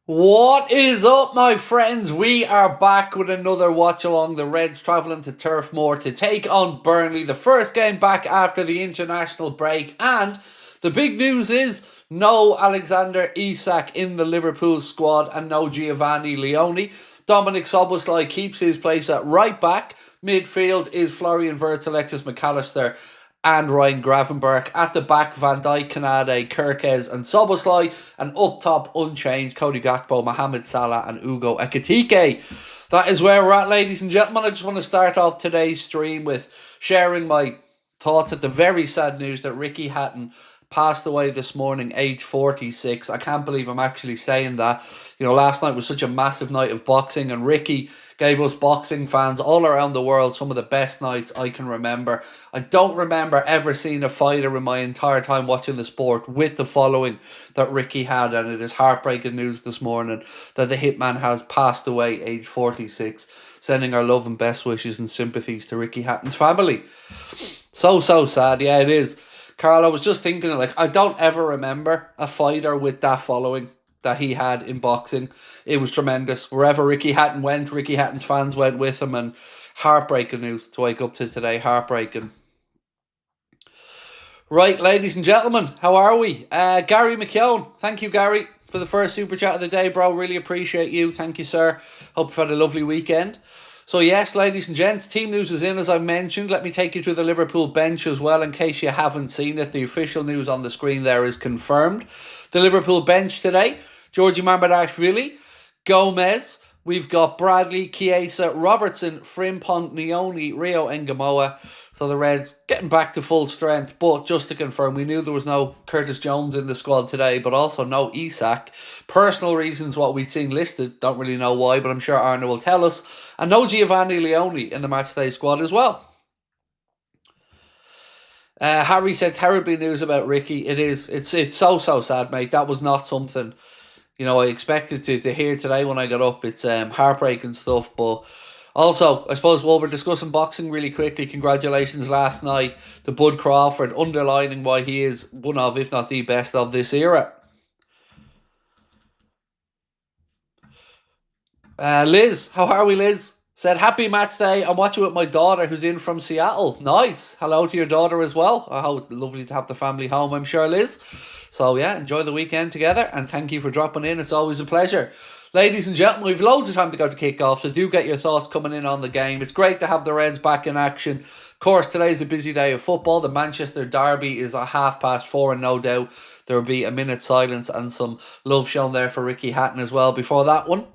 What is up, my friends? We are back with another watch along. The Reds travelling to Turf Moor to take on Burnley. The first game back after the international break. And the big news is no Alexander Isak in the Liverpool squad and no Giovanni Leone. Dominic Szoboszlai keeps his place at right back. Midfield is Florian Wirtz, Alexis McAllister and Ryan Gravenberch. At the back, Van Dijk, Kanade, Kirkes and Szoboszlai. And up top, unchanged, Cody Gakpo, Mohamed Salah and Ugo Ekitike. That is where we're at, ladies and gentlemen. I just want to start off today's stream with sharing my thoughts at the very sad news that Ricky Hatton passed away this morning, age 46. I can't believe I'm actually saying that. You know, last night was such a massive night of boxing, and Ricky gave us boxing fans all around the world some of the best nights I can remember. I don't remember ever seeing a fighter in my entire time watching the sport with the following that Ricky had, and it is heartbreaking news this morning that the hitman has passed away, age 46. Sending our love and best wishes and sympathies to Ricky Hatton's family. So sad. Yeah, it is. Carl, I was just thinking, like, I don't ever remember a fighter with that following that he had in boxing. It was tremendous. Wherever Ricky Hatton went, Ricky Hatton's fans went with him, and heartbreaking news to wake up to today. Heartbreaking. Right, ladies and gentlemen, how are we? Gary McKeown. Thank you, Gary, for the first super chat of the day, bro. Really appreciate you. Thank you, sir. Hope you've had a lovely weekend. So yes, ladies and gents, team news is in, as I mentioned. Let me take you to the Liverpool bench as well, in case you haven't seen it. The official news on the screen there is confirmed. The Liverpool bench today: Georgie Marmadashvili, Gomez. We've got Bradley, Chiesa, Robertson, Frimpong, Nioni, Rio Ngamoa. So the Reds getting back to full strength. But just to confirm, we knew there was no Curtis Jones in the squad today, but also no Isak. Personal reasons what we'd seen listed. Don't really know why, but I'm sure Arna will tell us. And no Giovanni Leone in the matchday squad as well. Harry said terribly news about Ricky. It's so sad, mate. That was not something, you know, I expected to hear today when I got up. It's heartbreaking stuff. But also, I suppose while we're discussing boxing really quickly, congratulations last night to Bud Crawford, underlining why he is one of, if not the best of this era. Liz, how are we, Liz? Said, happy match day. I'm watching with my daughter who's in from Seattle. Nice. Hello to your daughter as well. I hope it's lovely to have the family home, I'm sure, Liz. So yeah, enjoy the weekend together, and thank you for dropping in. It's always a pleasure. Ladies and gentlemen, we've loads of time to go to kick-off, so do get your thoughts coming in on the game. It's great to have the Reds back in action. Of course, today's a busy day of football. The Manchester derby is at 4:30, and no doubt there will be a minute's silence and some love shown there for Ricky Hatton as well before that one.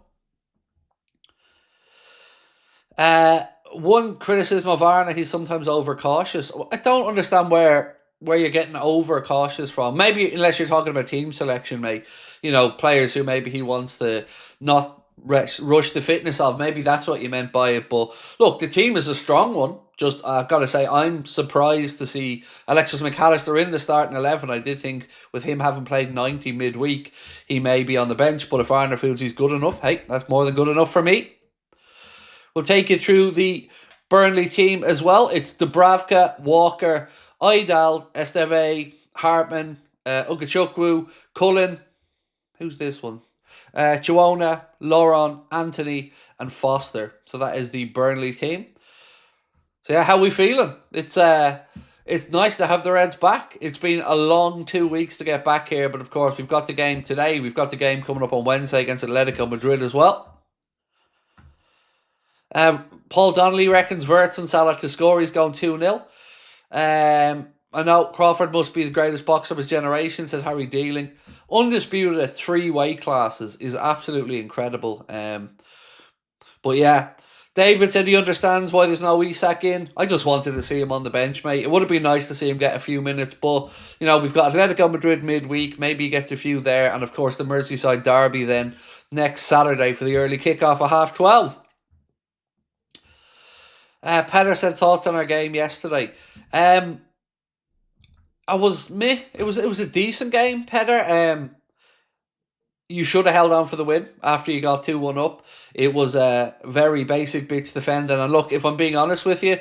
One criticism of Arna, he's sometimes overcautious. I don't understand where you're getting overcautious from. Maybe unless you're talking about team selection, mate. You know, players who maybe he wants to not rush the fitness of. Maybe that's what you meant by it. But look, the team is a strong one. Just, I've got to say, I'm surprised to see Alexis McAllister in the starting 11. I did think with him having played 90 midweek, he may be on the bench. But if Arna feels he's good enough, hey, that's more than good enough for me. We'll take you through the Burnley team as well. It's Dubravka, Walker, Idal, Esteve, Hartman, Ugachukwu, Cullen. Who's this one? Chiwona, Lauron, Anthony, and Foster. So that is the Burnley team. So yeah, how are we feeling? It's nice to have the Reds back. It's been a long 2 weeks to get back here, but of course we've got the game today. We've got the game coming up on Wednesday against Atletico Madrid as well. Paul Donnelly reckons Wirtz and Salah to score. He's going 2-0. I know Crawford must be the greatest boxer of his generation, says Harry Dealing. Undisputed at 3 weight classes is absolutely incredible. But yeah, David said he understands why there's no Isak in. I just wanted to see him on the bench, mate. It would have been nice to see him get a few minutes, but you know, we've got Atletico Madrid midweek. Maybe he gets a few there, and of course the Merseyside derby then next Saturday for the early kickoff at 12:30. Petter said thoughts on our game yesterday. It was a decent game, Petter. You should have held on for the win after you got 2-1 up. It was a very basic bitch defending. And look, if I'm being honest with you,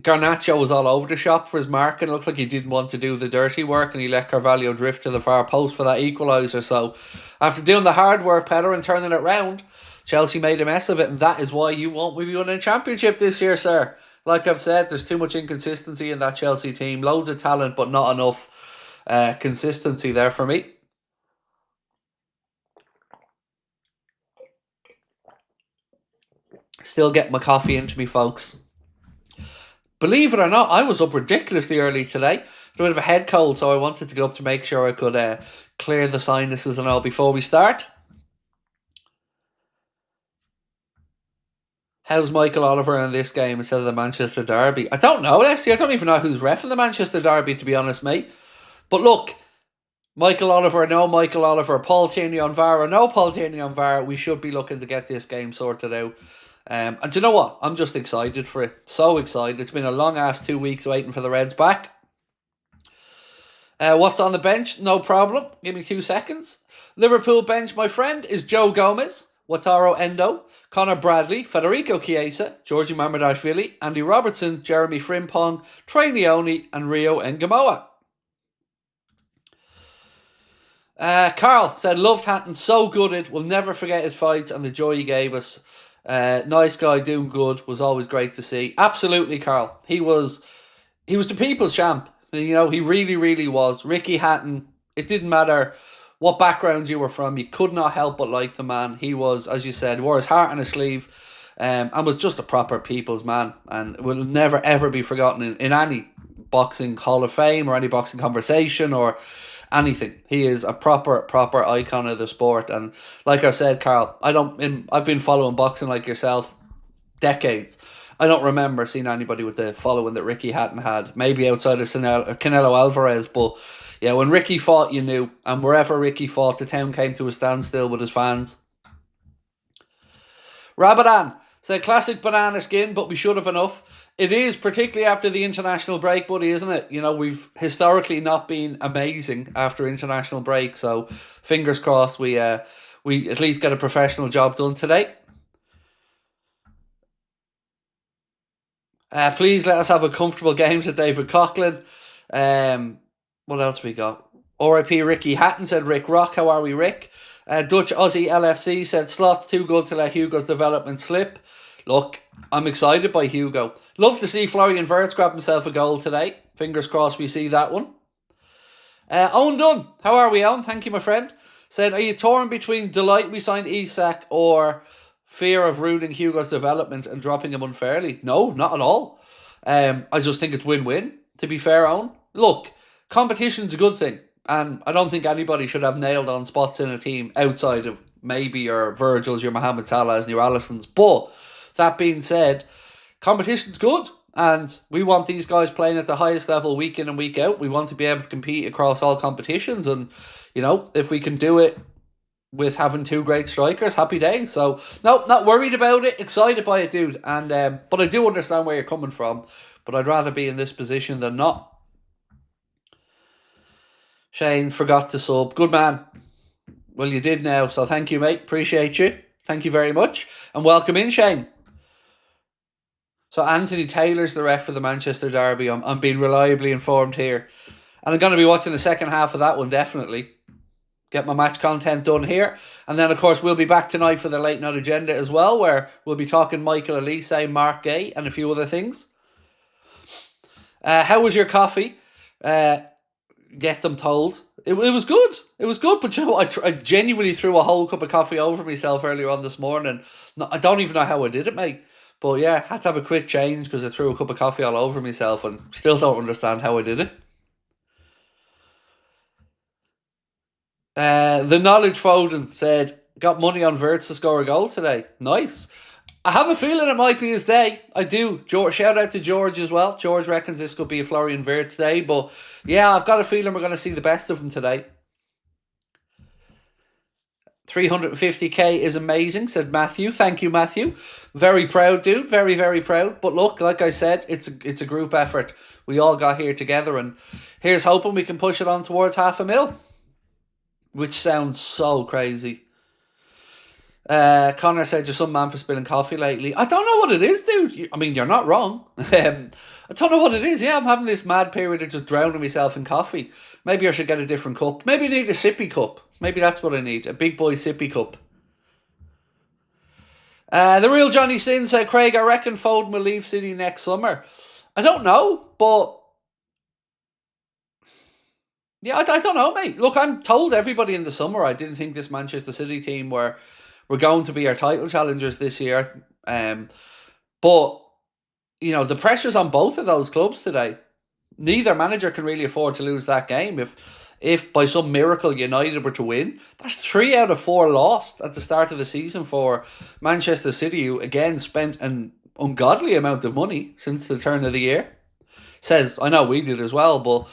Garnacho was all over the shop for his marking. It looked like he didn't want to do the dirty work and he let Carvalho drift to the far post for that equaliser. So after doing the hard work, Petter, and turning it round, Chelsea made a mess of it, and that is why you won't be winning a championship this year, sir. Like I've said, there's too much inconsistency in that Chelsea team. Loads of talent, but not enough consistency there for me. Still getting my coffee into me, folks. Believe it or not, I was up ridiculously early today. A bit of a head cold, so I wanted to get up to make sure I could clear the sinuses and all before we start. How's Michael Oliver in this game instead of the Manchester Derby? I don't know, Leslie. I don't even know who's reffing the Manchester Derby, to be honest, mate. But look, Michael Oliver, no Michael Oliver. Paul Tierney on VAR, no Paul Tierney on VAR. We should be looking to get this game sorted out. And do you know what? I'm just excited for it. So excited. It's been a long-ass 2 weeks waiting for the Reds back. What's on the bench? No problem. Give me 2 seconds. Liverpool bench, my friend, is Joe Gomez, Wataru Endo, Connor Bradley, Federico Chiesa, Georgie Mamardashvili, Andy Robertson, Jeremy Frimpong, Trey Leone, and Rio Ngamoa. Carl said, loved Hatton, so good it. We'll never forget his fights and the joy he gave us. Nice guy, doing good, was always great to see. Absolutely, Carl. He was the people's champ. You know, he really, really was. Ricky Hatton, it didn't matter what background you were from, you could not help but like the man. He was, as you said, wore his heart on his sleeve, and was just a proper people's man, and will never ever be forgotten in any boxing Hall of Fame or any boxing conversation or anything. He is a proper icon of the sport. And like I said, Carl, I've been following boxing like yourself decades. I don't remember seeing anybody with the following that Ricky Hatton had. Maybe outside of Canelo Alvarez, but yeah, when Ricky fought, you knew. And wherever Ricky fought, the town came to a standstill with his fans. Rabadan said, classic banana skin, but we should have enough. It is, particularly after the international break, buddy, isn't it? You know, we've historically not been amazing after international break, so fingers crossed we at least get a professional job done today. Please let us have a comfortable game, said David Coughlin. What else we got? R.I.P. Ricky Hatton, said Rick Rock. How are we, Rick? Dutch Aussie LFC said, Slot's too good to let Hugo's development slip. Look, I'm excited by Hugo. Love to see Florian Wirtz grab himself a goal today. Fingers crossed we see that one. Owen Dunn, how are we, Owen? Thank you, my friend. Said, are you torn between delight we signed Isak or fear of ruining Hugo's development and dropping him unfairly? No, not at all. I just think it's win-win, to be fair, Owen. Look, competition's a good thing, and I don't think anybody should have nailed on spots in a team outside of maybe your Virgils, your Mohamed Salahs, and your Alissons. But that being said, competition's good, and we want these guys playing at the highest level week in and week out. We want to be able to compete across all competitions, and you know, if we can do it with having 2 great strikers, happy days. So no, not worried about it, excited by it, dude. And but I do understand where you're coming from, but I'd rather be in this position than not. Shane forgot to sub. Good man. Well, you did now, so thank you, mate. Appreciate you. Thank you very much. And welcome in, Shane. So Anthony Taylor's the ref for the Manchester Derby. I'm being reliably informed here. And I'm going to be watching the second half of that one, definitely. Get my match content done here. And then, of course, we'll be back tonight for the late night agenda as well, where we'll be talking Michael Elise, Mark Gay, and a few other things. How was your coffee? Get them told. It was good. It was good, but you know what? I genuinely threw a whole cup of coffee over myself earlier on this morning. No, I don't even know how I did it, mate. But yeah, had to have a quick change because I threw a cup of coffee all over myself and still don't understand how I did it. The Knowledge Foden said, got money on Wirtz to score a goal today. Nice. I have a feeling it might be his day. I do. Shout out to George as well. George reckons this could be a Florian Wirtz day. But yeah, I've got a feeling we're going to see the best of him today. 350k is amazing, said Matthew. Thank you, Matthew. Very proud, dude. Very, very proud. But look, like I said, it's a group effort. We all got here together, and here's hoping we can push it on towards 500,000. Which sounds so crazy. Connor said, you're some man for spilling coffee lately. I don't know what it is, dude. I mean, you're not wrong. I don't know what it is. Yeah, I'm having this mad period of just drowning myself in coffee. Maybe I should get a different cup. Maybe I need a sippy cup. Maybe that's what I need. A big boy sippy cup. The real Johnny Sin said, Craig, I reckon Foden will leave City next summer. I don't know, but yeah, I don't know, mate. Look, I'm told everybody in the summer I didn't think this Manchester City team were going to be our title challengers this year. But you know, the pressure's on both of those clubs today. Neither manager can really afford to lose that game. If by some miracle United were to win, that's 3 out of 4 lost at the start of the season for Manchester City, who again spent an ungodly amount of money since the turn of the year. Says, I know we did as well, but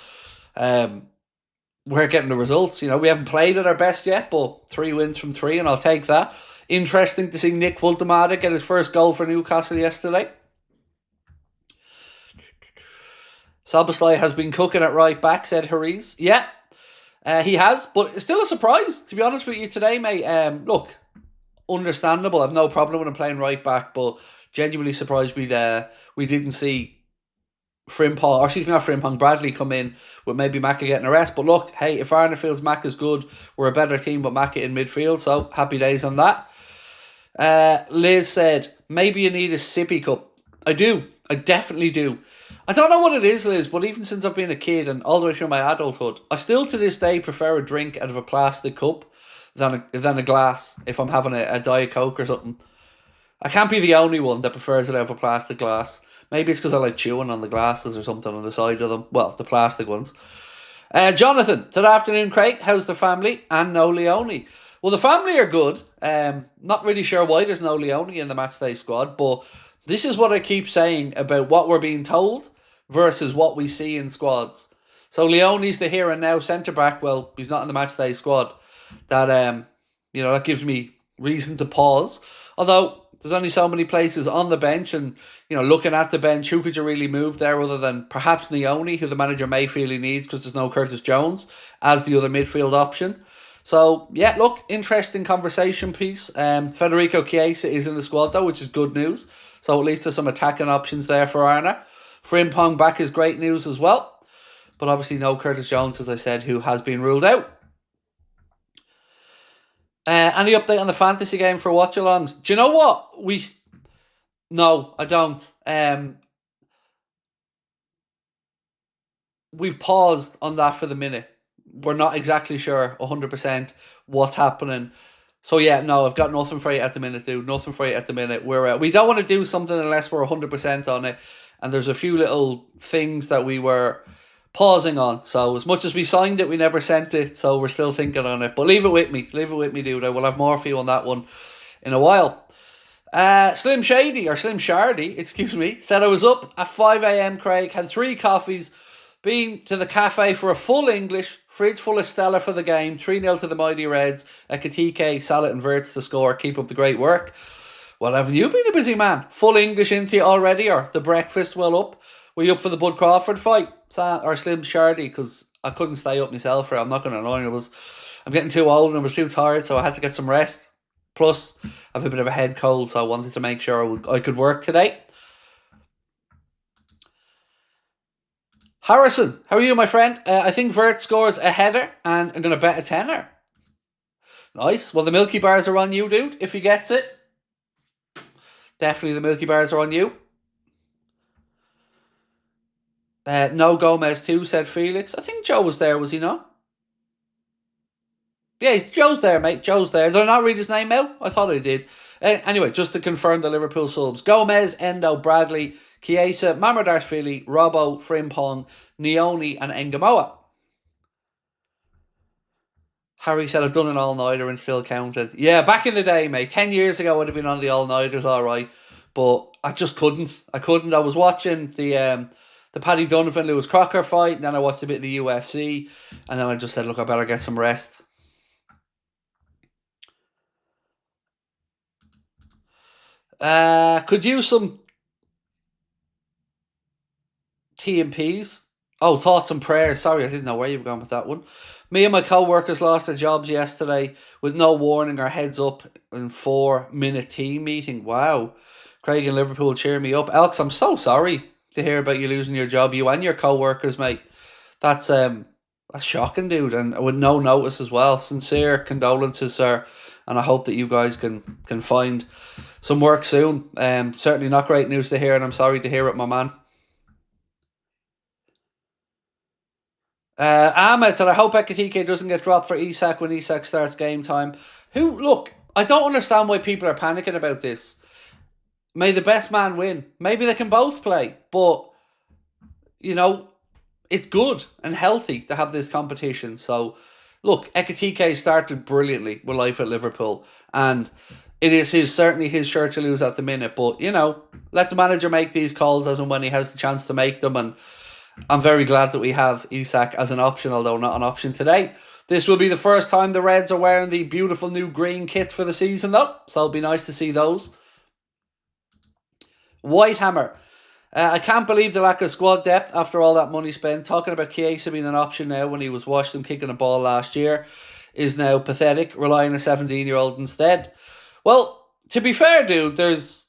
we're getting the results. You know, we haven't played at our best yet, but 3 wins from 3, and I'll take that. Interesting to see Nick Vultamada get his first goal for Newcastle yesterday. Szoboszlai has been cooking at right back, said Harris. Yeah, he has, but it's still a surprise, to be honest with you today, mate. Look, understandable. I've no problem with him playing right back, but genuinely surprised we didn't see Bradley come in with maybe Macca getting a rest. But look, hey, if Arna feels Macca's good, we're a better team with Macca in midfield, so happy days on that. Liz said, maybe you need a sippy cup. I do. I definitely do. I don't know what it is, Liz, but even since I've been a kid and all the way through my adulthood, I still to this day prefer a drink out of a plastic cup than a glass if I'm having a Diet Coke or something. I can't be the only one that prefers it out of a plastic glass. Maybe it's because I like chewing on the glasses or something on the side of them. Well, the plastic ones. Jonathan, good afternoon, Craig. How's the family? And no Leone. Well, the family are good. Not really sure why there's no Leone in the matchday squad, but this is what I keep saying about what we're being told versus what we see in squads. So Leone's the here and now centre back. Well, he's not in the matchday squad. That that gives me reason to pause. Although there's only so many places on the bench, and looking at the bench, who could you really move there other than perhaps Leone, who the manager may feel he needs because there's no Curtis Jones as the other midfield option. So yeah, look, interesting conversation piece. Federico Chiesa is in the squad though, which is good news. So at least there's some attacking options there for Arna. Frimpong back is great news as well. But obviously no Curtis Jones, as I said, who has been ruled out. Any update on the fantasy game for watchalongs? Do you know what? No, I don't. We've paused on that for the minute. We're not exactly sure 100% what's happening. So yeah, no, I've got nothing for you at the minute, dude. Nothing for you at the minute. We don't want to do something unless we're 100% on it. And there's a few little things that we were pausing on. So as much as we signed it, we never sent it. So we're still thinking on it. But leave it with me. Leave it with me, dude. I will have more for you on that one in a while. Slim Shardy, excuse me, said I was up at 5 a.m, Craig, had 3 coffees, been to the cafe for a full English, fridge full of Stella for the game, 3-0 to the Mighty Reds, a Katike, Salah and Verts to score, keep up the great work. Well, haven't you been a busy man? Full English into you already, or the breakfast well up? Were you up for the Bud Crawford fight, or Slim Shardy? Because I couldn't stay up myself for it, I'm not going to lie, I'm getting too old and I was too tired, so I had to get some rest. Plus, I have a bit of a head cold, so I wanted to make sure I could work today. Harrison, how are you, my friend? I think Vert scores a header, and I'm going to bet a tenner. Nice. Well, the Milky Bars are on you, dude, if he gets it. Definitely the Milky Bars are on you. No Gomez too, said Felix. I think Joe was there, was he not? Yeah, Joe's there, mate. Joe's there. Did I not read his name out? I thought I did. Anyway, just to confirm the Liverpool subs. Gomez, Endo, Bradley, Chiesa, Mamadashvili, Robbo, Frimpong, Neone and Engamoa. Harry said, I've done an all-nighter and still counted. Yeah, back in the day, mate. 10 years ago, I would have been on the all-nighters, all right. But I just couldn't. I was watching the Paddy Donovan, Lewis Crocker fight, and then I watched a bit of the UFC, and then I just said, look, I better get some rest. Could use some T&Ps. Oh, thoughts and prayers. Sorry, I didn't know where you were going with that one. Me and my co-workers lost their jobs yesterday with no warning or heads up in 4-minute team meeting. Wow. Craig in Liverpool, cheer me up. Alex, I'm so sorry to hear about you losing your job, you and your co-workers, mate. That's shocking, dude, and with no notice as well. Sincere condolences, sir, and I hope that you guys can find some work soon. Certainly not great news to hear, and I'm sorry to hear it, my man. Ahmed said, I hope Ekatike doesn't get dropped for Isak when Isak starts game time. Look, I don't understand why people are panicking about this. May the best man win. Maybe they can both play, but, you know, it's good and healthy to have this competition. So, look, Ekatike started brilliantly with life at Liverpool, and it is certainly his shirt to lose at the minute. But, let the manager make these calls as and when he has the chance to make them, and I'm very glad that we have Isak as an option, although not an option today. This will be the first time the Reds are wearing the beautiful new green kit for the season, though, so it'll be nice to see those. Whitehammer. I can't believe the lack of squad depth after all that money spent. Talking about Chiesa being an option now when he was washed and kicking a ball last year is now pathetic, relying on a 17-year-old instead. Well, to be fair, dude, there's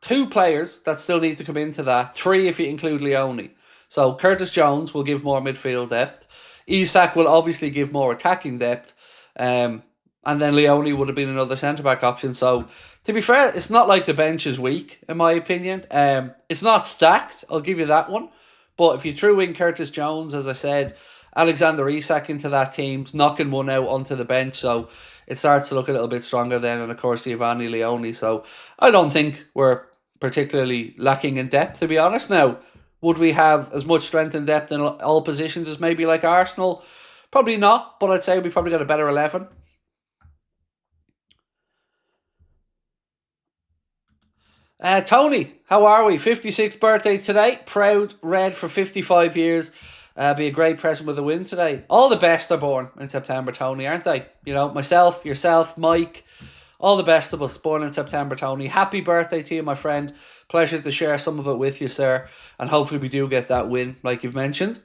2 players that still need to come into that. 3 if you include Leone. So Curtis Jones will give more midfield depth. Isak will obviously give more attacking depth. And then Leone would have been another centre-back option. So, to be fair, it's not like the bench is weak, in my opinion. It's not stacked, I'll give you that one. But if you threw in Curtis Jones, as I said, Alexander Isak into that team, knocking one out onto the bench. So, it starts to look a little bit stronger then. And, of course, Giovanni Leone. So, I don't think we're particularly lacking in depth, to be honest. Now, would we have as much strength and depth in all positions as maybe like Arsenal? Probably not, but I'd say we probably got a better 11. Tony, how are we? 56th birthday today. Proud Red for 55 years. Be a great present with a win today. All the best are born in September, Tony, aren't they? Myself, yourself, Mike, all the best of us born in September, Tony. Happy birthday to you, my friend. Pleasure to share some of it with you, sir. And hopefully we do get that win, like you've mentioned.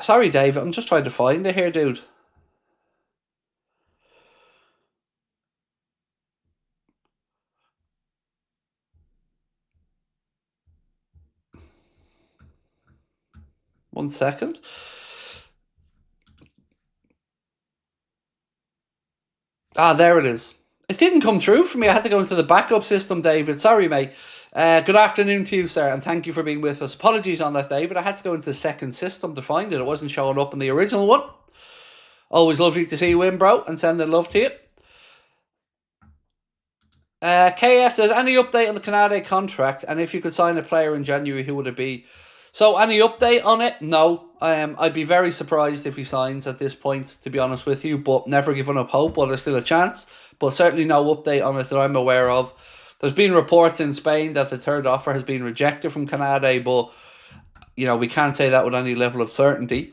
Sorry, Dave. I'm just trying to find it here, dude. One second. There it is. It didn't come through for me. I had to go into the backup system, David. Sorry, mate. Good afternoon to you, sir, and thank you for being with us. Apologies on that, David. I had to go into the second system to find it. It wasn't showing up in the original one. Always lovely to see you win, bro, and sending love to you. KF says, any update on the Canade contract? And if you could sign a player in January, who would it be? So, any update on it? No. I'd be very surprised if he signs at this point, to be honest with you, but never giving up hope while there's still a chance. But certainly no update on it that I'm aware of. There's been reports in Spain that the third offer has been rejected from Canade, but, we can't say that with any level of certainty.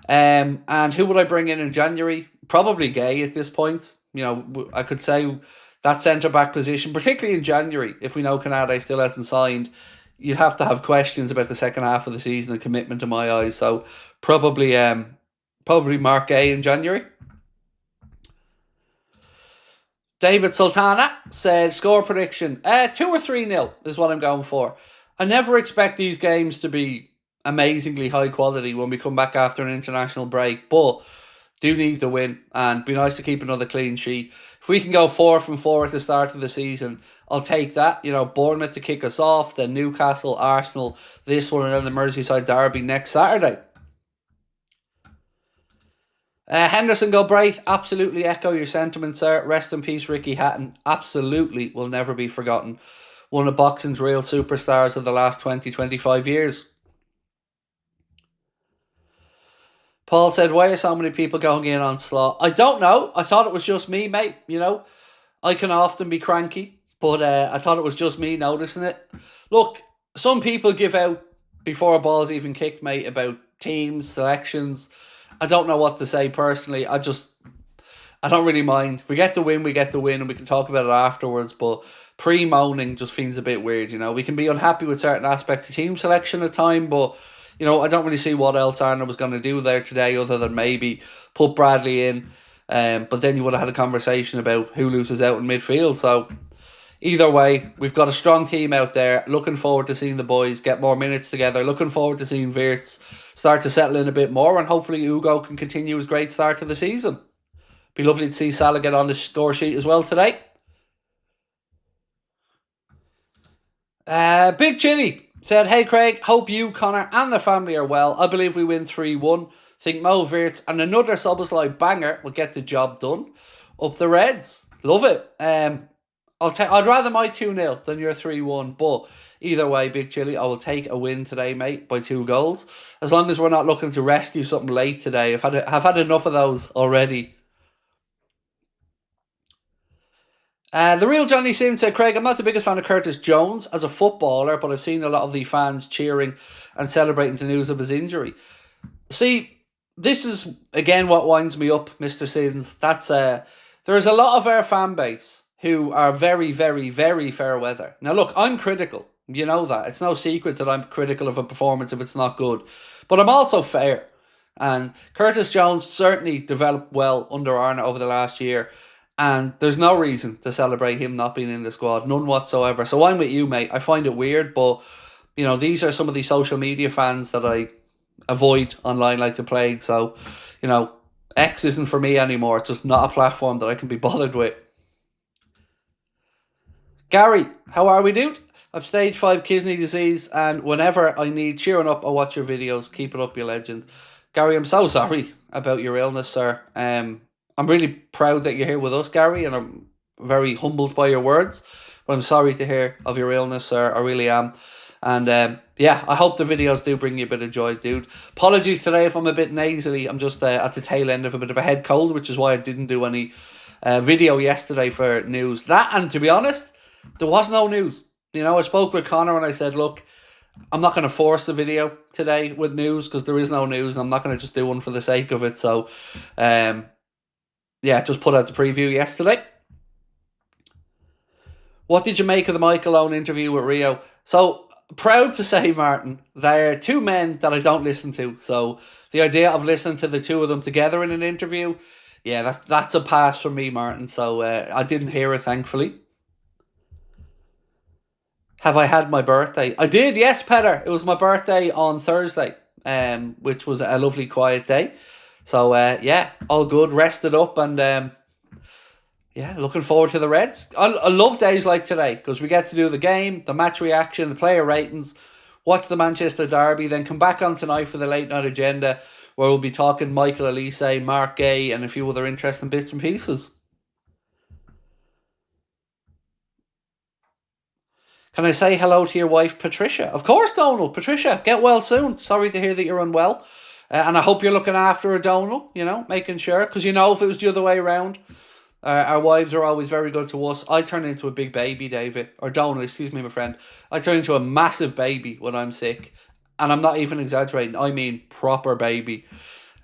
And who would I bring in January? Probably Gay at this point. I could say that centre-back position, particularly in January, if we know Canade still hasn't signed, you'd have to have questions about the second half of the season and commitment in my eyes. So probably Mark Gay in January. David Sultana said, score prediction. 2 or 3-0 is what I'm going for. I never expect these games to be amazingly high quality when we come back after an international break, but do need to win and be nice to keep another clean sheet. If we can go 4 from 4 at the start of the season, I'll take that. Bournemouth to kick us off, then Newcastle, Arsenal, this one, and then the Merseyside derby next Saturday. Henderson Galbraith, absolutely echo your sentiments, sir. Rest in peace, Ricky Hatton. Absolutely will never be forgotten. One of boxing's real superstars of the last 20-25 years. Paul said, why are so many people going in on Slot? I don't know. I thought it was just me, mate. I can often be cranky, but I thought it was just me noticing it. Look, some people give out before a ball's even kicked, mate, about teams, selections. I don't know what to say personally. I don't really mind. If we get the win, we get the win, and we can talk about it afterwards. But pre-moaning just feels a bit weird, you know. We can be unhappy with certain aspects of team selection at time, but, you know, I don't really see what else Arnold was going to do there today other than maybe put Bradley in. But then you would have had a conversation about who loses out in midfield. So either way, we've got a strong team out there. Looking forward to seeing the boys get more minutes together. Looking forward to seeing Wirtz start to settle in a bit more, and hopefully Ugo can continue his great start to the season. Be lovely to see Salah get on the score sheet as well today. Big Chili said, "Hey Craig, hope you, Connor, and the family are well. I believe we win 3-1. Think Mo Wirtz and another Szoboszlai banger will get the job done. Up the Reds. Love it. I'd rather my 2-0 than your 3-1, but either way, Big Chili, I will take a win today, mate, by 2 goals. As long as we're not looking to rescue something late today. I've had enough of those already." The real Johnny Sin said, "Craig, I'm not the biggest fan of Curtis Jones as a footballer, but I've seen a lot of the fans cheering and celebrating the news of his injury." See, this is, again, what winds me up, Mr. Sins. That's there's a lot of our fan base who are very, very, very fair weather. Now, look, I'm critical. You know that. It's no secret that I'm critical of a performance if it's not good. But I'm also fair. And Curtis Jones certainly developed well under Arna over the last year. And there's no reason to celebrate him not being in the squad. None whatsoever. So I'm with you, mate. I find it weird. But, you know, these are some of the social media fans that I avoid online like the plague. So, you know, X isn't for me anymore. It's just not a platform that I can be bothered with. Gary, how are we, dude? I've stage 5 kidney disease, and whenever I need cheering up, I watch your videos. Keep it up, you legend. Gary, I'm so sorry about your illness, sir. I'm really proud that you're here with us, Gary, and I'm very humbled by your words. But I'm sorry to hear of your illness, sir. I really am. And yeah, I hope the videos do bring you a bit of joy, dude. Apologies today if I'm a bit nasally. I'm just at the tail end of a bit of a head cold, which is why I didn't do any video yesterday for news. That, and to be honest, there was no news. You know, I spoke with Connor and I said, look, I'm not going to force the video today with news because there is no news, and I'm not going to just do one for the sake of it. So, yeah, just put out the preview yesterday. What did you make of the Michael Owen interview with Rio? So, proud to say, Martin, they're two men that I don't listen to. So, the idea of listening to the two of them together in an interview, yeah, that's a pass for me, Martin. So, I didn't hear it, thankfully. Have I had my birthday? I did, yes, Petter. It was my birthday on Thursday, which was a lovely quiet day. So, yeah, all good, rested up, and yeah, looking forward to the Reds. I love days like today because we get to do the game, the match reaction, the player ratings, watch the Manchester Derby, then come back on tonight for the late night agenda where we'll be talking Michael Elise, Mark Gay, and a few other interesting bits and pieces. Can I say hello to your wife, Patricia? Of course, Donald. Patricia, get well soon. Sorry to hear that you're unwell. And I hope you're looking after her, Donald, you know, making sure. Because, you know, if it was the other way around, our wives are always very good to us. I turn into a big baby, David. Or Donald, excuse me, my friend. I turn into a massive baby when I'm sick. And I'm not even exaggerating. I mean proper baby.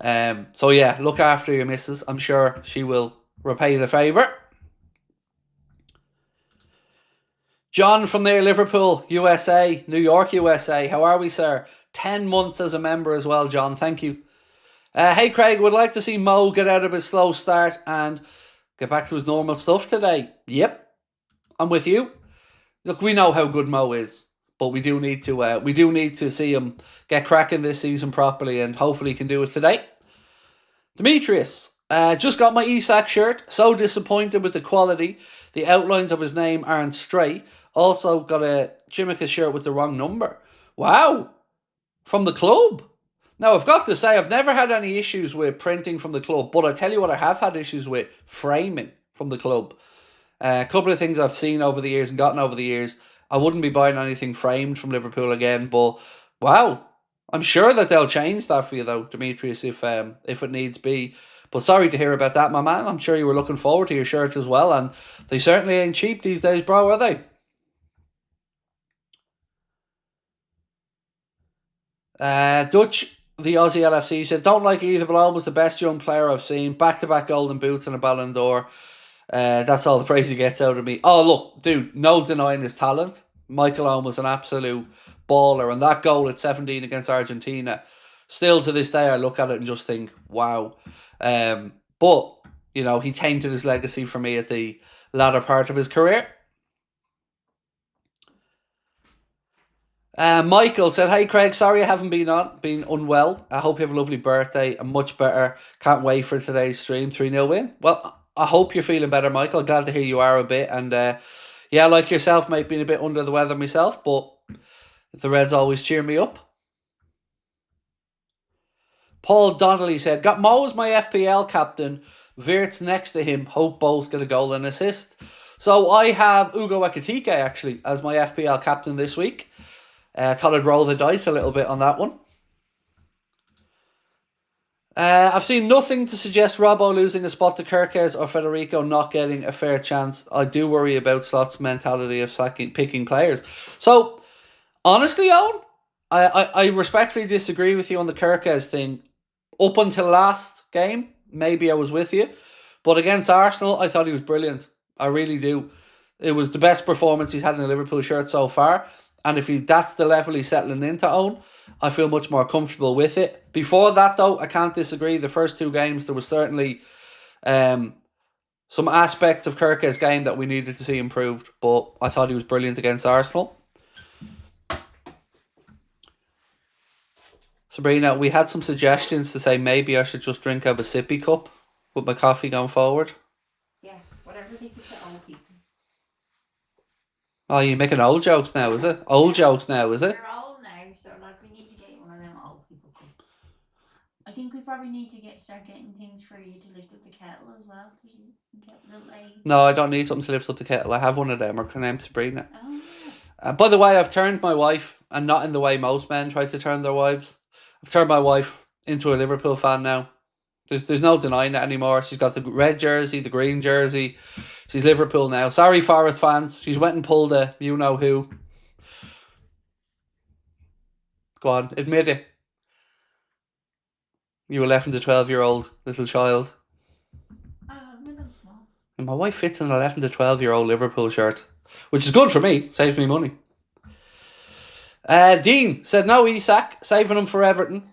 So, yeah, look after your missus. I'm sure she will repay the favour. John from there, Liverpool, USA, New York, USA. How are we, sir? 10 months as a member as well, John. Thank you. Hey, Craig, would like to see Mo get out of his slow start and get back to his normal stuff today. Yep, I'm with you. Look, we know how good Mo is, but we do need to see him get cracking this season properly, and hopefully he can do it today. Demetrius, just got my Isak shirt. So disappointed with the quality. The outlines of his name aren't straight. Also got a Chimica shirt with the wrong number. Wow. From the club. Now, I've got to say, I've never had any issues with printing from the club, but I tell you what I have had issues with, framing from the club. A couple of things I've seen over the years and gotten over the years. I wouldn't be buying anything framed from Liverpool again, but wow. I'm sure that they'll change that for you, though, Demetrius, if it needs be. But sorry to hear about that, my man. I'm sure you were looking forward to your shirts as well, and they certainly ain't cheap these days, bro, are they? Dutch, the Aussie LFC, said, don't like either, but Owen was the best young player I've seen. Back-to-back golden boots and a Ballon d'Or. That's all the praise he gets out of me. Oh, look, dude, no denying his talent. Michael Owen was an absolute baller. And that goal at 17 against Argentina, still to this day, I look at it and just think, wow. But, you know, he tainted his legacy for me at the latter part of his career. Michael said, hey Craig, sorry I haven't been unwell. I hope you have a lovely birthday and much better. Can't wait for today's stream, 3-0 win. Well, I hope you're feeling better, Michael. Glad to hear you are a bit. And yeah, like yourself, mate, being a bit under the weather myself, but the Reds always cheer me up. Paul Donnelly said, got Mo as my FPL captain. Wirtz next to him. Hope both get a goal and assist. So I have Ugo Ekitike actually as my FPL captain this week. Thought I'd roll the dice a little bit on that one. I've seen nothing to suggest Robbo losing a spot to Kirkes or Federico not getting a fair chance. I do worry about Slot's mentality of picking players. So, honestly, Owen, I respectfully disagree with you on the Kirkes thing. Up until last game, maybe I was with you. But against Arsenal, I thought he was brilliant. I really do. It was the best performance he's had in the Liverpool shirt so far. And if that's the level he's settling into, Owen, I feel much more comfortable with it. Before that, though, I can't disagree. The first two games, there was certainly some aspects of Kirk's game that we needed to see improved. But I thought he was brilliant against Arsenal. Sabrina, we had some suggestions to say maybe I should just drink out of a sippy cup with my coffee going forward. Yeah, whatever they put to old people. Oh, you're making old jokes now, is it? Old jokes now, is it? They're old now, so like we need to get one of them old people cups. I think we probably need to start getting things for you to lift up the kettle as well. No, I don't need something to lift up the kettle. I have one of them. Or can I name Sabrina? Oh. By the way, I've turned my wife, and not in the way most men try to turn their wives. I've turned my wife into a Liverpool fan now. There's no denying it anymore. She's got the red jersey, the green jersey. She's Liverpool now. Sorry, Forest fans. She's went and pulled a you-know-who. Go on, admit it. You 11 to 12-year-old little child. I'm small. And my wife fits in an 11 to 12-year-old Liverpool shirt, which is good for me. Saves me money. Dean said, no Isak, saving him for Everton.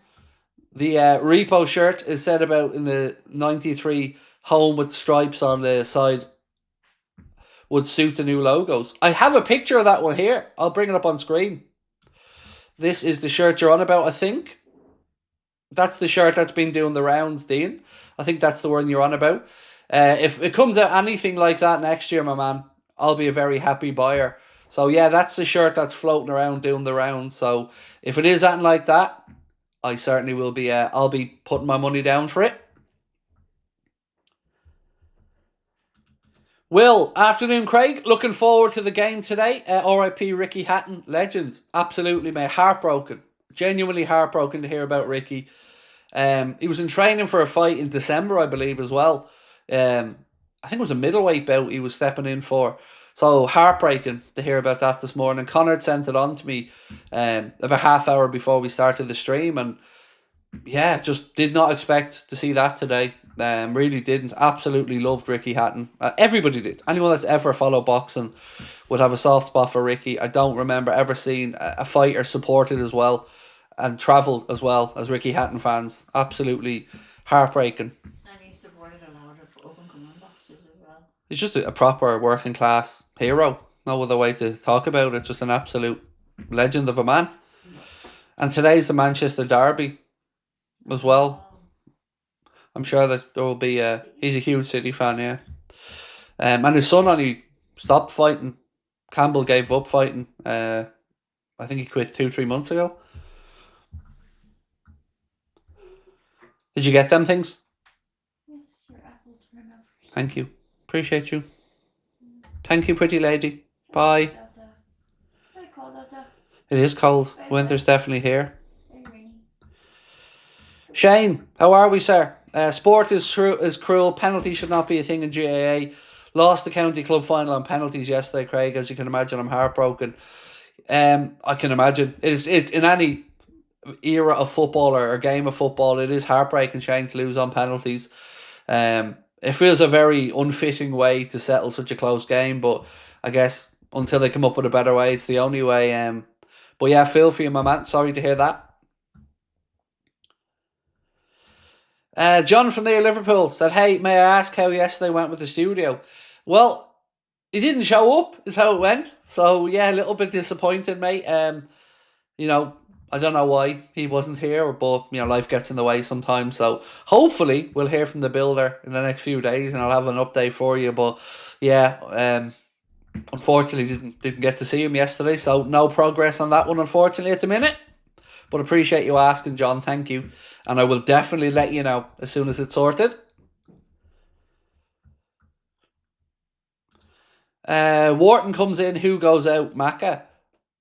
The repo shirt is said about in the 93 home with stripes on the side would suit the new logos. I have a picture of that one here. I'll bring it up on screen. This is the shirt you're on about, I think. That's the shirt that's been doing the rounds, Dean. I think that's the one you're on about. If it comes out anything like that next year, my man, I'll be a very happy buyer. So yeah, that's the shirt that's floating around doing the rounds. So if it is anything like that, I certainly will be. I'll be putting my money down for it. Will, afternoon, Craig. Looking forward to the game today. R.I.P. Ricky Hatton, legend. Absolutely, mate. Heartbroken. Genuinely heartbroken to hear about Ricky. He was in training for a fight in December, I believe, as well. I think it was a middleweight bout he was stepping in for. So heartbreaking to hear about that this morning. Connor sent it on to me about half hour before we started the stream, and yeah, just did not expect to see that today. Really didn't. Absolutely loved Ricky Hatton. Everybody did. Anyone that's ever followed boxing would have a soft spot for Ricky. I don't remember ever seeing a fighter supported as well and travel as well as Ricky Hatton fans. Absolutely heartbreaking. And he supported a lot of up-and-coming boxers as well. He's just a proper working class hero. No other way to talk about it. Just an absolute legend of a man. And today's the Manchester Derby as well. I'm sure that there will be he's a huge City fan, yeah. And his son only stopped fighting. Campbell gave up fighting. I think he quit 2-3 months ago. Did you get them things? Yes, your apples for enough. Thank you. Appreciate you. Thank you, pretty lady. Bye. Very cold out there. It is cold. Winter's definitely here. Very rainy. Shane, how are we, sir? Sport is cruel. Penalty should not be a thing in GAA. Lost the county club final on penalties yesterday, Craig. As you can imagine, I'm heartbroken. I can imagine it's in any era of football or game of football, it is heartbreaking, Shane, to lose on penalties. It feels a very unfitting way to settle such a close game, but I guess until they come up with a better way, it's the only way. But yeah, feel for you, my man. Sorry to hear that. John from near Liverpool said, "Hey, may I ask how yesterday went with the studio?" Well, he didn't show up, is how it went. So yeah, a little bit disappointed, mate. You know, I don't know why he wasn't here, but you know, life gets in the way sometimes. So hopefully we'll hear from the builder in the next few days, and I'll have an update for you. But yeah, unfortunately didn't get to see him yesterday, so no progress on that one, unfortunately, at the minute. But appreciate you asking, John. Thank you, and I will definitely let you know as soon as it's sorted. Wharton comes in. Who goes out? Macca?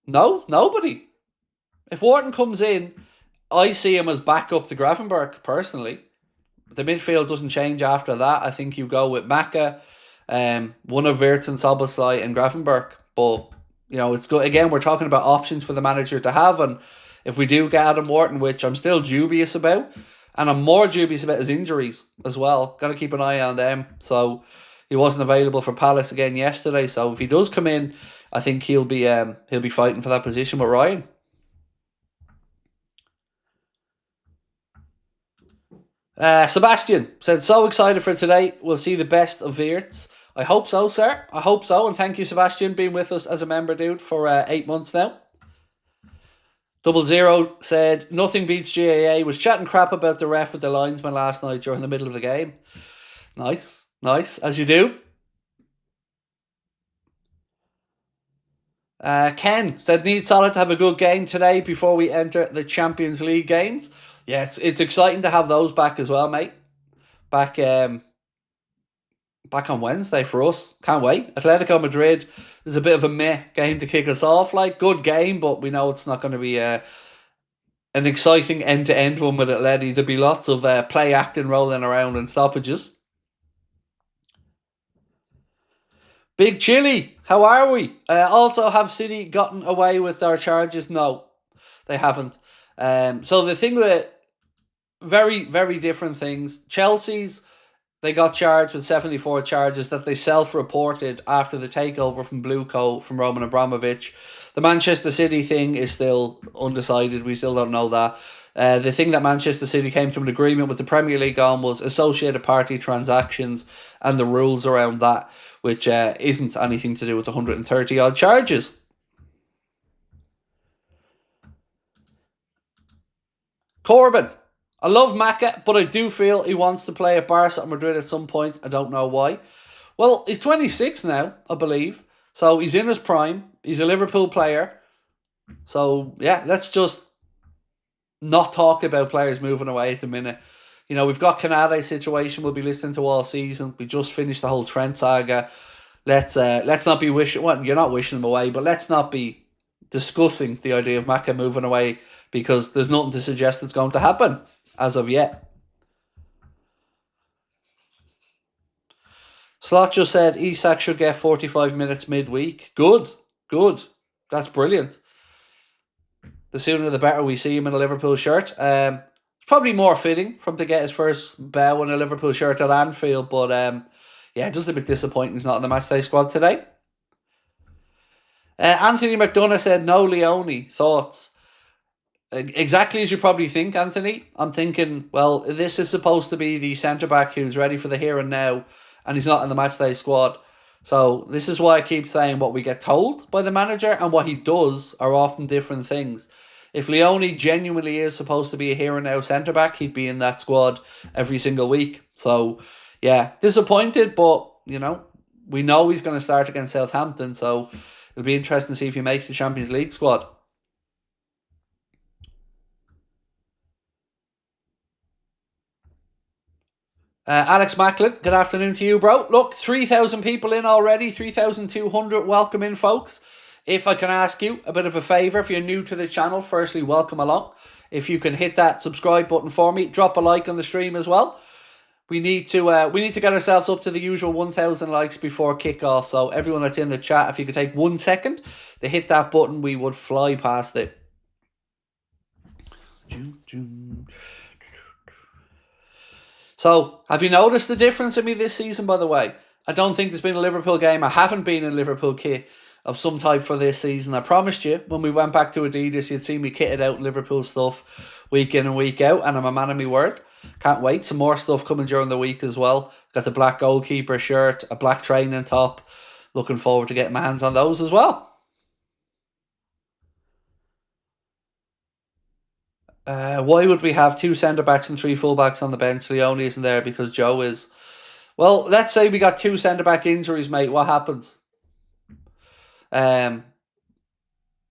No, nobody. If Wharton comes in, I see him as backup to Gravenberch, personally. The midfield doesn't change after that. I think you go with Macca, one of Wirtz and Soboslai and Gravenberch. But, you know, it's good. Again, we're talking about options for the manager to have. And if we do get Adam Wharton, which I'm still dubious about, and I'm more dubious about his injuries as well. Got to keep an eye on them. So he wasn't available for Palace again yesterday. So if he does come in, I think he'll be fighting for that position with Ryan. Sebastian said, "So excited for today. We'll see the best of Wirtz." I hope so, sir. I hope so. And thank you, Sebastian, being with us as a member, dude, for 8 months now. 00 said, "Nothing beats GAA. Was chatting crap about the ref with the linesman last night during the middle of the game." Nice. Nice. As you do. Ken said, "Need Solid to have a good game today before we enter the Champions League games." Yeah, it's exciting to have those back as well, mate. Back on Wednesday for us. Can't wait. Atletico Madrid is a bit of a meh game to kick us off. Like, good game, but we know it's not going to be an exciting end-to-end one with Atleti. There'll be lots of play acting rolling around and stoppages. Big Chili, how are we? Also, have City gotten away with their charges? No, they haven't. So the thing with very, very different things. Chelsea's, they got charged with 74 charges that they self-reported after the takeover from Blueco from Roman Abramovich. The Manchester City thing is still undecided. We still don't know that. The thing that Manchester City came to an agreement with the Premier League on was associated party transactions and the rules around that, which isn't anything to do with the 130 odd charges. Corbin, I love Macca, but I do feel he wants to play at Barca or Madrid at some point. I don't know why. Well, he's 26 now, I believe. So he's in his prime. He's a Liverpool player. So, yeah, let's just not talk about players moving away at the minute. You know, we've got Canade's situation we'll be listening to all season. We just finished the whole Trent saga. Let's not be wishing... Well, you're not wishing him away, but let's not be discussing the idea of Macca moving away because there's nothing to suggest it's going to happen as of yet. Slot just said Isak should get 45 minutes midweek. Good. That's brilliant. The sooner the better we see him in a Liverpool shirt. It's probably more fitting for him to get his first bow in a Liverpool shirt at Anfield, but yeah, just a bit disappointing he's not in the matchday squad today. Anthony McDonough said, "No Leone. Thoughts?" Exactly as you probably think, Anthony. I'm thinking, well, this is supposed to be the centre-back who's ready for the here and now, and he's not in the matchday squad. So this is why I keep saying what we get told by the manager and what he does are often different things. If Leone genuinely is supposed to be a here and now centre-back, he'd be in that squad every single week. So, yeah, disappointed, but, you know, we know he's going to start against Southampton, so it'll be interesting to see if he makes the Champions League squad. Alex Macklin, good afternoon to you, bro. Look, 3,000 people in already, 3,200. Welcome in, folks. If I can ask you a bit of a favour, if you're new to the channel, firstly, welcome along. If you can hit that subscribe button for me, drop a like on the stream as well. We need to get ourselves up to the usual 1,000 likes before kickoff. So everyone that's in the chat, if you could take 1 second to hit that button, we would fly past it. So, have you noticed the difference in me this season, by the way? I don't think there's been a Liverpool game. I haven't been in Liverpool kit of some type for this season. I promised you when we went back to Adidas, you'd see me kitted out Liverpool stuff week in and week out, and I'm a man of my word. Can't wait. Some more stuff coming during the week as well. Got the black goalkeeper shirt, a black training top. Looking forward to getting my hands on those as well. Why would we have 2 centre-backs and 3 full-backs on the bench? Leone isn't there because Joe is. Well, let's say we got 2 centre-back injuries, mate. What happens?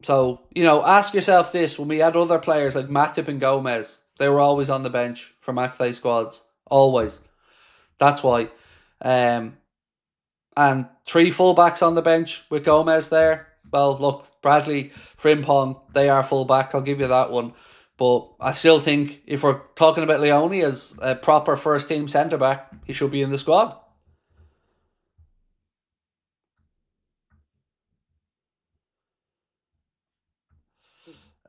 So, ask yourself this. When we had other players like Matip and Gomez, they were always on the bench for matchday squads. Always. That's why. And 3 full-backs on the bench with Gomez there. Well, look, Bradley, Frimpong, they are full-back. I'll give you that one. But I still think if we're talking about Leone as a proper first-team centre-back, he should be in the squad.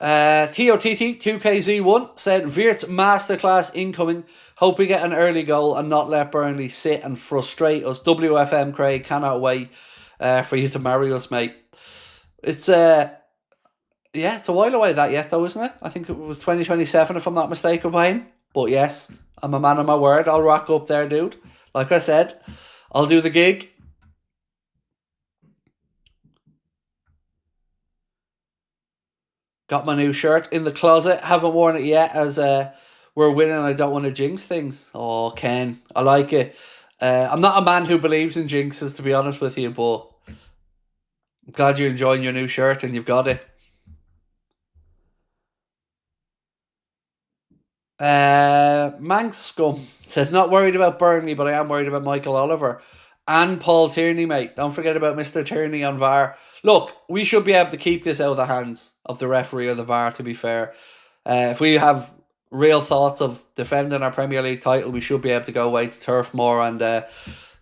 TOTT2KZ1 said, Wirtz masterclass incoming. Hope we get an early goal and not let Burnley sit and frustrate us. WFM Craig, cannot wait for you to marry us, mate. It's it's a while away that yet though, isn't it? I think it was 2027 if I'm not mistaken, Wayne. But yes, I'm a man of my word. I'll rock up there, dude. Like I said, I'll do the gig. Got my new shirt in the closet. Haven't worn it yet as we're winning and I don't want to jinx things. Oh, Ken, I like it. I'm not a man who believes in jinxes, to be honest with you, but I'm glad you're enjoying your new shirt and you've got it. Manx Scum says, not worried about Burnley, but I am worried about Michael Oliver and Paul Tierney, mate. Don't forget about Mr. Tierney on VAR. Look, we should be able to keep this out of the hands of the referee or the VAR, to be fair. If we have real thoughts of defending our Premier League title, we should be able to go away to Turf Moor and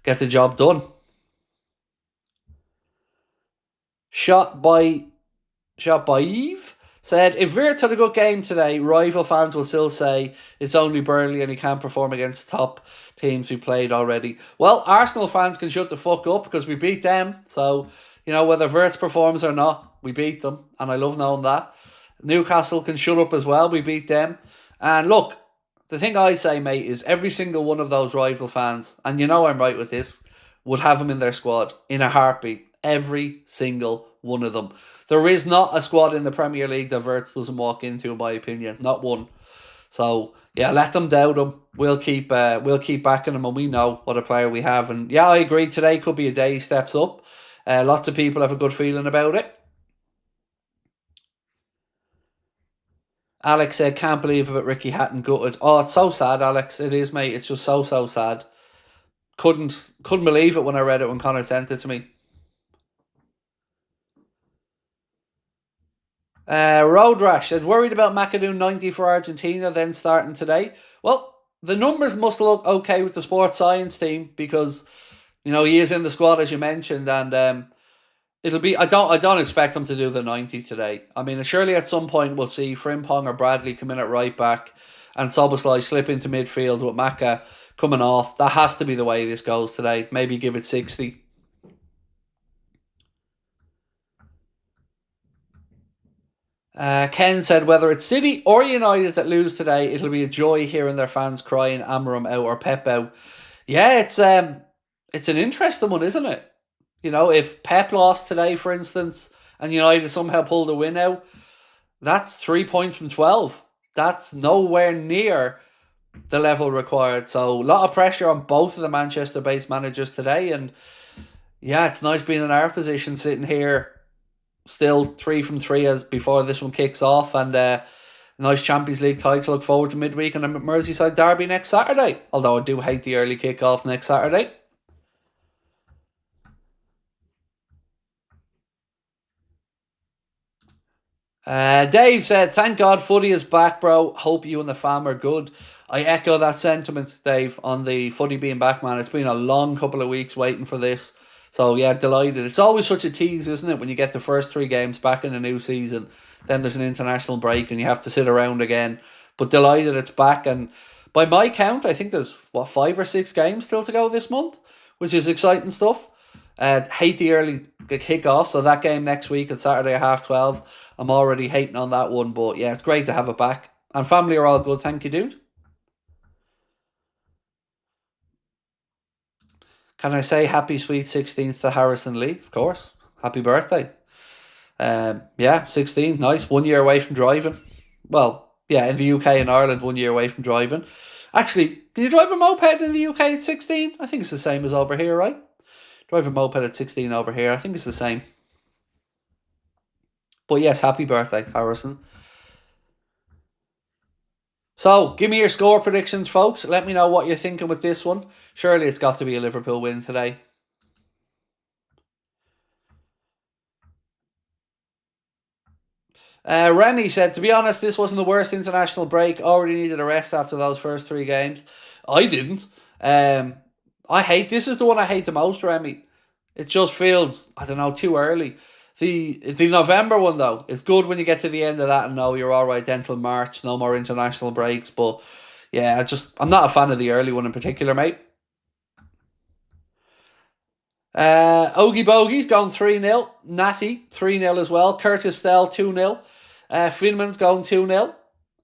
get the job done. Shot by Eve said, if Wirtz had a good game today, rival fans will still say it's only Burnley and he can't perform against top teams we played already. Well, Arsenal fans can shut the fuck up because we beat them. So, whether Wirtz performs or not, we beat them. And I love knowing that. Newcastle can shut up as well. We beat them. And look, the thing I say, mate, is every single one of those rival fans, and I'm right with this, would have him in their squad in a heartbeat. Every single one of them. There is not a squad in the Premier League that Wirtz doesn't walk into, in my opinion. Not one. So, yeah, let them doubt him. We'll keep backing him, and we know what a player we have. And yeah, I agree. Today could be a day he steps up. Lots of people have a good feeling about it. Alex said, can't believe about Ricky Hatton gutted. Oh, it's so sad, Alex. It is, mate. It's just so sad. Couldn't believe it when I read it when Connor sent it to me. Road Rash said, worried about McAdoo 90 for Argentina, then starting today. Well, the numbers must look okay with the sports science team because, he is in the squad as you mentioned, and it'll be. I don't expect him to do the 90 today. I mean, surely at some point we'll see Frimpong or Bradley come in at right back, and Szoboszlai slip into midfield with Maka coming off. That has to be the way this goes today. Maybe give it 60. Ken said, whether it's City or United that lose today, it'll be a joy hearing their fans crying Amarim out or Pep out. Yeah, it's an interesting one, isn't it? If Pep lost today, for instance, and United somehow pulled a win out, that's 3 points from 12. That's nowhere near the level required. So a lot of pressure on both of the Manchester-based managers today. And yeah, it's nice being in our position, sitting here still 3 from 3 as before this one kicks off, and nice Champions League title to look forward to midweek and a Merseyside derby next Saturday. Although I do hate the early kick-off next Saturday. Dave said, thank God footy is back, bro. Hope you and the fam are good. I echo that sentiment, Dave, on the footy being back, man. It's been a long couple of weeks waiting for this. So, yeah, delighted. It's always such a tease, isn't it, when you get the first 3 games back in the new season. Then there's an international break and you have to sit around again. But delighted it's back. And by my count, I think there's, 5 or 6 games still to go this month, which is exciting stuff. Hate the kickoff, so that game next week at Saturday at 12:30. I'm already hating on that one, but yeah, it's great to have it back. And family are all good, thank you, dude. Can I say happy sweet 16th to Harrison Lee? Of course. Happy birthday. Yeah, 16, nice. 1 year away from driving. Well, yeah, in the UK and Ireland, 1 year away from driving. Actually, can you drive a moped in the UK at 16? I think it's the same as over here, right? Drive a moped at 16 over here. I think it's the same. But yes, happy birthday, Harrison. So, give me your score predictions, folks. Let me know what you're thinking with this one. Surely it's got to be a Liverpool win today. Remy said, to be honest, this wasn't the worst international break. Already needed a rest after those first 3 games. I didn't. This is the one I hate the most, Remy. It just feels, I don't know, too early. The November one, though, it's good when you get to the end of that and know you're all right then till March, no more international breaks. But yeah, I'm not a fan of the early one in particular, mate. Ogie Bogey's going 3-0. Natty, 3-0 as well. Curtis Stell, 2-0. Finman's going 2-0.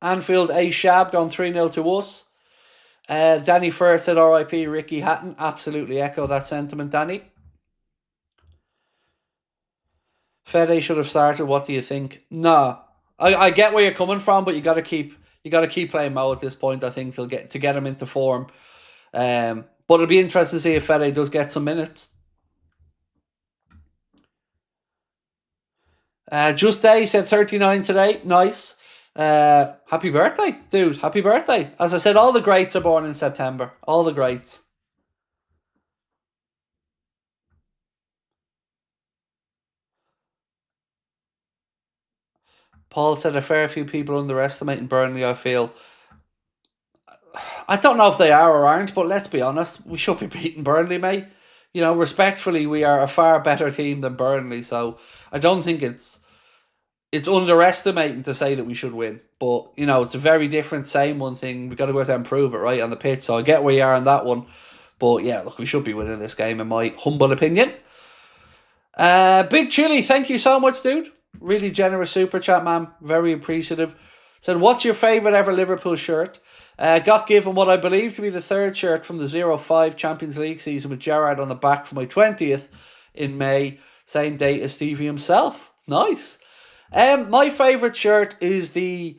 Anfield A Shab going 3-0 to us. Danny First said RIP Ricky Hatton. Absolutely echo that sentiment, Danny. Fede should have started. What do you think? No, I get where you're coming from, but you got to keep playing Mo at this point. I think to get him into form. But it'll be interesting to see if Fede does get some minutes. Just Day said 39 today. Nice. Happy birthday, dude. Happy birthday. As I said, all the greats are born in September. All the greats. Paul said a fair few people underestimating Burnley, I feel. I don't know if they are or aren't, but let's be honest. We should be beating Burnley, mate. Respectfully, we are a far better team than Burnley, so I don't think it's underestimating to say that we should win. But, it's a very different same one thing. We've got to go out there and prove it, right, on the pitch. So I get where you are on that one. But, yeah, look, we should be winning this game, in my humble opinion. Big Chili, thank you so much, dude. Really generous super chat, man. Very appreciative. Said, what's your favourite ever Liverpool shirt? Got given what I believe to be the 3rd shirt from the 0-5 Champions League season with Gerrard on the back for my 20th in May. Same date as Stevie himself. Nice. My favourite shirt is the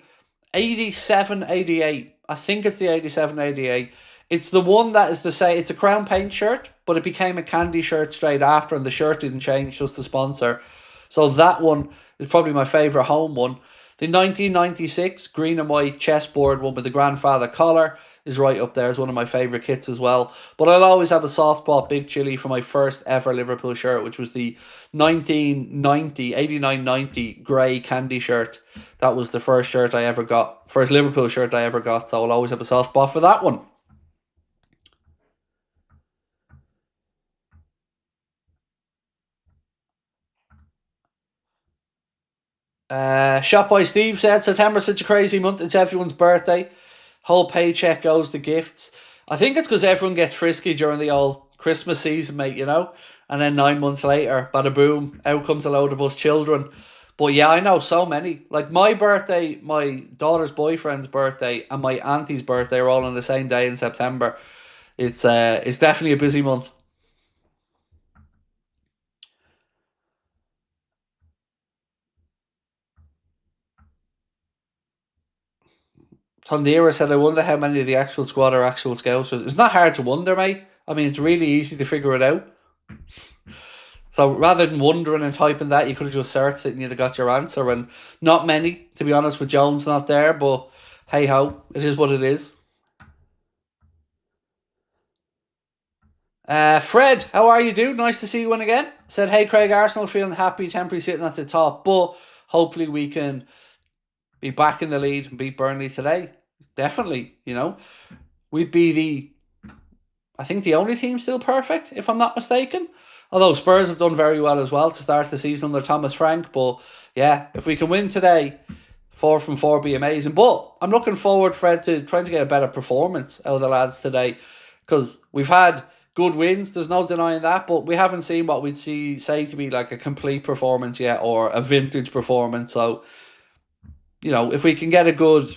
87-88. I think it's the 87-88. It's the one that is it's a Crown Paint shirt, but it became a Candy shirt straight after, and the shirt didn't change, just the sponsor. So that one is probably my favourite home one. The 1996 green and white chessboard one with the grandfather collar is right up there as one of my favourite kits as well. But I'll always have a soft spot, Big Chili, for my first ever Liverpool shirt, which was the 89-90 grey Candy shirt. That was the first shirt I ever got, first Liverpool shirt I ever got, so I'll always have a soft spot for that one. Shop by Steve said, September's such a crazy month. It's everyone's birthday. Whole paycheck goes to gifts. I think it's because everyone gets frisky during the old Christmas season, mate, And then 9 months later, bada boom, out comes a load of us children. But yeah, I know so many. Like my birthday, my daughter's boyfriend's birthday, and my auntie's birthday are all on the same day in September. It's definitely a busy month. Tondera said, I wonder how many of the actual squad are actual Scousers. It's not hard to wonder, mate. I mean, it's really easy to figure it out. So rather than wondering and typing that, you could have just searched it and you'd have got your answer. And not many, to be honest, with Jones not there. But hey ho, it is what it is. Fred, how are you, dude? Nice to see you again. Said, hey Craig, Arsenal feeling happy, temporarily sitting at the top, but hopefully we can be back in the lead and beat Burnley today. Definitely, We'd be I think the only team still perfect, if I'm not mistaken. Although Spurs have done very well as well to start the season under Thomas Frank. But yeah, if we can win today, 4 from 4 be amazing. But I'm looking forward, Fred, to trying to get a better performance out of the lads today, because we've had good wins. There's no denying that, but we haven't seen what we'd say to be like a complete performance yet, or a vintage performance. So, if we can get a good,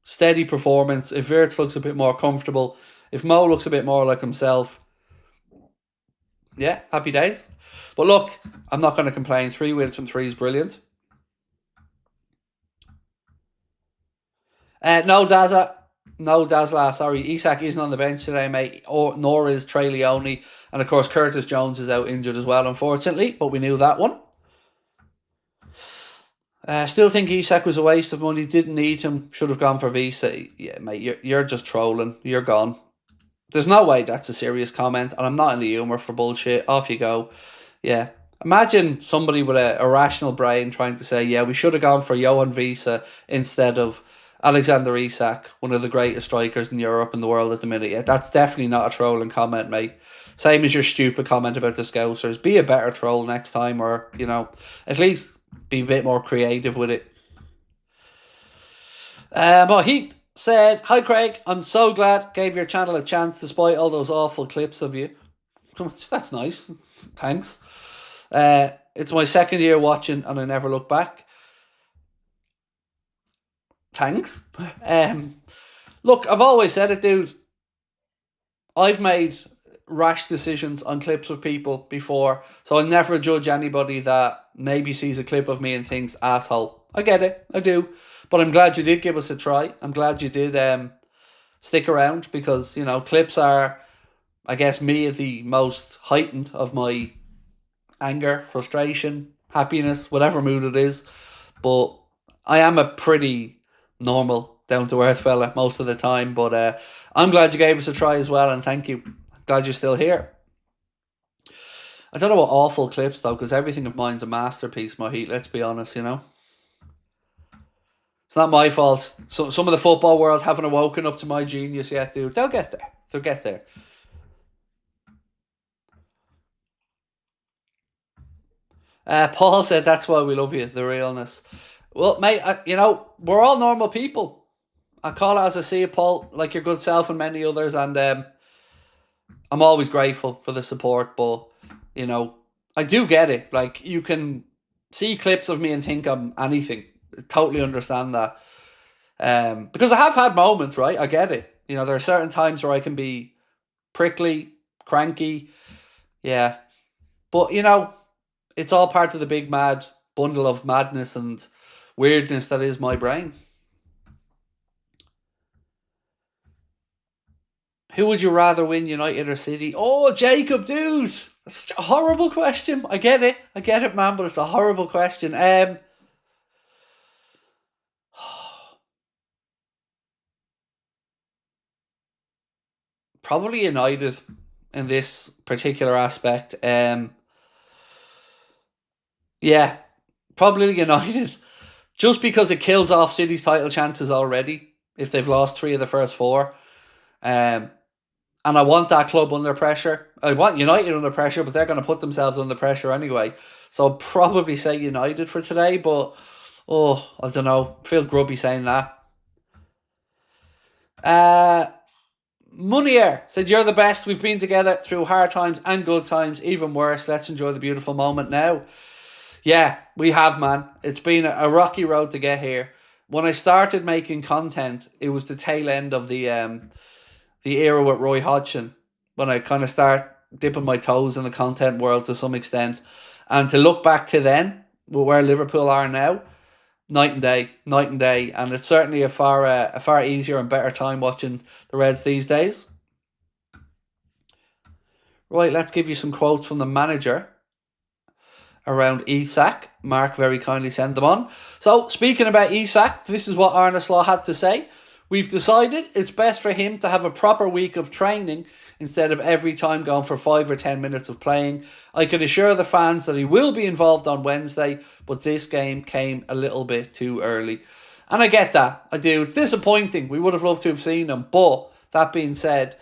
steady performance, if Wirtz looks a bit more comfortable, if Mo looks a bit more like himself, yeah, happy days. But look, I'm not going to complain. 3 wins from 3 is brilliant. No Dazla, sorry. Isak isn't on the bench today, mate. Nor is Trey Leone. And of course, Curtis Jones is out injured as well, unfortunately. But we knew that one. Still think Isak was a waste of money. Didn't need him. Should have gone for Visa. Yeah, mate, you're just trolling. You're gone. There's no way that's a serious comment. And I'm not in the humour for bullshit. Off you go. Yeah. Imagine somebody with a rational brain trying to say, yeah, we should have gone for Johan Visa instead of Alexander Isak, one of the greatest strikers in Europe and the world at the minute. Yeah, that's definitely not a trolling comment, mate. Same as your stupid comment about the Scousers. Be a better troll next time, or, at least be a bit more creative with it. Mohit said, "Hi Craig, I'm so glad gave your channel a chance despite all those awful clips of you." That's nice. Thanks. It's my second year watching and I never look back. Thanks. Look, I've always said it, dude. I've made rash decisions on clips of people before, so I'll never judge anybody that maybe sees a clip of me and thinks, asshole. I get it, I do. But I'm glad you did give us a try. I'm glad you did stick around, because, clips are, I guess, me at the most heightened of my anger, frustration, happiness, whatever mood it is. But I am a pretty normal, down-to-earth fella most of the time. But I'm glad you gave us a try as well, and thank you. Glad you're still here. I don't know what awful clips, though, because everything of mine's a masterpiece, Mohit, let's be honest, It's not my fault. So, some of the football world haven't awoken up to my genius yet, dude. They'll get there. They'll get there. Paul said, "That's why we love you, the realness." Well, mate, we're all normal people. I call it as I see it, Paul, like your good self and many others, and I'm always grateful for the support, but, I do get it. Like, you can see clips of me and think I'm anything. I totally understand that. Because I have had moments, right? I get it. There are certain times where I can be prickly, cranky, yeah. But, it's all part of the big mad bundle of madness and weirdness that is my brain. Who would you rather win, United or City? Oh, Jacob, dude. That's a horrible question. I get it, man, but it's a horrible question. Probably United in this particular aspect. Yeah, probably United. Just because it kills off City's title chances already if they've lost 3 of the first 4. And I want that club under pressure. I want United under pressure, but they're going to put themselves under pressure anyway. So I'll probably say United for today, but, I don't know. I feel grubby saying that. Munier said, "You're the best. We've been together through hard times and good times, even worse. Let's enjoy the beautiful moment now." Yeah, we have, man. It's been a rocky road to get here. When I started making content, it was the tail end of the era with Roy Hodgson, when I kind of start dipping my toes in the content world to some extent. And to look back to then, where Liverpool are now, night and day. And it's certainly a far easier and better time watching the Reds these days. Right, let's give you some quotes from the manager around Isak. Mark very kindly sent them on. So, speaking about Isak, this is what Arne Slot had to say. "We've decided it's best for him to have a proper week of training instead of every time going for 5 or 10 minutes of playing. I can assure the fans that he will be involved on Wednesday, but this game came a little bit too early." And I get that. I do. It's disappointing. We would have loved to have seen him. But, that being said,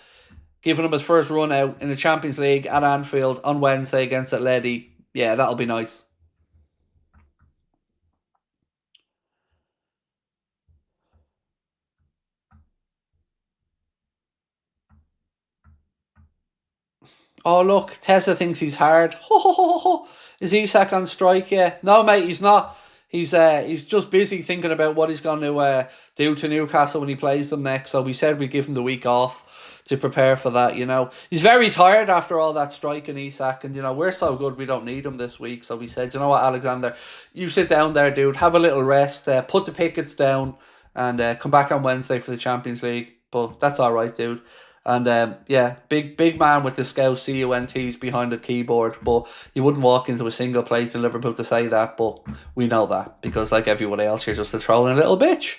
giving him his first run out in the Champions League at Anfield on Wednesday against Atleti, yeah, that'll be nice. Oh, look, Tessa thinks he's hard. Ho, ho, ho, ho. Is Isak on strike? Yeah. No, mate, he's not. He's just busy thinking about what he's going to do to Newcastle when he plays them next. So we said we'd give him the week off to prepare for that, you know. He's very tired after all that striking, Isak. And, you know, we're so good we don't need him this week. So we said, you know what, Alexander, you sit down there, dude. Have a little rest. Put the pickets down and come back on Wednesday for the Champions League. But that's all right, dude. And yeah, big man with the Scouse CUNTs behind the keyboard. But you wouldn't walk into a single place in Liverpool to say that. But we know that because, like everyone else, you're just a trolling little bitch.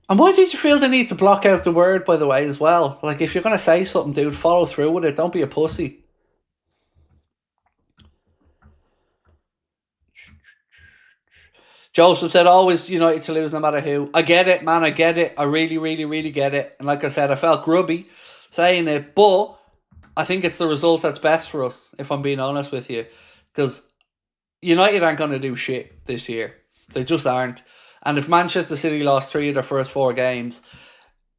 And why did you feel the need to block out the word, by the way, as well? Like, if you're going to say something, dude, follow through with it. Don't be a pussy. Joseph said, always United to lose no matter who. I get it, man. I get it. I really, really, really get it. And like I said, I felt grubby saying it. But I think it's the result that's best for us, if I'm being honest with you. Because United aren't going to do shit this year. They just aren't. And if Manchester City lost 3 of their first 4 games,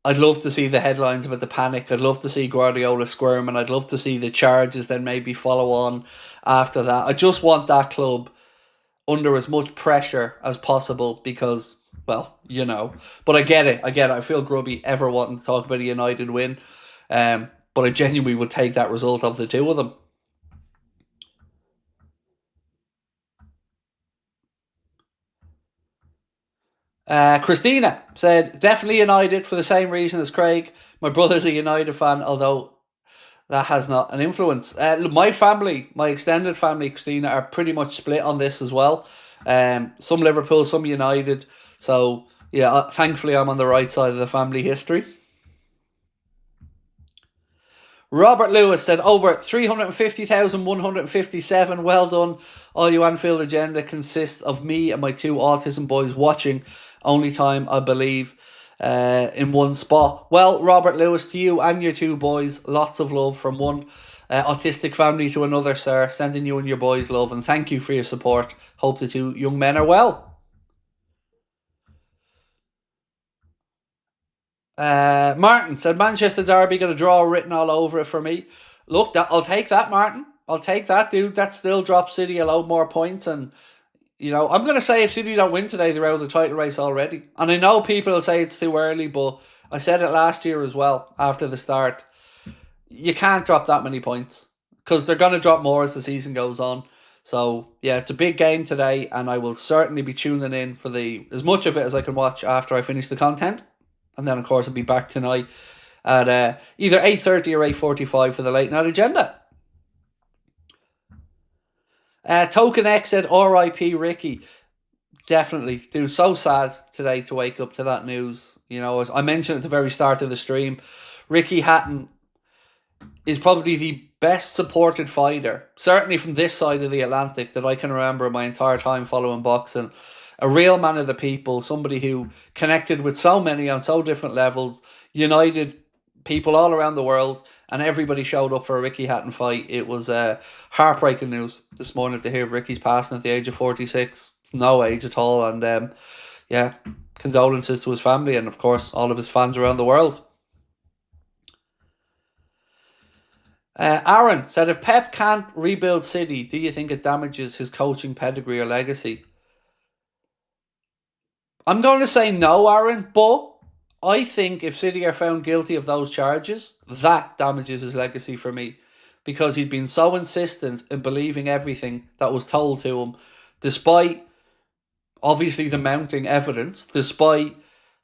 I'd love to see the headlines about the panic. I'd love to see Guardiola squirm. And I'd love to see the charges then maybe follow on after that. I just want that club under as much pressure as possible because, well, you know. But I get it. I feel grubby ever wanting to talk about a United win. But I genuinely would take that result of the two of them. Christina said, definitely United for the same reason as Craig. My brother's a United fan, although that has not an influence. My family, my extended family, Christina, are pretty much split on this as well. Some Liverpool, some United. So, yeah, thankfully I'm on the right side of the family history. Robert Lewis said, over 350,157. Well done. All you Anfield Agenda consists of me and my 2 autism boys watching. Only time, I believe, in one spot. Well, Robert Lewis, to you and your 2 boys, lots of love from one autistic family to another, sir. Sending you and your boys love, and thank you for your support. Hope the 2 young men are well. Martin said, Manchester Derby got a draw written all over it for me. Look, I'll take that, Martin. I'll take that, dude. That still drops City a load more points. And, you know, I'm going to say if City don't win today, they're out of the title race already. And I know people will say it's too early, but I said it last year as well, after the start. You can't drop that many points because they're going to drop more as the season goes on. So, yeah, it's a big game today, and I will certainly be tuning in for as much of it as I can watch after I finish the content. And then, of course, I'll be back tonight at either 8:30 or 8:45 for the late night agenda. Token X said, R.I.P. Ricky. Definitely, dude. So sad today to wake up to that news. You know, as I mentioned at the very start of the stream, Ricky Hatton is probably the best supported fighter, certainly from this side of the Atlantic, that I can remember my entire time following boxing. A real man of the people, somebody who connected with so many on so different levels, united people all around the world, and everybody showed up for a Ricky Hatton fight. It was heartbreaking news this morning to hear of Ricky's passing at the age of 46. It's no age at all, and yeah, condolences to his family and, of course, all of his fans around the world. Aaron said, if Pep can't rebuild City, do you think it damages his coaching pedigree or legacy? I'm going to say no, Aaron, but I think if City are found guilty of those charges, that damages his legacy for me. Because he'd been so insistent in believing everything that was told to him, despite obviously the mounting evidence, despite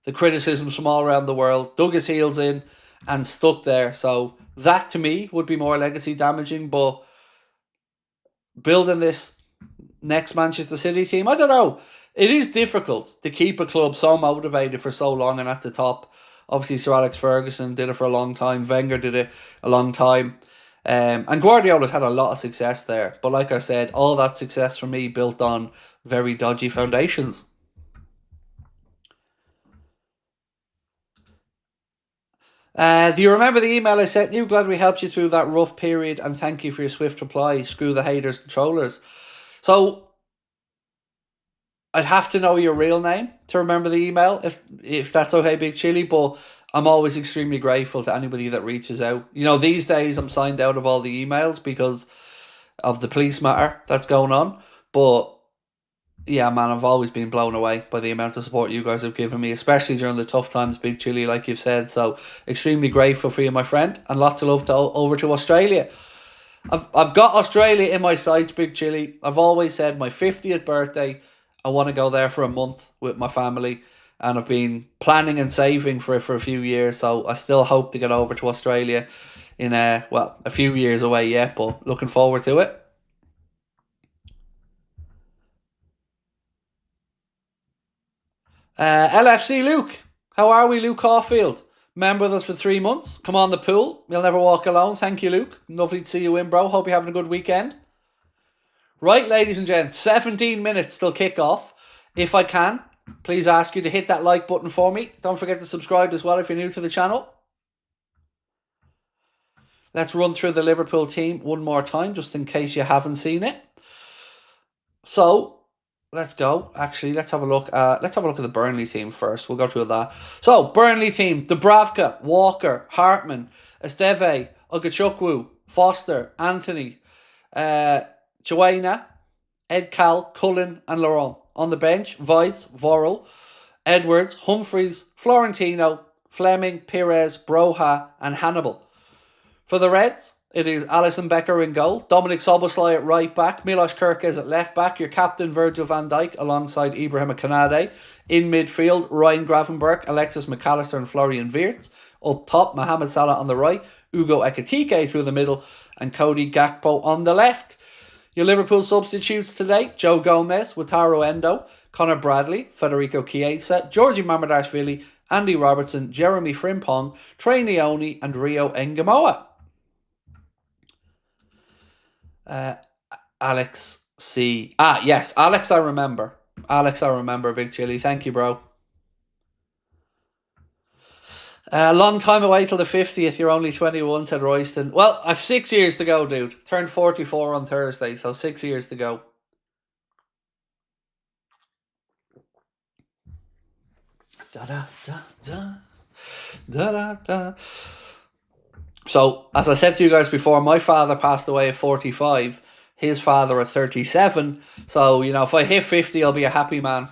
the criticisms from all around the world, dug his heels in and stuck there. So that to me would be more legacy damaging, but building this next Manchester City team, I don't know. It is difficult to keep a club so motivated for so long and at the top. Obviously, Sir Alex Ferguson did it for a long time. Wenger did it a long time. And Guardiola's had a lot of success there. But like I said, all that success for me built on very dodgy foundations. Do you remember the email I sent you? Glad we helped you through that rough period and thank you for your swift reply. Screw the haters, controllers. So I'd have to know your real name to remember the email, if that's okay, Big Chili. But I'm always extremely grateful to anybody that reaches out. You know, these days I'm signed out of all the emails because of the police matter that's going on. But yeah, man, I've always been blown away by the amount of support you guys have given me, especially during the tough times, Big Chili, like you've said. So extremely grateful for you, my friend, and lots of love to over to Australia. I've got Australia in my sights, Big Chili. I've always said my 50th birthday, I want to go there for a month with my family, and I've been planning and saving for it for a few years. So I still hope to get over to Australia in a few years away yet, but looking forward to it. LFC Luke, how are we, Luke Caulfield? Member with us for 3 months. Come on the pool. You'll never walk alone. Thank you, Luke. Lovely to see you in, bro. Hope you're having a good weekend. Right, ladies and gents, 17 minutes till kickoff. If I can, please ask you to hit that like button for me. Don't forget to subscribe as well if you're new to the channel. Let's run through the Liverpool team one more time, just in case you haven't seen it. So, let's go. Actually, let's have a look. Let's have a look at the Burnley team first. We'll go through that. So, Burnley team: Dubravka, Walker, Hartman, Esteve, Ogachukwu, Foster, Anthony, Joanna, Ed Cal, Cullen, and Laurent. On the bench: Vides, Vorel, Edwards, Humphreys, Florentino, Fleming, Perez, Broha, and Hannibal. For the Reds, it is Alisson Becker in goal, Dominic Szoboszlai at right back, Milos Kerkez at left back, your captain Virgil van Dijk alongside Ibrahim Kanade. In midfield, Ryan Gravenberch, Alexis McAllister and Florian Wirtz. Up top, Mohamed Salah on the right, Ugo Ekitike through the middle, and Cody Gakpo on the left. Your Liverpool substitutes today: Joe Gomez, Wataru Endo, Connor Bradley, Federico Chiesa, Georgie Mamadashvili, Andy Robertson, Jeremy Frimpong, Trey Leone, and Rio Engamoa. Alex C. Yes, Alex, I remember. Big Chili. Thank you, bro. Long time away till the 50th. You're only 21, said Royston. Well, I've 6 years to go, dude. Turned 44 on Thursday, so 6 years to go. Da da da da da da da. So, as I said to you guys before, my father passed away at 45. His father at 37. So, you know, if I hit 50, I'll be a happy man.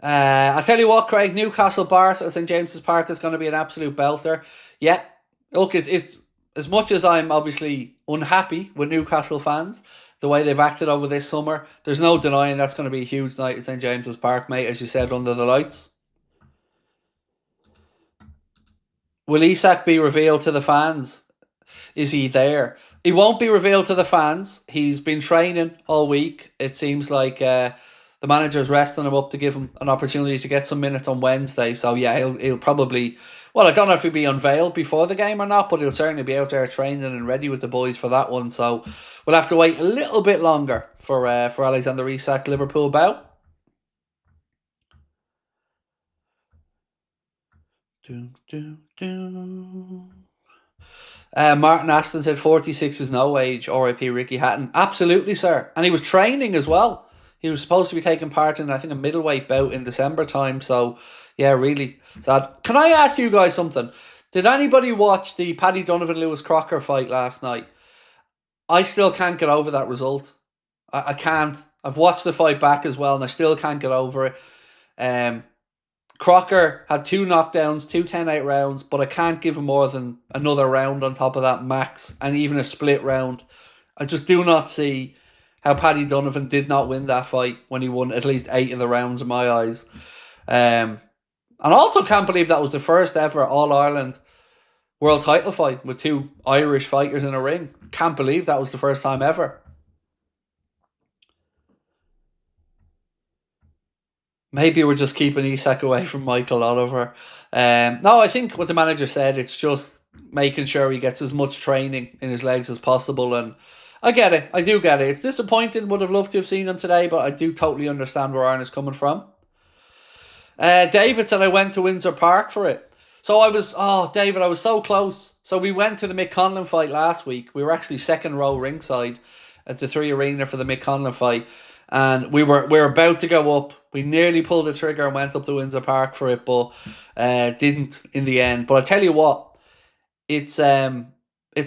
I tell you what, Craig, Newcastle Bart at St James's Park is going to be an absolute belter. Yeah, look, it's as much as I'm obviously unhappy with Newcastle fans, the way they've acted over this summer, there's no denying that's going to be a huge night at St James's Park, mate, as you said, under the lights. Will Isak be revealed to the fans? Is he there? He won't be revealed to the fans. He's been training all week. It seems like the manager's resting him up to give him an opportunity to get some minutes on Wednesday. So yeah, he'll probably... Well, I don't know if he'll be unveiled before the game or not, but he'll certainly be out there training and ready with the boys for that one. So we'll have to wait a little bit longer for Alexander Isak Liverpool bout. Martin Aston said 46 is no age. R.I.P. Ricky Hatton. Absolutely, sir. And he was training as well. He was supposed to be taking part in, I think, a middleweight bout in December time. So, yeah, really sad. Can I ask you guys something? Did anybody watch the Paddy Donovan-Lewis Crocker fight last night? I still can't get over that result. I can't. I've watched the fight back as well, and I still can't get over it. Crocker had 2 knockdowns, 2 10-8 rounds, but I can't give him more than another round on top of that max, and even a split round. I just do not see how Paddy Donovan did not win that fight when he won at least 8 of the rounds in my eyes. And I also can't believe that was the first ever All-Ireland world title fight with 2 Irish fighters in a ring. Can't believe that was the first time ever. Maybe we're just keeping Isak away from Michael Oliver. No, I think what the manager said, it's just making sure he gets as much training in his legs as possible. And I get it. I do get it. It's disappointing. Would have loved to have seen him today, but I do totally understand where Aaron is coming from. David said I went to Windsor Park for it. So David, I was so close. So we went to the Mick Conlon fight last week. We were actually second row ringside at the 3 Arena for the Mick Conlon fight. and we were about to go up. We nearly pulled the trigger and went up to Windsor Park for it, but didn't in the end. But I tell you what, it's a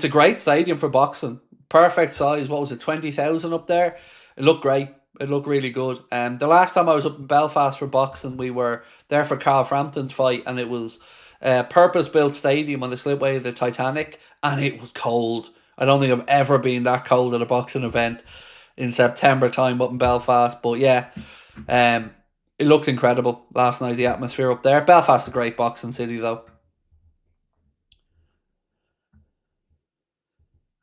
great stadium for boxing. Perfect size. What was it, 20,000 up there? It looked great. It looked really good. The last time I was up in Belfast for boxing, we were there for Carl Frampton's fight, and it was a purpose-built stadium on the slipway of the Titanic, and it was cold. I don't think I've ever been that cold at a boxing event in September time up in Belfast. But yeah, it looked incredible last night, the atmosphere up there. Belfast is a great boxing city, though.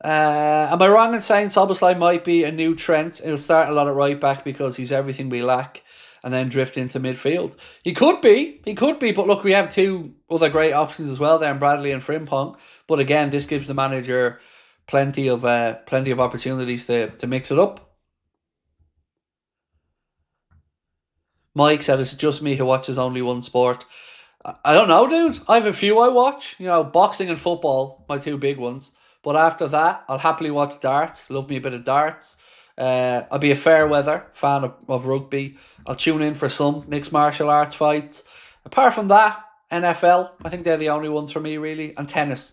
Am I wrong in saying Szoboszlai might be a new Trent? He'll start a lot at right back because he's everything we lack, and then drift into midfield. He could be, but look, we have two other great options as well there, in Bradley and Frimpong. But again, this gives the manager plenty of opportunities to mix it up. Mike said it's just me who watches only one sport. I don't know, dude. I have a few I watch. Boxing and football, my two big ones. But after that, I'll happily watch darts. Love me a bit of darts. I'll be a fair weather fan of rugby. I'll tune in for some mixed martial arts fights. Apart from that, NFL, I think they're the only ones for me, really. And tennis.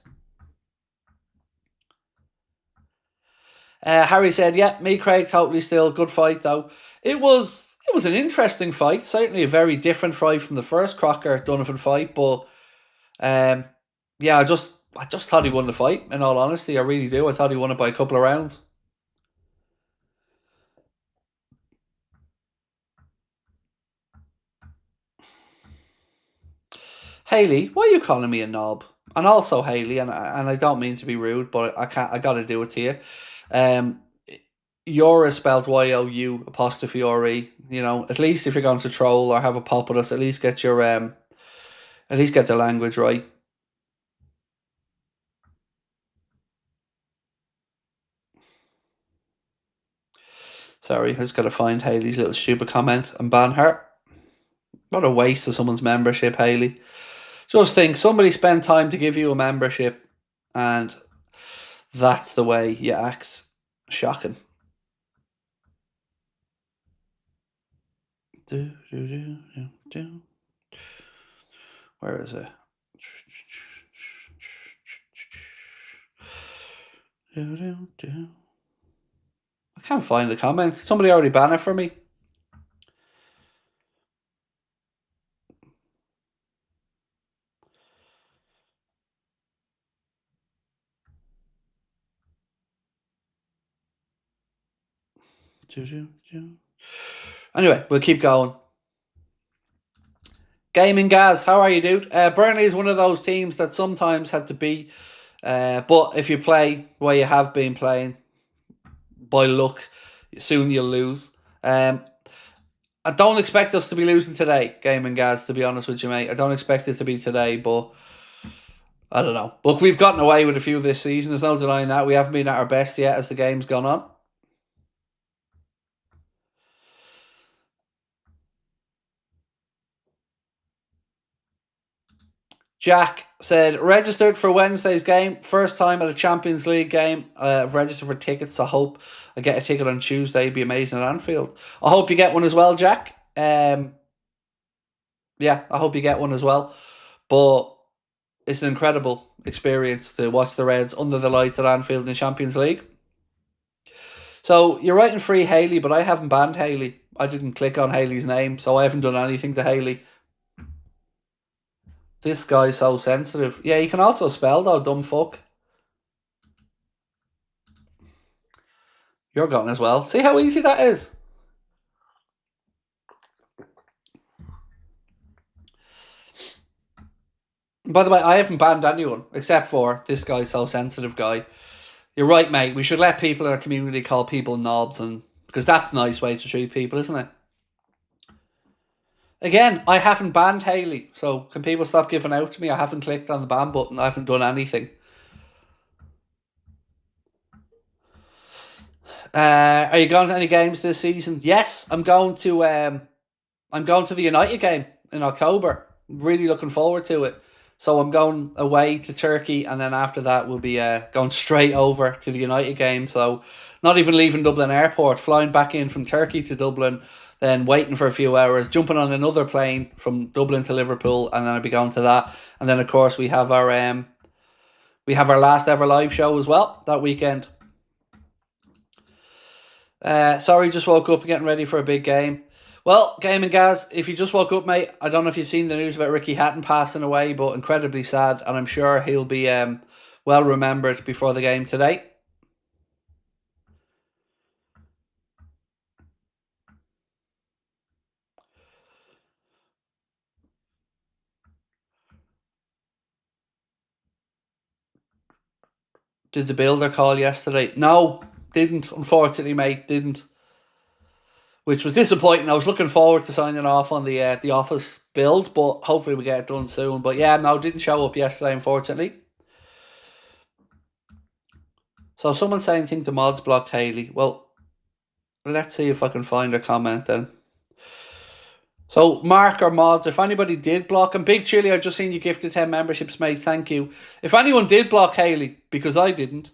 Harry said, yeah, me, Craig, totally still. Good fight, though. It was an interesting fight. Certainly a very different fight from the first Crocker Donovan fight. But yeah, I just thought he won the fight, in all honesty. I really do. I thought he won it by a couple of rounds. Haley, why are you calling me a knob? And also Haley, and I don't mean to be rude, but I gotta do it to you. You're spelled YOU apostrophe RE. At least if you're going to troll or have a pop with us, at least get your at least get the language right. Sorry, I just gotta find Haley's little stupid comment and ban her. What a waste of someone's membership, Haley. Just think, somebody spent time to give you a membership, and that's the way you act. Shocking. Where is it? I can't find the comment. Somebody already banned it for me. Anyway, we'll keep going. Gaming Gaz, how are you, dude? Burnley is one of those teams that sometimes had to beat. But if you play where you have been playing, by luck, soon you'll lose. I don't expect us to be losing today, Gaming Gaz, to be honest with you, mate. I don't expect it to be today, but I don't know. Look, we've gotten away with a few this season. There's no denying that. We haven't been at our best yet as the game's gone on. Jack said, registered for Wednesday's game. First time at a Champions League game. I've registered for tickets. I hope I get a ticket on Tuesday. It'd be amazing at Anfield. I hope you get one as well, Jack. Yeah, I hope you get one as well. But it's an incredible experience to watch the Reds under the lights at Anfield in the Champions League. So you're writing free Haley, but I haven't banned Haley. I didn't click on Haley's name, so I haven't done anything to Haley. This guy's so sensitive. Yeah, you can also spell, though, dumb fuck. You're gone as well. See how easy that is? By the way, I haven't banned anyone, except for this guy's so sensitive guy. You're right, mate. We should let people in our community call people knobs, because that's a nice way to treat people, isn't it? Again, I haven't banned Haley, so can people stop giving out to me? I haven't clicked on the ban button. I haven't done anything. Are you going to any games this season? Yes, I'm going to the United game in October. Really looking forward to it. So I'm going away to Turkey, and then after that we'll be going straight over to the United game. So not even leaving Dublin Airport, flying back in from Turkey to Dublin, then waiting for a few hours, jumping on another plane from Dublin to Liverpool, and then I'll be going to that. And then of course we have our last ever live show as well that weekend. Sorry, just woke up getting ready for a big game. Well, Game and Gaz, if you just woke up, mate, I don't know if you've seen the news about Ricky Hatton passing away, but incredibly sad, and I'm sure he'll be well remembered before the game today. Did the builder call yesterday? No, didn't, unfortunately, mate, didn't. Which was disappointing. I was looking forward to signing off on the office build, but hopefully we get it done soon. But yeah, no, didn't show up yesterday, unfortunately. So someone's saying think the mods blocked Haley. Well, let's see if I can find a comment then. So Mark or mods, if anybody did block him, Big Chili, I've just seen you gifted 10 memberships, mate. Thank you. If anyone did block Haley, because I didn't,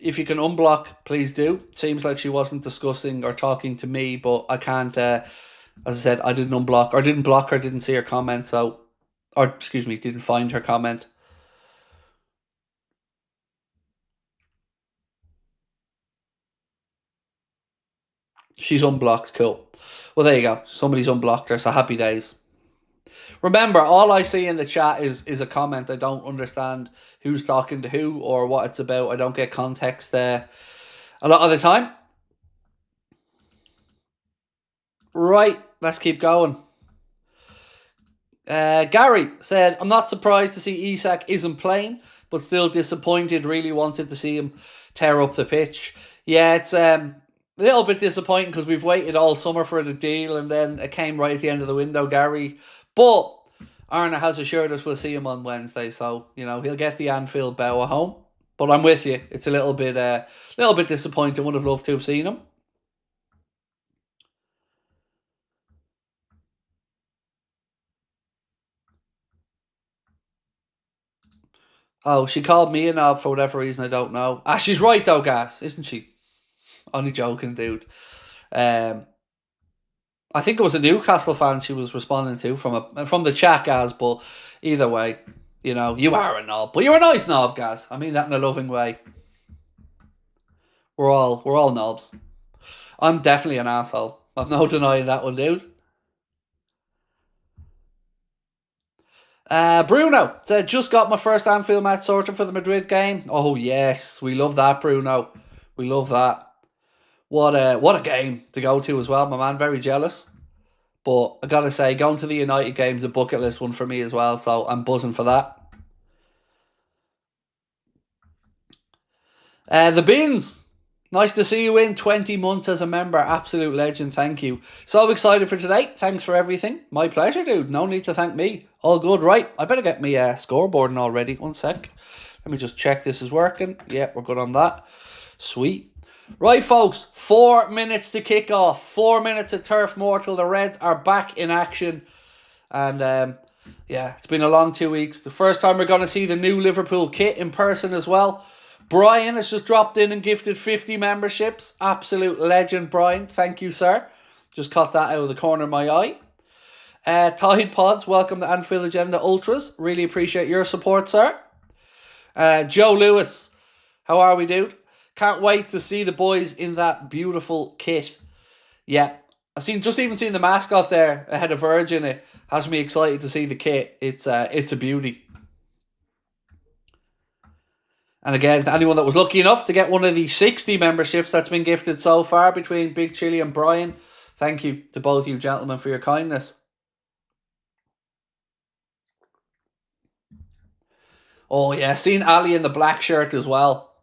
if you can unblock, please do. Seems like she wasn't discussing or talking to me, but I can't. As I said, I didn't unblock or didn't block her, didn't see her comment, so, or excuse me, didn't find her comment. She's unblocked, cool. Well, there you go. Somebody's unblocked her, so happy days. Remember, all I see in the chat is a comment. I don't understand who's talking to who or what it's about. I don't get context a lot of the time. Right, let's keep going. Gary said, I'm not surprised to see Isak isn't playing, but still disappointed. Really wanted to see him tear up the pitch. Yeah, it's a little bit disappointing because we've waited all summer for the deal and then it came right at the end of the window, Gary. But Arna has assured us we'll see him on Wednesday, so he'll get the Anfield bow at home. But I'm with you; it's a little bit disappointing. Would have loved to have seen him. Oh, she called me a knob for whatever reason I don't know. She's right though, Gas, isn't she? Only joking, dude. I think it was a Newcastle fan she was responding to from the chat, Gaz. But either way, you are a knob, but you're a nice knob, Gaz. I mean that in a loving way. We're all knobs. I'm definitely an asshole. I've no denying that one, dude. Bruno said, just got my first Anfield match sorted for the Madrid game. Oh yes, we love that, Bruno. We love that. What a game to go to as well, my man. Very jealous. But I gotta say, going to the United game's a bucket list one for me as well, so I'm buzzing for that. The Beans. Nice to see you in 20 months as a member. Absolute legend. Thank you. So excited for today. Thanks for everything. My pleasure, dude. No need to thank me. All good. Right. I better get my scoreboarding already. One sec. Let me just check this is working. Yeah, we're good on that. Sweet. Right, folks. 4 minutes to kick off. 4 minutes at Turf Moor till the Reds are back in action. And yeah, it's been a long 2 weeks. The first time we're going to see the new Liverpool kit in person as well. Brian has just dropped in and gifted 50 memberships. Absolute legend, Brian. Thank you, sir. Just caught that out of the corner of my eye. Tide Pods, welcome to Anfield Agenda Ultras. Really appreciate your support, sir. Joe Lewis, how are we, dude? Can't wait to see the boys in that beautiful kit. Yeah, I've even seen the mascot there ahead of Virgin. It has me excited to see the kit. It's a beauty. And again, to anyone that was lucky enough to get one of the 60 memberships that's been gifted so far between Big Chili and Brian, thank you to both you gentlemen for your kindness. Oh yeah, seen Ali in the black shirt as well.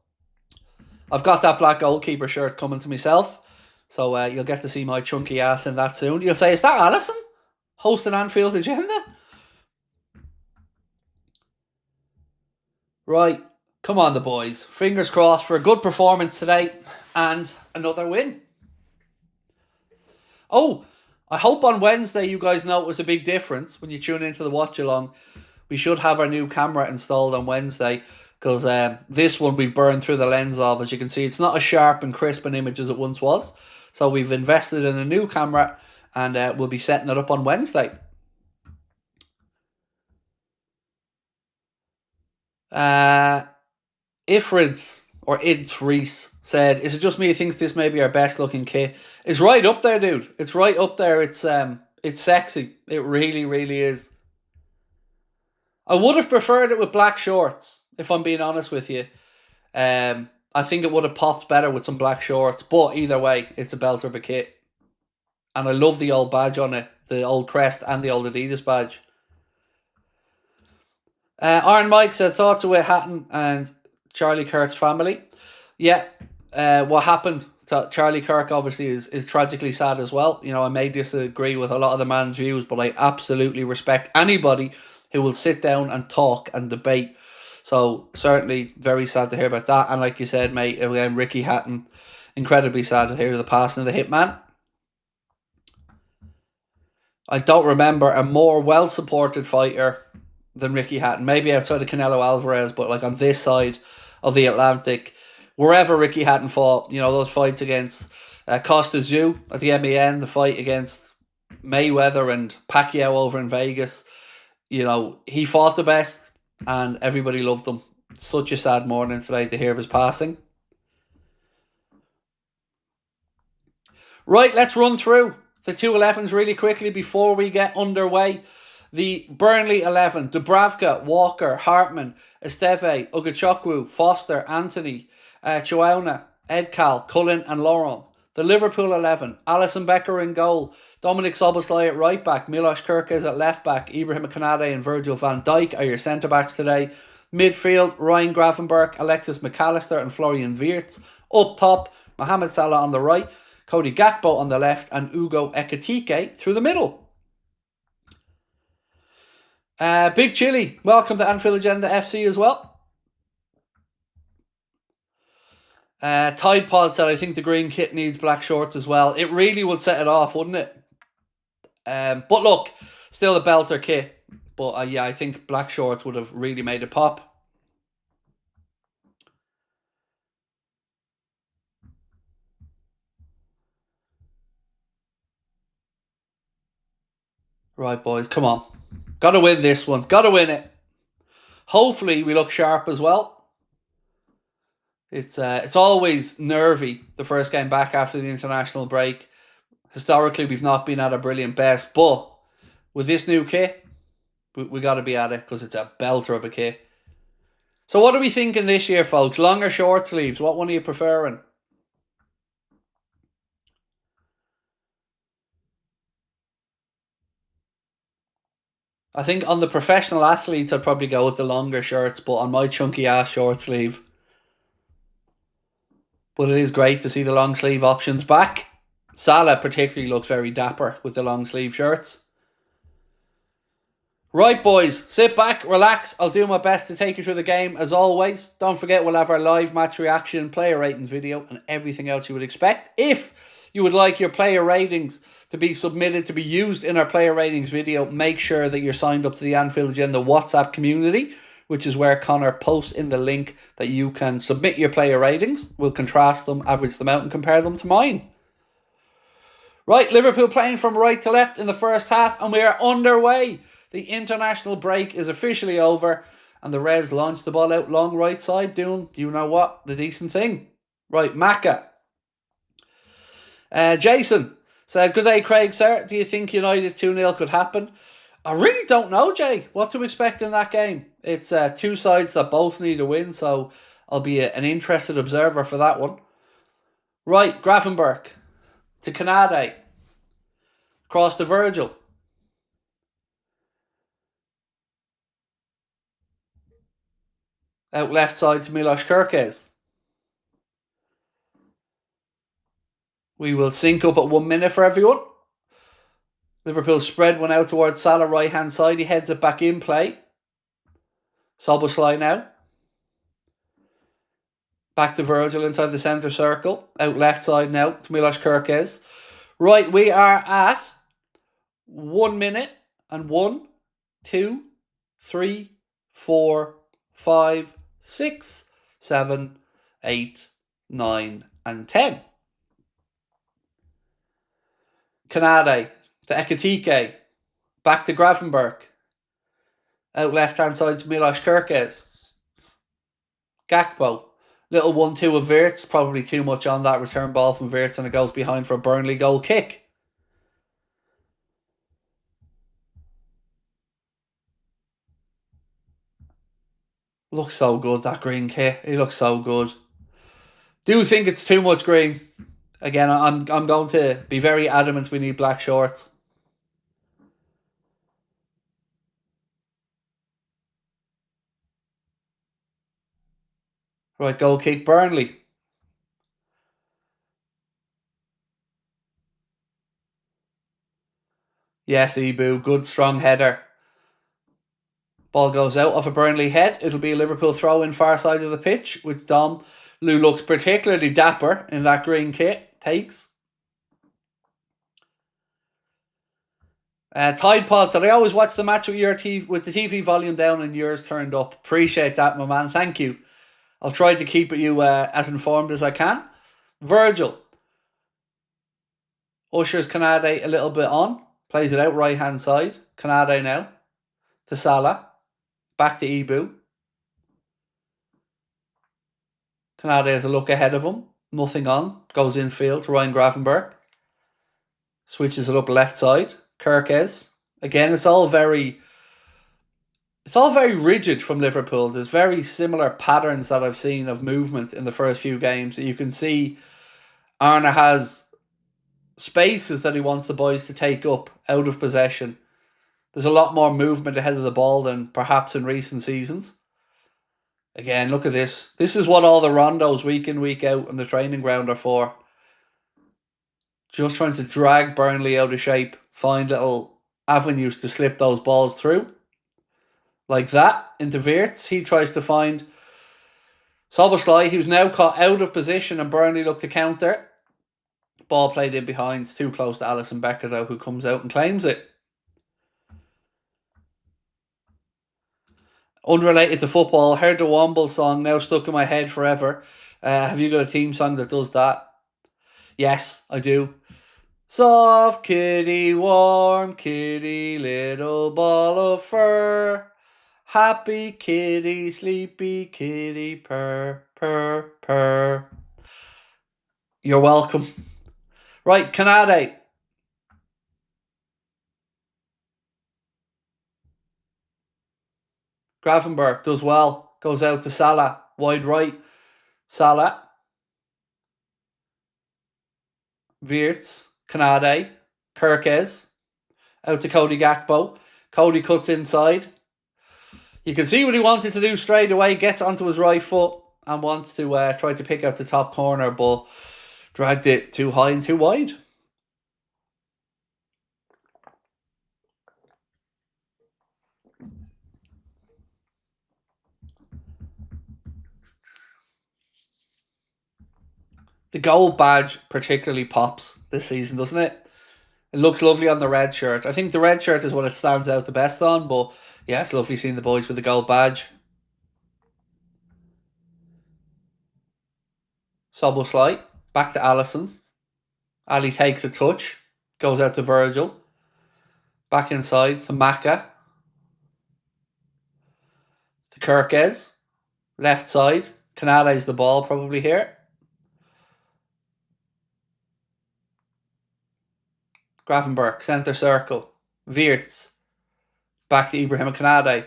I've got that black goalkeeper shirt coming to myself, so you'll get to see my chunky ass in that soon. You'll say, is that Alison hosting Anfield Agenda? Right. Come on, the boys. Fingers crossed for a good performance today and another win. Oh, I hope on Wednesday you guys notice a big difference when you tune into the watch along. We should have our new camera installed on Wednesday, because this one we've burned through the lens of. As you can see, it's not as sharp and crisp an image as it once was. So we've invested in a new camera, and we'll be setting it up on Wednesday. Ifrids or Idris said, "Is it just me who thinks this may be our best looking kit?" It's right up there, dude. It's right up there. It's sexy. It really, really is. I would have preferred it with black shorts, if I'm being honest with you. I think it would have popped better with some black shorts, but either way, it's a belter of a kit. And I love the old badge on it, the old crest and the old Adidas badge. Iron Mike said, thoughts away Hatton and Charlie Kirk's family. Yeah, what happened to Charlie Kirk obviously is tragically sad as well. You know, I may disagree with a lot of the man's views, but I absolutely respect anybody who will sit down and talk and debate. So certainly very sad to hear about that. And like you said, mate, again, Ricky Hatton, incredibly sad to hear the passing of the hitman. I don't remember a more well-supported fighter than Ricky Hatton. Maybe outside of Canelo Alvarez, but like on this side of the Atlantic, wherever Ricky Hatton fought, you know, those fights against Costa Tszyu at the MEN, the fight against Mayweather and Pacquiao over in Vegas, you know, he fought the best and everybody loved him. It's such a sad morning today to hear of his passing. Right, let's run through the 2-11s really quickly before we get underway. The Burnley 11, Dubravka, Walker, Hartman, Esteve, Ugachukwu, Foster, Anthony, Chuauna, Edkal, Cullen and Laurent. The Liverpool 11, Alisson Becker in goal, Dominic Szoboszlai at right back, Milos Kerkez at left back, Ibrahim Konate and Virgil van Dijk are your centre backs today. Midfield, Ryan Gravenberch, Alexis McAllister and Florian Wirtz. Up top, Mohamed Salah on the right, Cody Gakpo on the left and Ugo Ekitike through the middle. Big Chili, welcome to Anfield Agenda FC as well. Tide Pod said, I think the green kit needs black shorts as well. It really would set it off, wouldn't it? But look, still a belter kit. But yeah, I think black shorts would have really made it pop. Right, boys, come on. Got to win this one. Got to win it. Hopefully, we look sharp as well. It's always nervy, the first game back after the international break. Historically, we've not been at a brilliant best, but with this new kit, we got to be at it because it's a belter of a kit. So what are we thinking this year, folks? Long or short sleeves? What one are you preferring? I think on the professional athletes, I'd probably go with the longer shirts, but on my chunky ass short sleeve. But it is great to see the long sleeve options back. Salah particularly looks very dapper with the long sleeve shirts. Right, boys, sit back, relax. I'll do my best to take you through the game as always. Don't forget, we'll have our live match reaction, player ratings video, and everything else you would expect. If you would like your player ratings to be submitted to be used in our player ratings video, make sure that you're signed up to the Anfield Agenda WhatsApp community, which is where Connor posts in the link that you can submit your player ratings. We'll contrast them, average them out, and compare them to mine. Right, Liverpool playing from right to left in the first half, and we are underway. The international break is officially over, and the Reds launched the ball out long right side, doing, you know what, the decent thing. Right, Macca. Jason said, good day, Craig, sir. Do you think United 2-0 could happen? I really don't know, Jay, what to expect in that game. It's two sides that both need a win, so I'll be an interested observer for that one. Right, Gravenberch to Konate. Cross to Virgil. Out left side to Milos Kerkez. We will sync up at 1 minute for everyone. Liverpool spread one out towards Salah right hand side. He heads it back in play. Szoboszlai now. Back to Virgil inside the centre circle. Out left side now to Milos Kerkez. Right, we are at 1 minute and 1, 2, 3, 4, 5, 6, 7, 8, 9, and 10. Canade to Ekitike. Back to Gravenberg. Out left-hand side to Milos Kerkez. Gakpo. Little 1-2 of Wirtz. Probably too much on that return ball from Wirtz, and it goes behind for a Burnley goal kick. Looks so good, that green kit. He looks so good. Do think it's too much green. Again, I'm going to be very adamant we need black shorts. Right, goal kick Burnley. Yes, Ibu. Good strong header. Ball goes out off a Burnley head. It'll be a Liverpool throw in far side of the pitch, which Dom, who looks particularly dapper in that green kit, takes. Tide Pod said, I always watch the match with the TV volume down and yours turned up. Appreciate that, my man. Thank you. I'll try to keep you as informed as I can. Virgil. Ushers Canade a little bit on. Plays it out right hand side. Canade now. To Salah. Back to Ibu. Canade has a look ahead of him. Nothing on. Goes infield to Ryan Gravenberg. Switches it up left side. Kerkez. Again, it's all very rigid from Liverpool. There's very similar patterns that I've seen of movement in the first few games. You can see Arne has spaces that he wants the boys to take up out of possession. There's a lot more movement ahead of the ball than perhaps in recent seasons. Again, look at this. This is what all the rondos week in, week out on the training ground are for. Just trying to drag Burnley out of shape. Find little avenues to slip those balls through. Like that, into Wirtz. He tries to find Szoboszlai, who's now caught out of position, and Burnley look to counter. Ball played in behind. It's too close to Alisson Becker, though, who comes out and claims it. Unrelated to football, heard the Womble song, now stuck in my head forever. Have you got a team song that does that? Yes, I do. Soft kitty, warm kitty, little ball of fur. Happy kitty, sleepy kitty, purr, purr, purr. You're welcome. Right, Canade. Gravenberg does well. Goes out to Salah. Wide right. Salah. Wirtz. Canade. Kerkez. Out to Cody Gakpo. Cody cuts inside. You can see what he wanted to do straight away. Gets onto his right foot and wants to try to pick out the top corner, but dragged it too high and too wide. The gold badge particularly pops this season, doesn't it? It looks lovely on the red shirt. I think the red shirt is what it stands out the best on, but yeah, it's lovely seeing the boys with the gold badge. Szoboszlai, back to Alisson. Ali takes a touch, goes out to Virgil. Back inside to Maka. To Kerkez. Left side. Canale's the ball probably here. Gravenberg, centre circle. Wirtz. Back to Ibrahim Canade.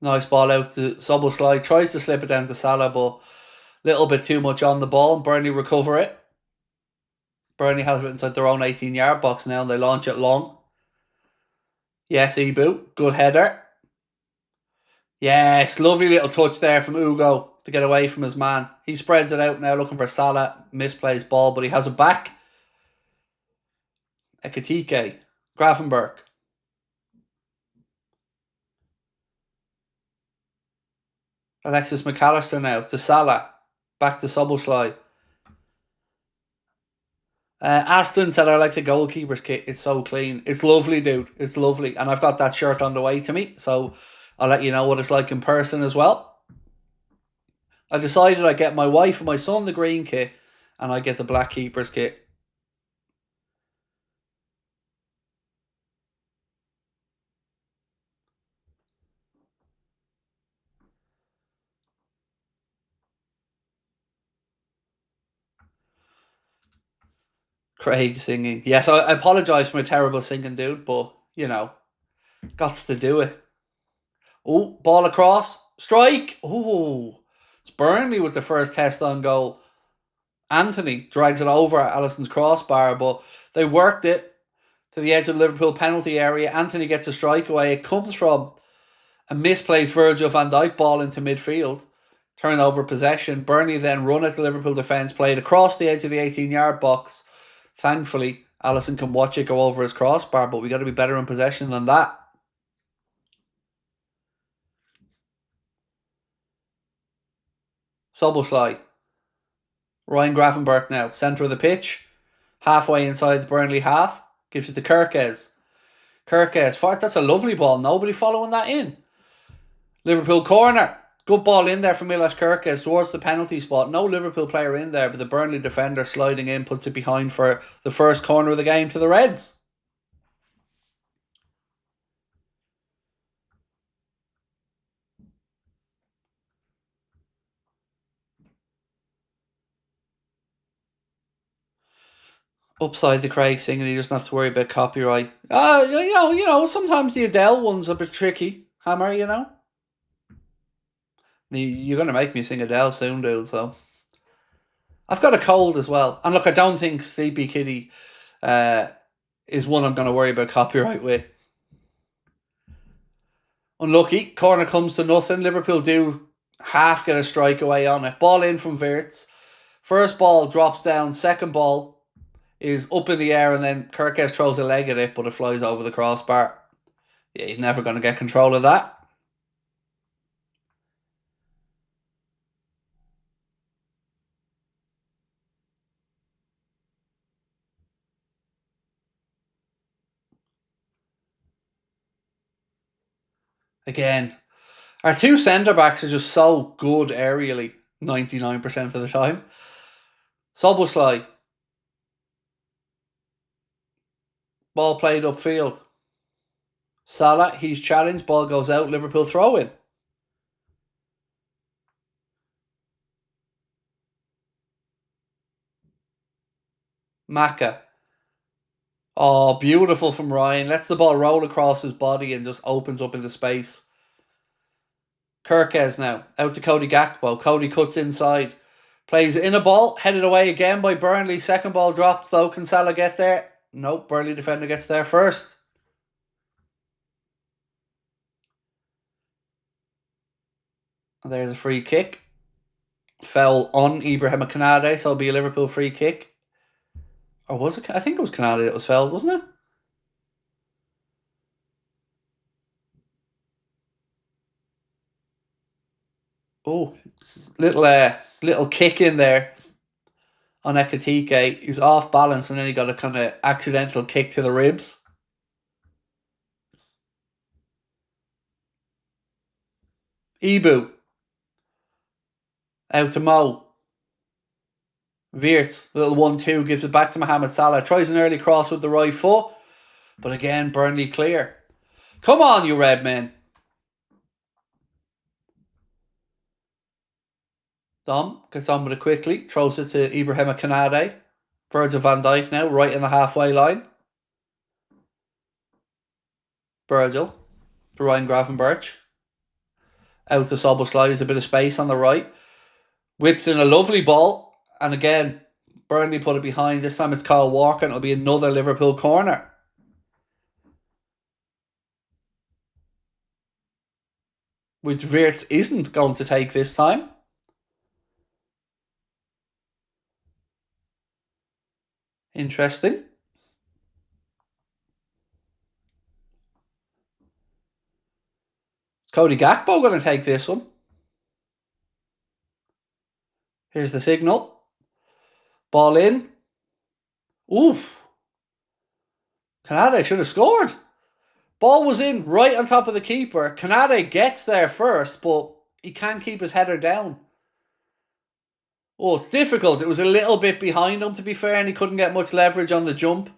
Nice ball out to Szoboszlai. Tries to slip it down to Salah, but a little bit too much on the ball. Burnley recover it. Burnley has it inside their own 18-yard box now, and they launch it long. Yes, Ibu. Good header. Yes, lovely little touch there from Ugo to get away from his man. He spreads it out now looking for Salah. Misplaced ball, but he has it back. Ekitike. Gravenberg. Alexis McAllister now to Salah. Back to Szoboszlai. Aston said, I like the goalkeeper's kit. It's so clean. It's lovely, dude. It's lovely. And I've got that shirt on the way to me. So I'll let you know what it's like in person as well. I decided I'd get my wife and my son the green kit. And I get the black keeper's kit. Craig singing. Yes, I apologise for my terrible singing, dude. But, you know, got to do it. Oh, ball across. Strike. Oh, it's Burnley with the first test on goal. Anthony drags it over Alisson's crossbar, but they worked it to the edge of the Liverpool penalty area. Anthony gets a strike away. It comes from a misplaced Virgil van Dijk ball into midfield. Turnover possession. Burnley then run at the Liverpool defence, played across the edge of the 18-yard box. Thankfully, Alisson can watch it go over his crossbar, but we got to be better in possession than that. Soboslai. Ryan Gravenberch now, centre of the pitch. Halfway inside the Burnley half. Gives it to Kirkes. Kirkes, that's a lovely ball. Nobody following that in. Liverpool corner. Good ball in there from Milos Kirkes towards the penalty spot. No Liverpool player in there, but the Burnley defender sliding in puts it behind for the first corner of the game to the Reds. Upside the Craig singing, he doesn't have to worry about copyright. Sometimes the Adele one's a bit tricky. Hammer, you know. You're going to make me sing Adele soon, dude, so. I've got a cold as well. And look, I don't think Sleepy Kitty is one I'm going to worry about copyright with. Unlucky. Corner comes to nothing. Liverpool do half get a strike away on it. Ball in from Wirtz. First ball drops down. Second ball is up in the air, and then Kirkes throws a leg at it, but it flies over the crossbar. Yeah, he's never going to get control of that. Again, our two centre-backs are just so good aerially 99% of the time. Soboslai. Ball played upfield. Salah, he's challenged. Ball goes out. Liverpool throw in. Maka. Oh, beautiful from Ryan. Lets the ball roll across his body and just opens up into space. Kirkes now. Out to Cody Gakpo. Cody cuts inside. Plays in a ball. Headed away again by Burnley. Second ball drops though. Can Salah get there? Nope. Burnley defender gets there first. There's a free kick. Fell on Ibrahim Kanade, so it'll be a Liverpool free kick. Or was it? I think it was Kanade that was fouled, wasn't it? Oh, little kick in there on Ekatike. He was off balance and then he got a kind of accidental kick to the ribs. Ibu. Out to Mo. Wirtz, little 1-2, gives it back to Mohamed Salah. Tries an early cross with the right foot. But again, Burnley clear. Come on, you red men. Dom gets on with it quickly. Throws it to Ibrahim Kanade. Virgil van Dijk now, right in the halfway line. Virgil to Ryan Gravenberch. Out to Soboslai. There's a bit of space on the right. Whips in a lovely ball. And again, Burnley put it behind. This time it's Kyle Walker and it'll be another Liverpool corner. Which Wirtz isn't going to take this time. Interesting. Is Cody Gakpo going to take this one? Here's the signal. Ball in. Oof. Canada should have scored. Ball was in right on top of the keeper. Canada gets there first, but he can't keep his header down. Oh, it's difficult. It was a little bit behind him, to be fair, and he couldn't get much leverage on the jump.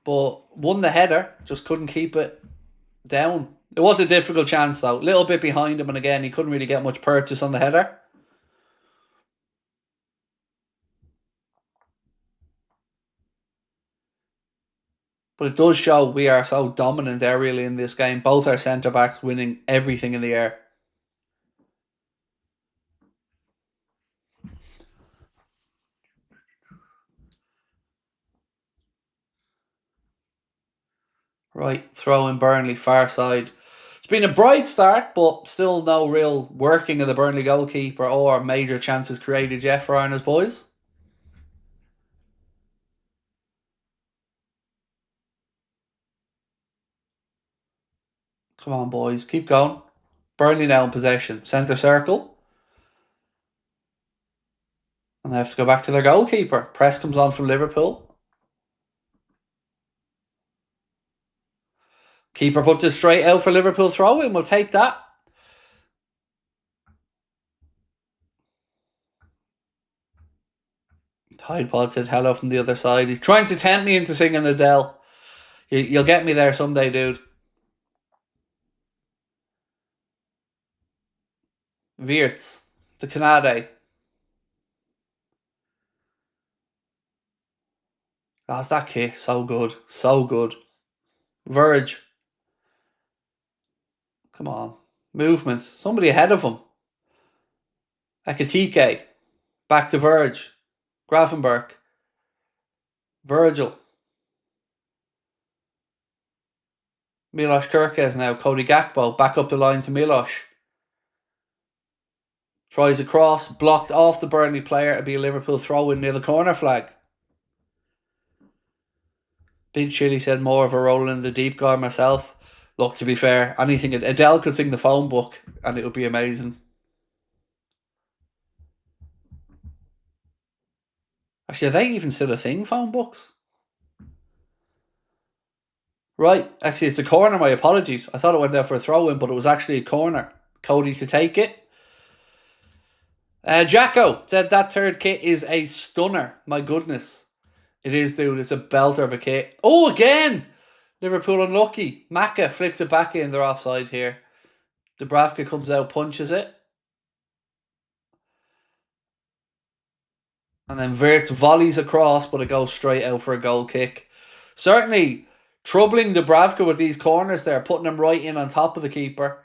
But won the header, just couldn't keep it down. It was a difficult chance, though. A little bit behind him, and again, he couldn't really get much purchase on the header. But it does show we are so dominant aerially in this game. Both our centre-backs winning everything in the air. Right, throw in Burnley, far side. It's been a bright start, but still no real working of the Burnley goalkeeper or major chances created yet for Ireland's boys. Come on, boys, keep going. Burnley now in possession. Centre circle. And they have to go back to their goalkeeper. Press comes on from Liverpool. Keeper puts it straight out for Liverpool throw in. We'll take that. Tide Pod said hello from the other side. He's trying to tempt me into singing Adele. You'll get me there someday, dude. Wirtz. The Canade. That's that kick. So good. So good. Verge. Come on. Movement. Somebody ahead of him. Ekatike. Back to Verge. Grafenberg. Virgil. Milos Kerkez now. Cody Gakpo. Back up the line to Milos. Tries a cross. Blocked off the Burnley player. It'll be a Liverpool throw in near the corner flag. Big Chili said more of a role in the deep guy myself. Look, to be fair, anything Adele could sing the phone book and it would be amazing. Actually, are they even still a thing, phone books? Right, actually, it's a corner. My apologies. I thought it went there for a throw in, but it was actually a corner. Cody to take it. Jacko said that third kit is a stunner. My goodness. It is, dude. It's a belter of a kit. Oh, again! Liverpool unlucky. Maka flicks it back in. They're offside here. Dubravka comes out, punches it. And then Wirtz volleys across, but it goes straight out for a goal kick. Certainly troubling Dubravka with these corners there, putting him right in on top of the keeper.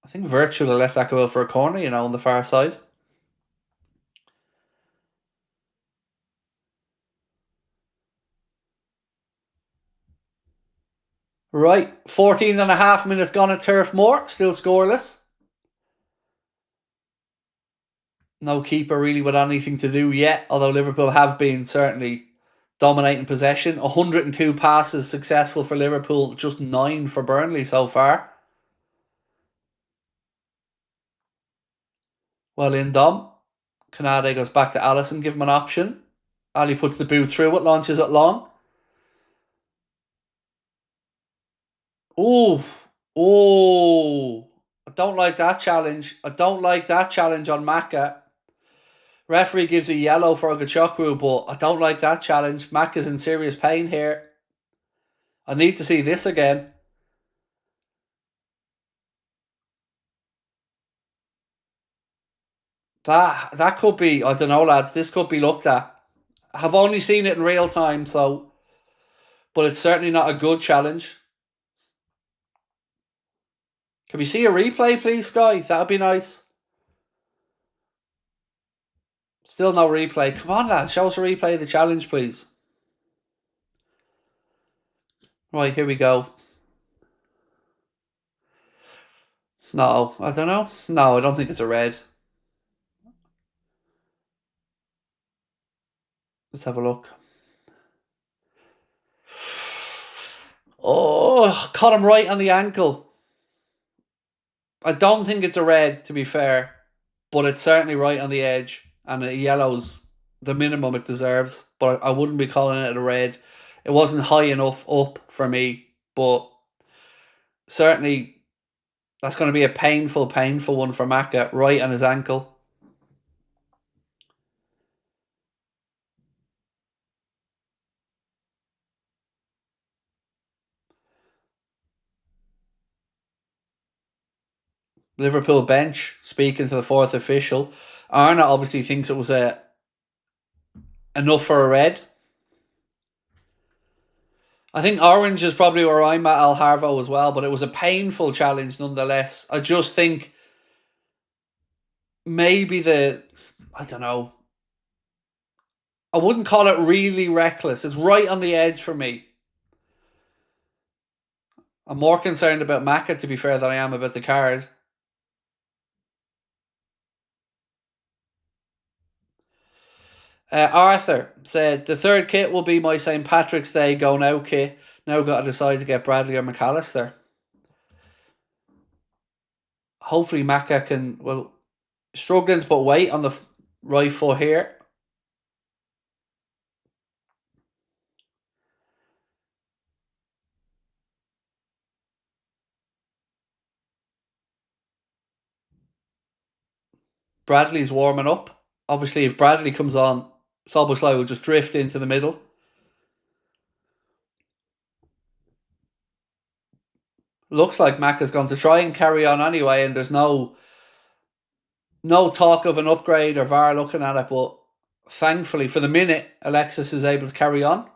I think Wirtz should have let that go out for a corner, on the far side. Right, 14 and a half minutes gone at Turf Moor, still scoreless. No keeper really with anything to do yet, although Liverpool have been certainly dominating possession. 102 passes successful for Liverpool, just 9 for Burnley so far. Well in, Dom. Canade goes back to Allison, give him an option. Ali puts the boot through it, launches it long. Oh, oh. I don't like that challenge. I don't like that challenge on Maka. Referee gives a yellow for Ogachukwu, but I don't like that challenge. Maka's in serious pain here. I need to see this again. That could be, I don't know, lads. This could be looked at. I have only seen it in real time, but it's certainly not a good challenge. Can we see a replay, please, Sky? That would be nice. Still no replay. Come on, lads. Show us a replay of the challenge, please. Right, here we go. No, I don't know. No, I don't think it's a red. Let's have a look. Oh, caught him right on the ankle. I don't think it's a red, to be fair, but it's certainly right on the edge, and a yellow's the minimum it deserves. But I wouldn't be calling it a red. It wasn't high enough up for me, but certainly that's going to be a painful one for Maka, right on his ankle. Liverpool bench speaking to the fourth official. Arna obviously thinks it was enough for a red. I think orange is probably where I'm at, Al Harvo, as well, but it was a painful challenge nonetheless. I just think maybe I don't know. I wouldn't call it really reckless. It's right on the edge for me. I'm more concerned about Maka, to be fair, than I am about the card. Arthur said, the third kit will be my St. Patrick's Day go now kit. Now got to decide to get Bradley or McAllister. Hopefully Maka can, well, struggling to put weight on the right foot here. Bradley's warming up. Obviously, if Bradley comes on, Szoboszlai will just drift into the middle. Looks like Maka's going to try and carry on anyway, and there's no talk of an upgrade or VAR looking at it, but thankfully, for the minute, Alexis is able to carry on.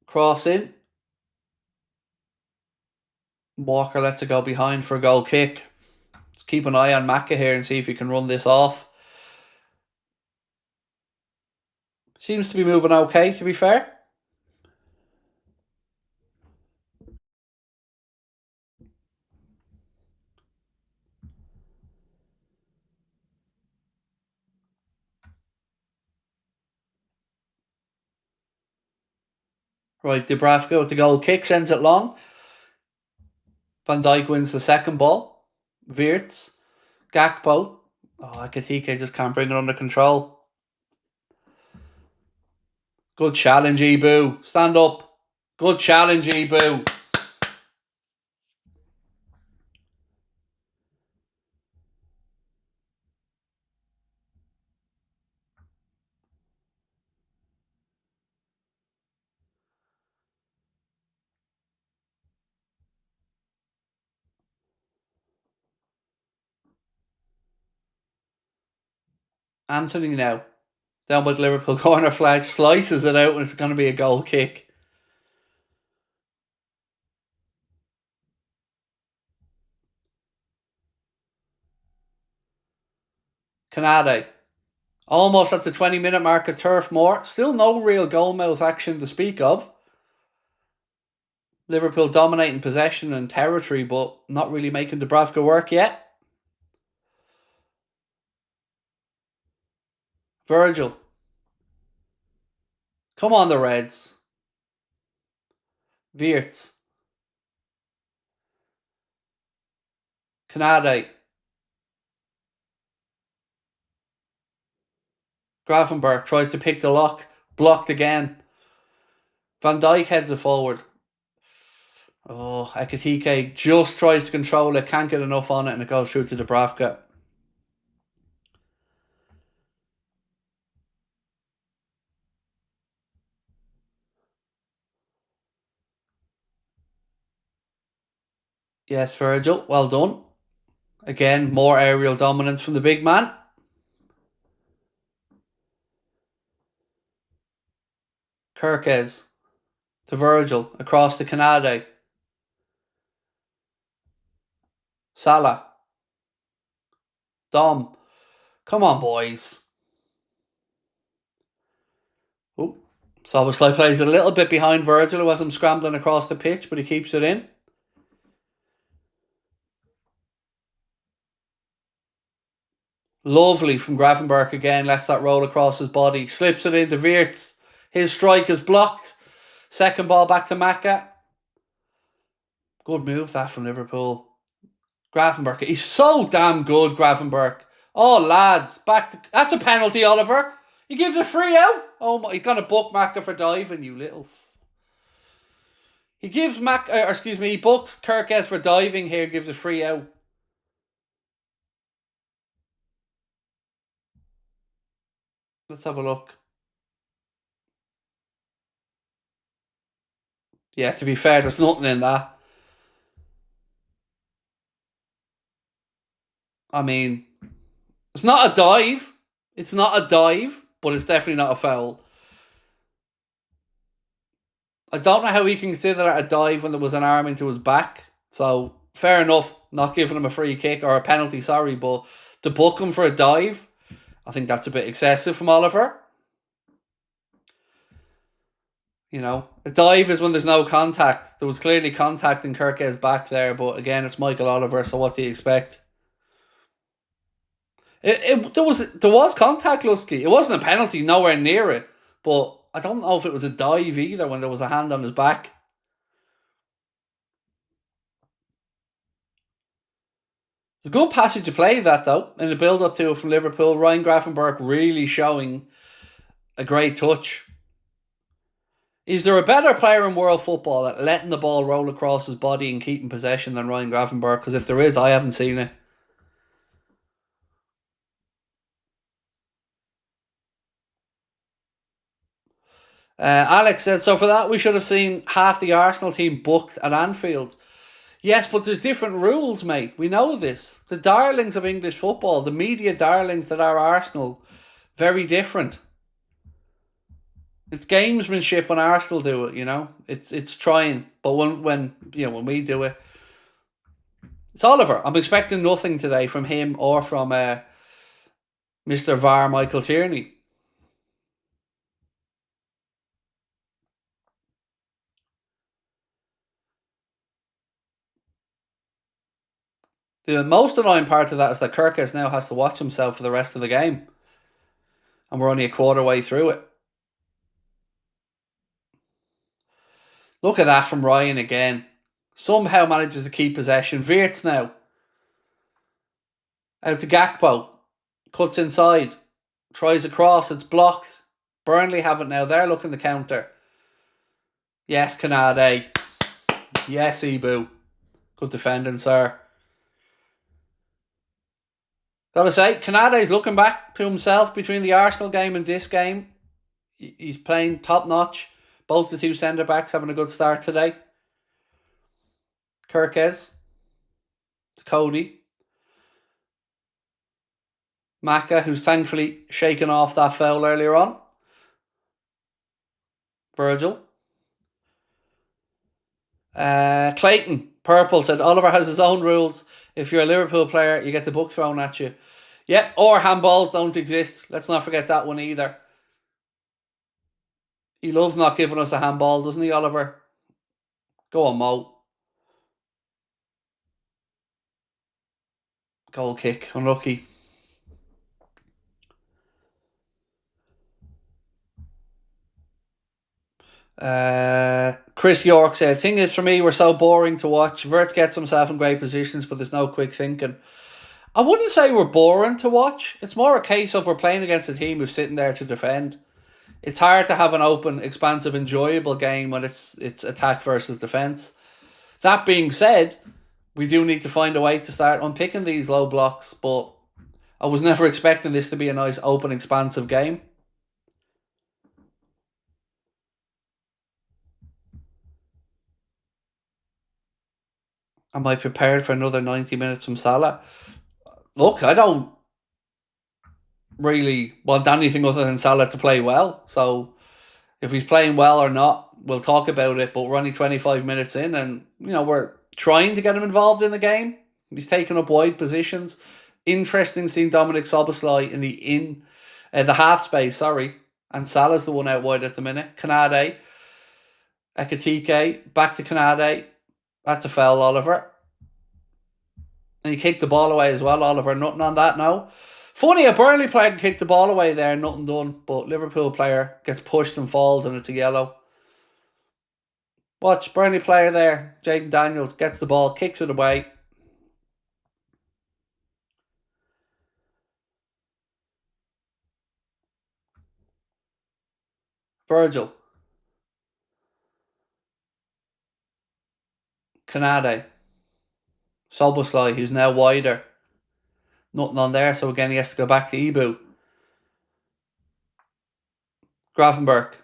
Cross in. Walker lets it go behind for a goal kick. Let's keep an eye on Maka here and see if he can run this off. Seems to be moving okay, to be fair. Right, Dubravka with the goal kick, sends it long. Van Dijk wins the second ball. Wirtz. Gakpo. Oh, Akatike just can't bring it under control. Good challenge, Ibu. Stand up. Good challenge, Ibu. Anthony now. Down by the Liverpool corner flag. Slices it out and it's going to be a goal kick. Canade. Almost at the 20-minute mark at Turf Moor. Still no real goalmouth action to speak of. Liverpool dominating possession and territory, but not really making Dubravka work yet. Virgil. Come on, the Reds. Wirtz. Canade. Gravenberch tries to pick the lock. Blocked again. Van Dijk heads it forward. Oh, Ekitike just tries to control it. Can't get enough on it and it goes through to Dubravka. Yes, Virgil. Well done. Again, more aerial dominance from the big man. Kirkes to Virgil across to Canade. Salah. Dom. Come on, boys. Oh, Szoboszlai plays a little bit behind Virgil, who has him scrambling across the pitch, but he keeps it in. Lovely from Gravenberch again. Lets that roll across his body. Slips it into Wirtz. His strike is blocked. Second ball back to Maka. Good move that from Liverpool. Gravenberch. He's so damn good, Gravenberch. Oh, lads. That's a penalty, Oliver. He gives a free out. Oh, my. He's going to book Maka for diving, you little... He gives he books Kirkes for diving here, gives a free out. Let's have a look. Yeah, to be fair, there's nothing in that. I mean, it's not a dive. It's not a dive, but it's definitely not a foul. I don't know how we can consider that a dive when there was an arm into his back. So, fair enough, not giving him a free kick or a penalty, sorry, but to book him for a dive, I think that's a bit excessive from Oliver. You know, a dive is when there's no contact. There was clearly contact in Kirk's back there, but again, it's Michael Oliver, so what do you expect? There was contact, Lusky. It wasn't a penalty, nowhere near it, but I don't know if it was a dive either when there was a hand on his back. It's a good passage to play that, though, in the build-up to it from Liverpool. Ryan Gravenberch really showing a great touch. Is there a better player in world football at letting the ball roll across his body and keeping possession than Ryan Gravenberch? Because if there is, I haven't seen it. Alex said, so for that we should have seen half the Arsenal team booked at Anfield. Yes, but there's different rules, mate. We know this. The darlings of English football, the media darlings that are Arsenal, very different. It's gamesmanship when Arsenal do it, you know. It's trying, but when we do it, it's Oliver. I'm expecting nothing today from him or from Mr. VAR Michael Tierney. The most annoying part of that is that Kirkes now has to watch himself for the rest of the game. And we're only a quarter way through it. Look at that from Ryan again. Somehow manages to keep possession. Wirtz now. Out to Gakpo. Cuts inside. Tries across. It's blocked. Burnley have it now. They're looking to counter. Yes, Canade. Yes, Ibu. Good defending, sir. Gotta say, Canade's looking back to himself between the Arsenal game and this game. He's playing top notch. Both the two centre backs having a good start today. Kirkes. To Cody. Maka, who's thankfully shaken off that foul earlier on. Virgil. Clayton. Purple said Oliver has his own rules. If you're a Liverpool player, you get the book thrown at you. Yep, or handballs don't exist. Let's not forget that one either. He loves not giving us a handball, doesn't he, Oliver? Go on, Mo. Goal kick, unlucky. Chris York said, thing is for me, we're so boring to watch. Wirtz gets himself in great positions, but there's no quick thinking. I wouldn't say we're boring to watch. It's more a case of we're playing against a team who's sitting there to defend. It's hard to have an open, expansive, enjoyable game when it's attack versus defence. That being said, we do need to find a way to start unpicking these low blocks, but I was never expecting this to be a nice, open, expansive game. Am I prepared for another 90 minutes from Salah? Look, I don't really want anything other than Salah to play well. So if he's playing well or not, we'll talk about it. But we're only 25 minutes in and, we're trying to get him involved in the game. He's taking up wide positions. Interesting seeing Dominic Szoboszlai in the half space, And Salah's the one out wide at the minute. Kanade. Ekatike. Back to Kanade. That's a foul, Oliver. And he kicked the ball away as well, Oliver. Nothing on that now. Funny, a Burnley player can kick the ball away there, nothing done. But Liverpool player gets pushed and falls and it's a yellow. Watch, Burnley player there, Jayden Daniels, gets the ball, kicks it away. Virgil. Kanade. Soboslai, who's now wider. Nothing on there, so again he has to go back to Ibu. Gravenberch.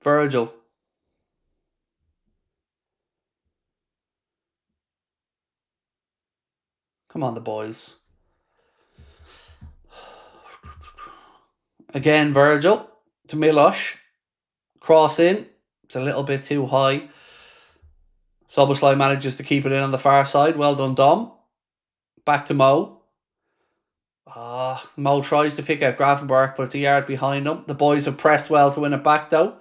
Virgil. Come on, the boys. Again, Virgil to Milosh. Cross in. It's a little bit too high. Soboslai manages to keep it in on the far side. Well done, Dom. Back to Mo. Mo tries to pick out Gravenberch, but it's a yard behind him. The boys have pressed well to win it back, though.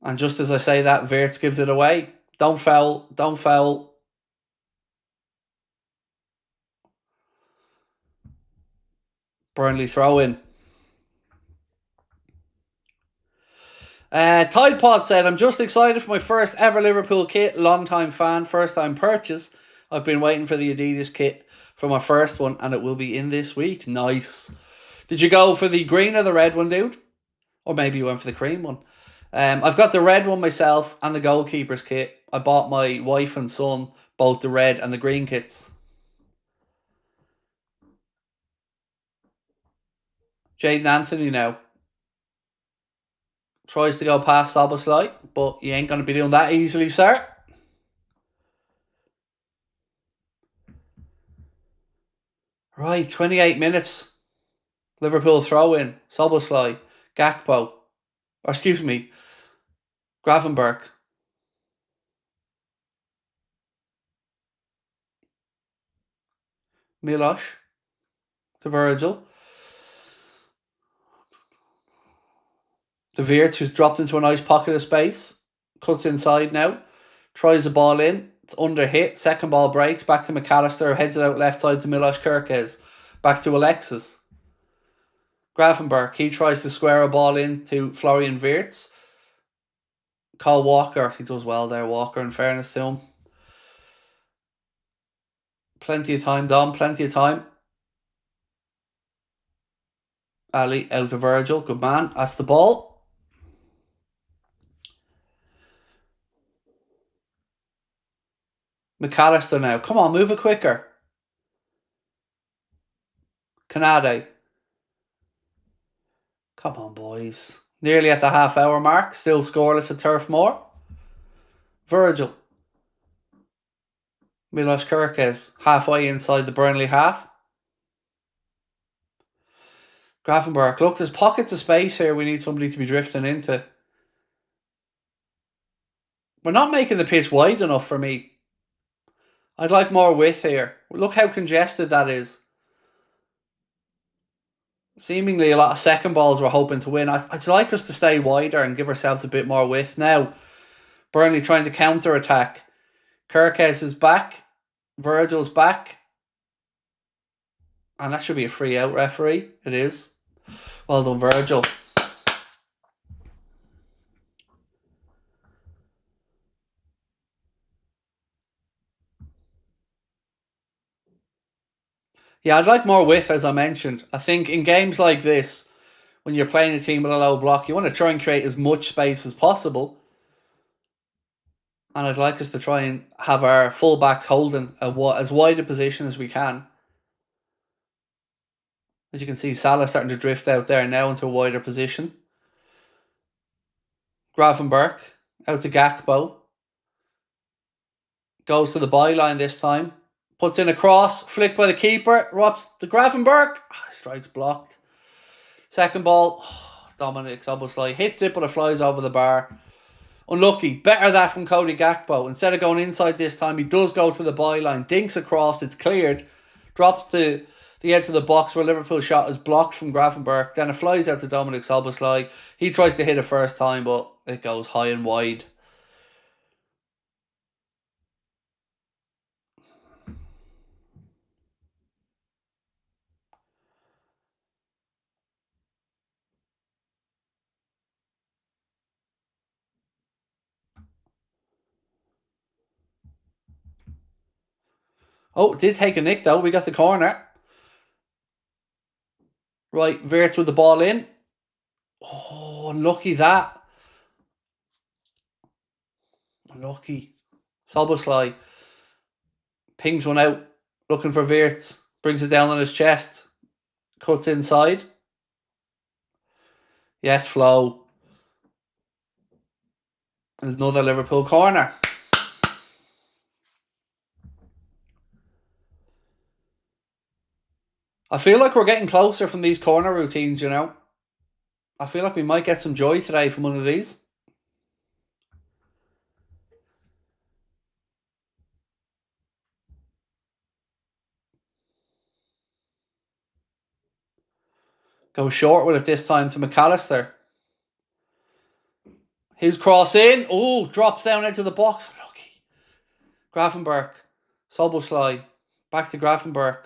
And just as I say that, Wirtz gives it away. Don't foul. Don't foul. Burnley throw in. Tide Pod said, I'm just excited for my first ever Liverpool kit. Long time fan, first time purchase. I've been waiting for the Adidas kit for my first one and it will be in this week. Nice. Did you go for the green or the red one, dude? Or maybe you went for the cream one. I've got the red one myself and the goalkeeper's kit. I bought my wife and son both the red and the green kits. Jaden Anthony now tries to go past Soboslai, but you ain't going to be doing that easily, sir. Right, 28 minutes. Liverpool throw in. Soboslai. Gakpo. Or excuse me. Gravenberch. Milosh. To Virgil. The Wirtz, who's dropped into a nice pocket of space. Cuts inside now. Tries the ball in. It's under hit. Second ball breaks. Back to McAllister. Heads it out left side to Miloš Kerkez. Back to Alexis. Gravenberch. He tries to square a ball in to Florian Wirtz. Cole Walker. He does well there, Walker, in fairness to him. Plenty of time, Dom. Plenty of time. Ali out to Virgil. Good man. That's the ball. McAllister now. Come on, move it quicker. Kanade. Come on, boys. Nearly at the half-hour mark. Still scoreless at Turf Moor. Virgil. Miloš Kerkez. Halfway inside the Burnley half. Gravenberch. Look, there's pockets of space here we need somebody to be drifting into. We're not making the pitch wide enough for me. I'd like more width here. Look how congested that is. Seemingly a lot of second balls we're hoping to win. I'd like us to stay wider and give ourselves a bit more width. Now, Burnley trying to counter-attack. Kerkez is back. Virgil's back. And that should be a free out, referee. It is. Well done, Virgil. Yeah, I'd like more width, as I mentioned. I think in games like this, when you're playing a team with a low block, you want to try and create as much space as possible. And I'd like us to try and have our full-backs holding as wide a position as we can. As you can see, Salah starting to drift out there now into a wider position. Gravenberch out to Gakpo. Goes to the byline this time. Puts in a cross, flicked by the keeper, drops the Gravenberch. Strike's blocked. Second ball, Dominic Szoboszlai hits it, but it flies over the bar. Unlucky. Better that from Cody Gakpo. Instead of going inside this time, he does go to the byline, dinks across, it's cleared, drops to the edge of the box where Liverpool shot is blocked from Gravenberch. Then it flies out to Dominic Szoboszlai. He tries to hit it first time, but it goes high and wide. Oh, it did take a nick though. We got the corner. Right, Wirtz with the ball in. Oh, unlucky that. Unlucky. Szoboszlai pings one out, looking for Wirtz. Brings it down on his chest. Cuts inside. Yes, Flo. Another Liverpool corner. I feel like we're getting closer from these corner routines, you know. I feel like we might get some joy today from one of these. Go short with it this time to McAllister. His cross in. Oh, drops down into the box. Lucky. Gravenberch. Szoboszlai. Back to Gravenberch.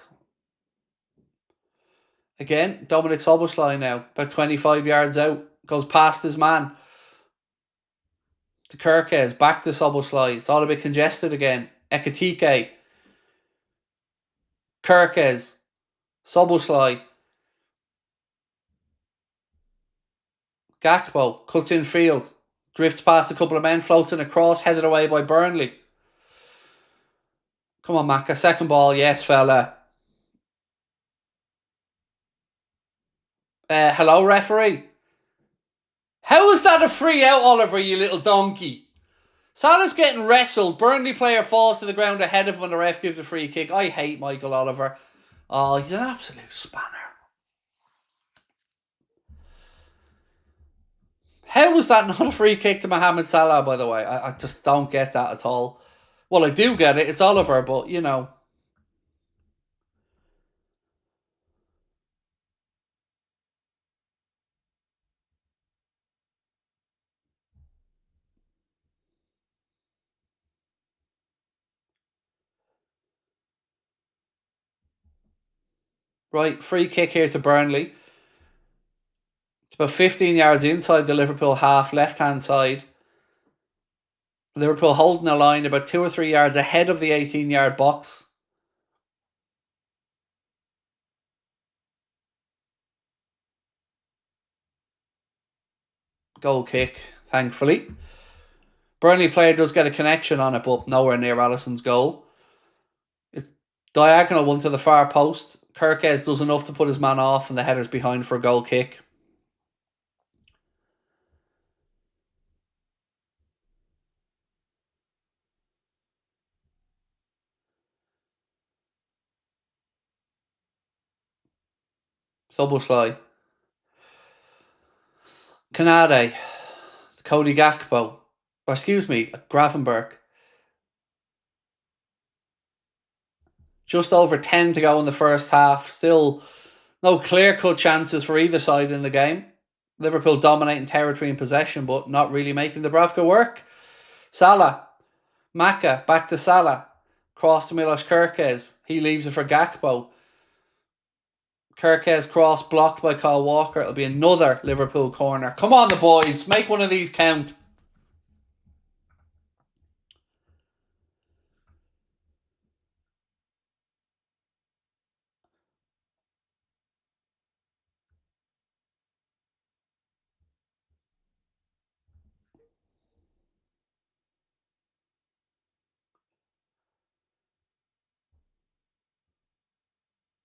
Again, Dominic Szoboszlai now. About 25 yards out. Goes past his man. To Kirkes. Back to Szoboszlai. It's all a bit congested again. Ekitike. Kirkes. Szoboszlai. Gakpo. Cuts in field. Drifts past a couple of men. Floats in a cross. Headed away by Burnley. Come on, Macca. Second ball. Yes, fella. Hello, referee. How is that a free out, Oliver, you little donkey? Salah's getting wrestled. Burnley player falls to the ground ahead of him when the ref gives a free kick. I hate Michael Oliver. Oh, he's an absolute spanner. How was that not a free kick to Mohamed Salah, by the way? I just don't get that at all. Well, I do get it. It's Oliver, but, you know. Right, free kick here to Burnley. It's about 15 yards inside the Liverpool half, left-hand side. Liverpool holding a line about 2 or 3 yards ahead of the 18-yard box. Goal kick, thankfully. Burnley player does get a connection on it, but nowhere near Alisson's goal. It's diagonal one to the far post. Kirkes does enough to put his man off, and the header's behind for a goal kick. Szoboszlai. Canade. Cody Gakpo. Or excuse me, Gravenberch. Just over 10 to go in the first half. Still no clear-cut chances for either side in the game. Liverpool dominating territory and possession, but not really making Dubravka work. Salah. Maka. Back to Salah. Cross to Milos Kirkes. He leaves it for Gakpo. Kirkes cross blocked by Kyle Walker. It'll be another Liverpool corner. Come on, the boys. Make one of these count.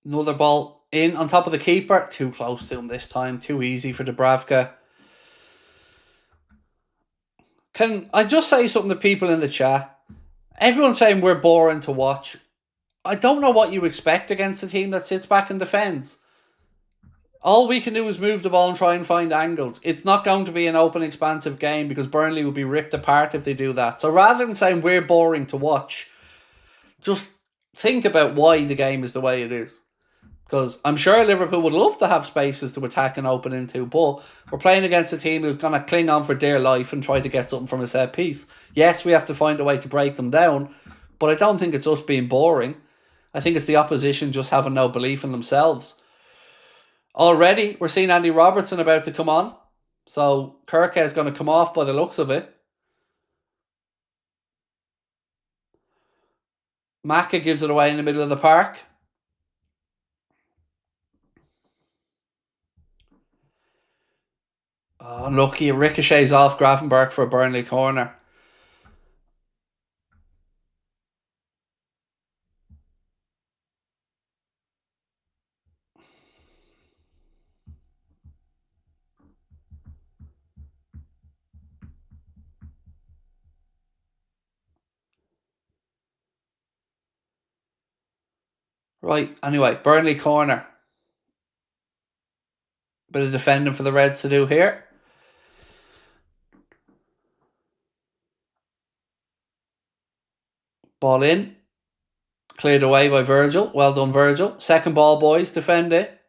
Another ball in on top of the keeper. Too close to him this time. Too easy for Dubravka. Can I just say something to people in the chat? Everyone's saying we're boring to watch. I don't know what you expect against a team that sits back and defends. All we can do is move the ball and try and find angles. It's not going to be an open, expansive game because Burnley will be ripped apart if they do that. So rather than saying we're boring to watch, just think about why the game is the way it is. Because I'm sure Liverpool would love to have spaces to attack and open into, but we're playing against a team who's going to cling on for dear life and try to get something from a set piece. Yes, we have to find a way to break them down, but I don't think it's us being boring. I think it's the opposition just having no belief in themselves. Already, we're seeing Andy Robertson about to come on. So Kirke is going to come off by the looks of it. Maka gives it away in the middle of the park. Oh, lucky. It ricochets off Gravenberch for a Burnley corner. Right, anyway, Burnley corner. Bit of defending for the Reds to do here. Ball in. Cleared away by Virgil. Well done, Virgil. Second ball, boys. Defend it.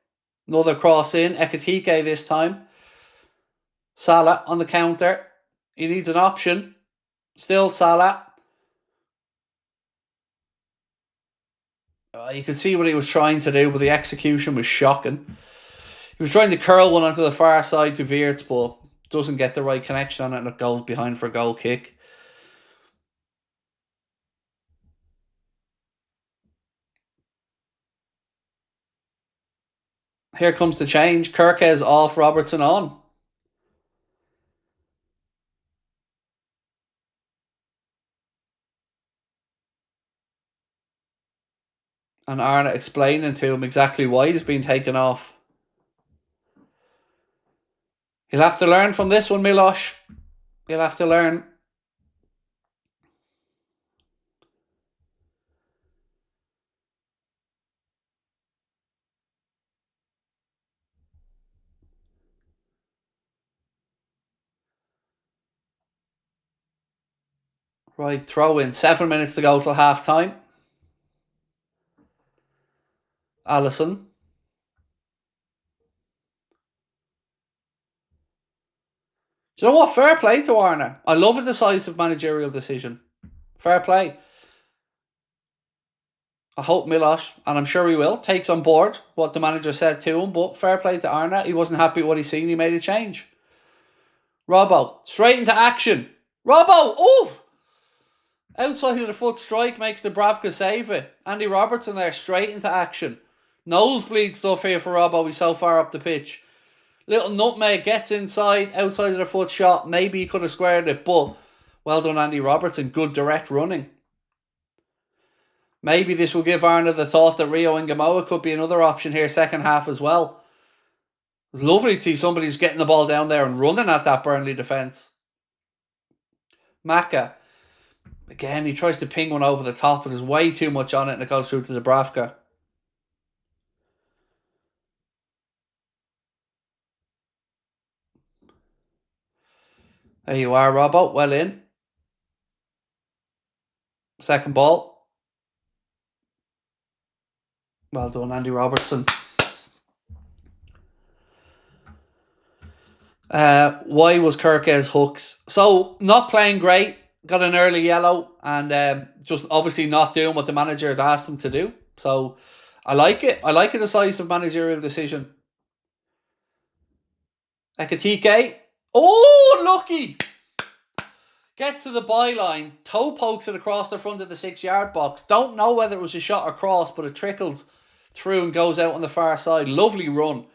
Another cross in. Ekitike this time. Salah on the counter. He needs an option. Still Salah. You could see what he was trying to do, but the execution was shocking. He was trying to curl one onto the far side to Wirtz, but doesn't get the right connection on it and it goes behind for a goal kick. Here comes the change. Kirkes off, Robertson on. And Arna explaining to him exactly why he's been taken off. He'll have to learn from this one, Milos. He'll have to learn. Right, throw in. 7 minutes to go till half time. Allison. Do you know what? Fair play to Arna. I love a decisive managerial decision. Fair play. I hope Milos, and I'm sure he will, takes on board what the manager said to him, but fair play to Arna. He wasn't happy with what he's seen. He made a change. Robbo, straight into action. Robbo, oh! Outside of the foot strike makes Dubravka save it. Andy Robertson there, straight into action. Nosebleed stuff here for Robbo. He's so far up the pitch. Little nutmeg gets inside, outside of the foot shot. Maybe he could have squared it, but well done, Andy Robertson. Good direct running. Maybe this will give Arna the thought that Rio and Gamoa could be another option here second half as well. Lovely to see somebody's getting the ball down there and running at that Burnley defence. Maka. Again, he tries to ping one over the top, but there's way too much on it and it goes through to Dubravka. There you are, Robbo. Well in. Second ball. Well done, Andy Robertson. Why was Kirke's hooks? So, not playing great. Got an early yellow. And just obviously not doing what the manager had asked him to do. So, I like it. I like a decisive managerial decision. Ekitike. Oh, lucky. Gets to the byline. Toe pokes it across the front of the 6 yard box. Don't know whether it was a shot or cross, but it trickles through and goes out on the far side. Lovely run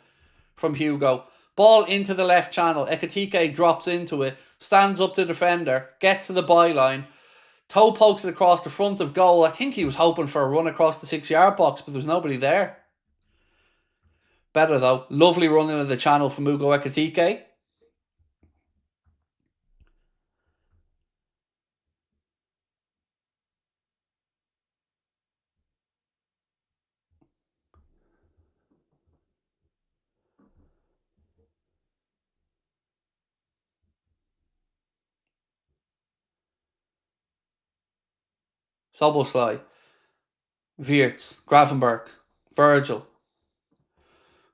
from Hugo. Ball into the left channel. Ekitike drops into it. Stands up the defender. Gets to the byline. Toe pokes it across the front of goal. I think he was hoping for a run across the 6 yard box, but there was nobody there. Better though. Lovely run into the channel from Hugo Ekitike. Soboslai. Wirtz. Gravenberch. Virgil.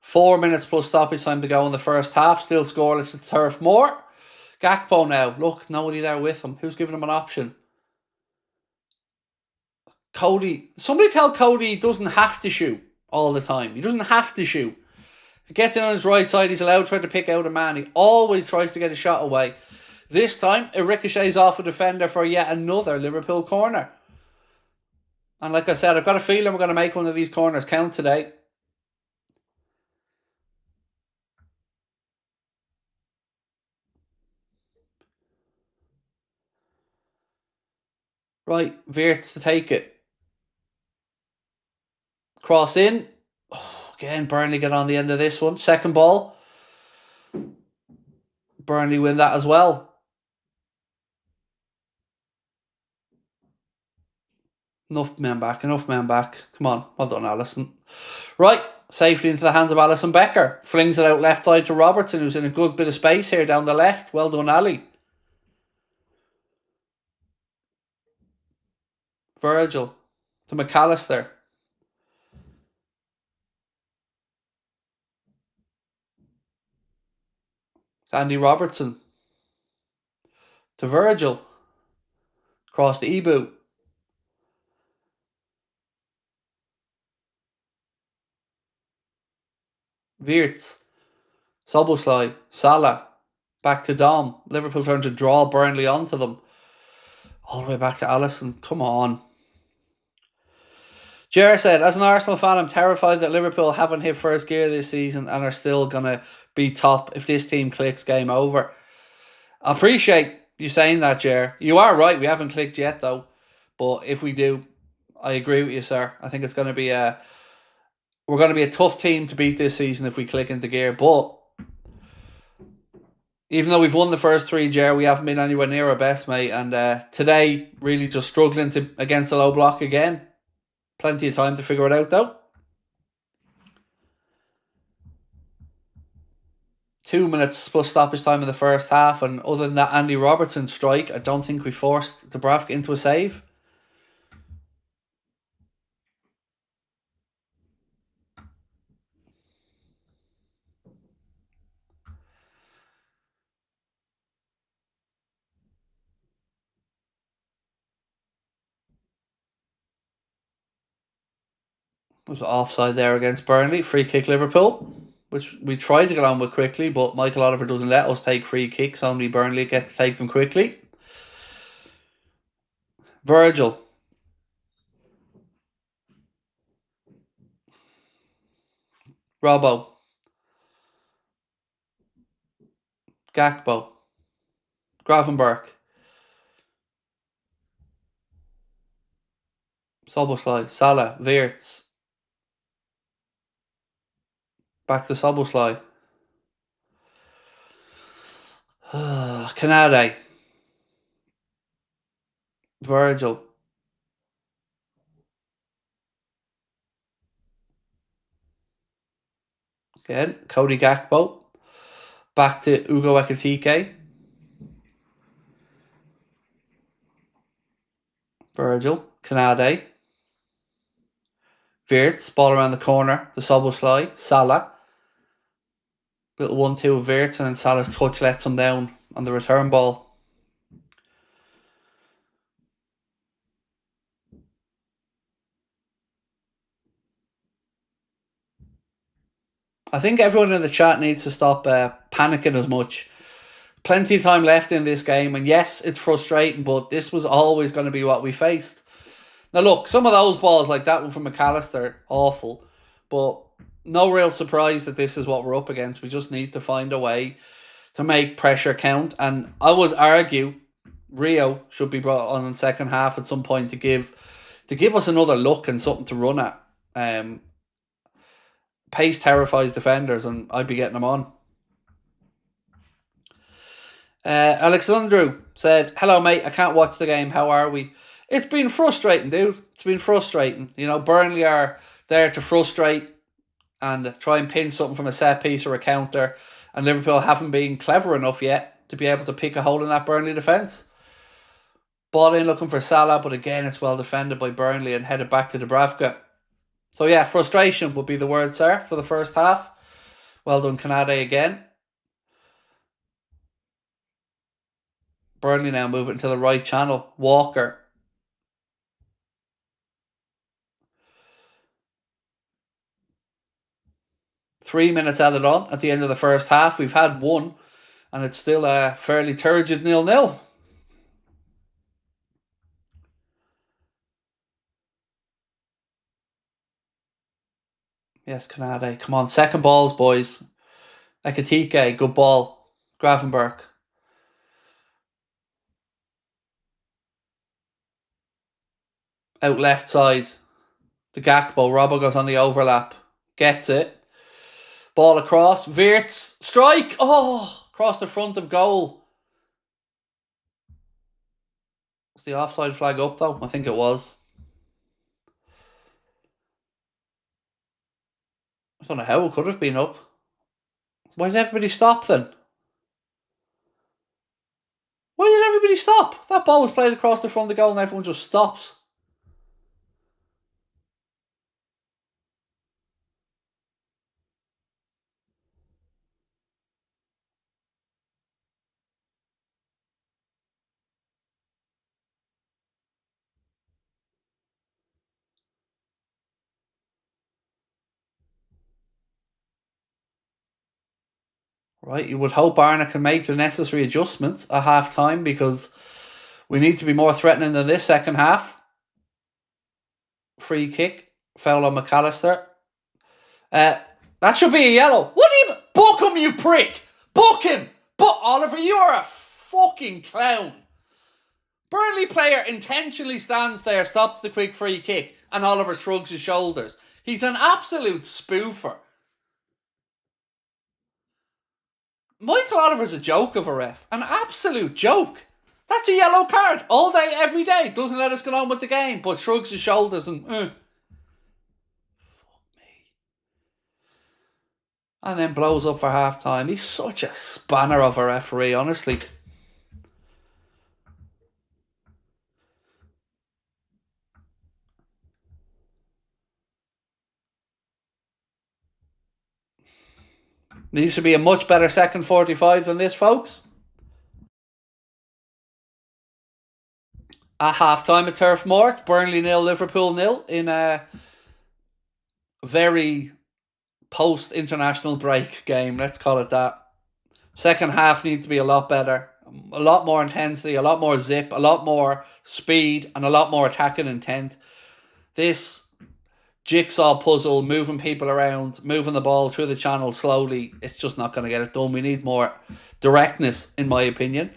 4 minutes plus stoppage time to go in the first half. Still scoreless at Turf Moor. Gakpo now. Look, nobody there with him. Who's giving him an option? Cody. Somebody tell Cody he doesn't have to shoot all the time. He doesn't have to shoot. He gets in on his right side. He's allowed to try to pick out a man. He always tries to get a shot away. This time, it ricochets off a defender for yet another Liverpool corner. And like I said, I've got a feeling we're going to make one of these corners count today. Right, Wirtz to take it. Cross in. Oh, again, Burnley get on the end of this one. Second ball. Burnley win that as well. Enough men back. Come on, well done, Alisson. Right, safely into the hands of Alisson Becker. Flings it out left side to Robertson, who's in a good bit of space here down the left. Well done, Ali. Virgil to McAllister. Andy Robertson to Virgil. Cross to Ibu. Wirtz. Soboslai. Salah. Back to Dom. Liverpool trying to draw Burnley onto them. All the way back to Alisson. Come on. Jer said, as an Arsenal fan, I'm terrified that Liverpool haven't hit first gear this season and are still going to be top. If this team clicks, game over. I appreciate you saying that, Jer. You are right. We haven't clicked yet, though. But if we do, I agree with you, sir. I think it's going to be we're going to be a tough team to beat this season if we click into gear. But even though we've won the first three, Jer, we haven't been anywhere near our best, mate. And today, really just struggling against the low block again. Plenty of time to figure it out, though. 2 minutes plus stoppage time in the first half. And other than that Andy Robertson strike, I don't think we forced Dubravka into a save. Was offside there against Burnley. Free kick Liverpool, which we tried to get on with quickly, but Michael Oliver doesn't let us take free kicks. Only Burnley get to take them quickly. Virgil. Robbo. Gakpo. Gravenberch. Soboslai. Salah. Wirtz. Back to Soboslai. Canade. Virgil. Again, Cody Gakpo. Back to Ugo Ekitike. Virgil. Canade. Wirtz. Ball around the corner. The Soboslai. Salah. Little 1-2 of Wirtz, and then Salah's touch lets him down on the return ball. I think everyone in the chat needs to stop panicking as much. Plenty of time left in this game, and yes, it's frustrating, but this was always going to be what we faced. Now look, some of those balls like that one from McAllister, awful, but no real surprise that this is what we're up against. We just need to find a way to make pressure count, and I would argue Rio should be brought on in the second half at some point to give us another look and something to run at. Pace terrifies defenders, and I'd be getting them on. Alexandru said, hello mate, I can't watch the game, how are we? It's been frustrating, dude. It's been frustrating. You know, Burnley are there to frustrate and try and pin something from a set piece or a counter, and Liverpool haven't been clever enough yet to be able to pick a hole in that Burnley defence. Ball in looking for Salah, but again it's well defended by Burnley and headed back to Dubravka. So yeah, frustration would be the word, sir, for the first half. Well done, Canade again. Burnley now moving to the right channel. Walker. Three minutes added on at the end of the first half. We've had one, and it's still a fairly turgid 0-0. Yes, Canade. Come on, second balls, boys. Ekatike, good ball. Gravenberg. Out left side. The Gakpo. Robbo goes on the overlap. Gets it. Ball across. Wirtz. Strike. Oh, across the front of goal. Was the offside flag up though? I think it was. I don't know how it could have been up. Why did everybody stop then? Why did everybody stop? That ball was played across the front of the goal and everyone just stops. Right, you would hope Arna can make the necessary adjustments at half time because we need to be more threatening than this second half. Free kick. Foul on McAllister. That should be a yellow. What do you... Book him, you prick! Book him! Oliver, you are a fucking clown. Burnley player intentionally stands there, stops the quick free kick, and Oliver shrugs his shoulders. He's an absolute spoofer. Michael Oliver's a joke of a ref. An absolute joke. That's a yellow card. All day, every day. Doesn't let us get on with the game, but shrugs his shoulders and... Fuck me. And then blows up for half time. He's such a spanner of a referee, honestly. Needs to be a much better second 45 than this, folks. At half-time at Turf Moor, it's Burnley 0, Liverpool 0 in a very post-international break game, let's call it that. Second half needs to be a lot better. A lot more intensity, a lot more zip, a lot more speed, and a lot more attacking intent. This jigsaw puzzle, moving people around, moving the ball through the channel slowly, it's just not going to get it done. We need more directness, in my opinion.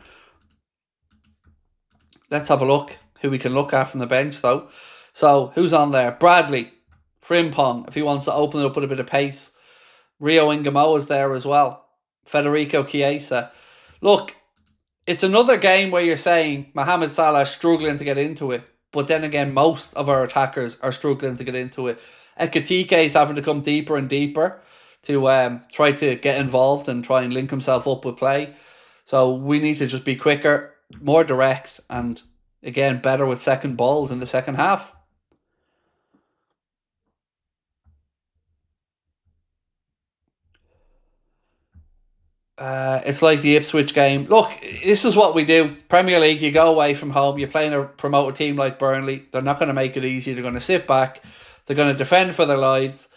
Let's have a look who we can look at from the bench, though. So, who's on there? Bradley, Frimpong, if he wants to open it up with a bit of pace. Rio Ingamo is there as well. Federico Chiesa. Look, it's another game where you're saying Mohamed Salah is struggling to get into it. But then again, most of our attackers are struggling to get into it. Ekatike is having to come deeper and deeper to try to get involved and try and link himself up with play. So we need to just be quicker, more direct, and again, better with second balls in the second half. It's like the Ipswich game. Look, this is what we do. Premier League, you go away from home, you're playing a promoted team like Burnley. They're not going to make it easy. They're going to sit back. They're going to defend for their lives.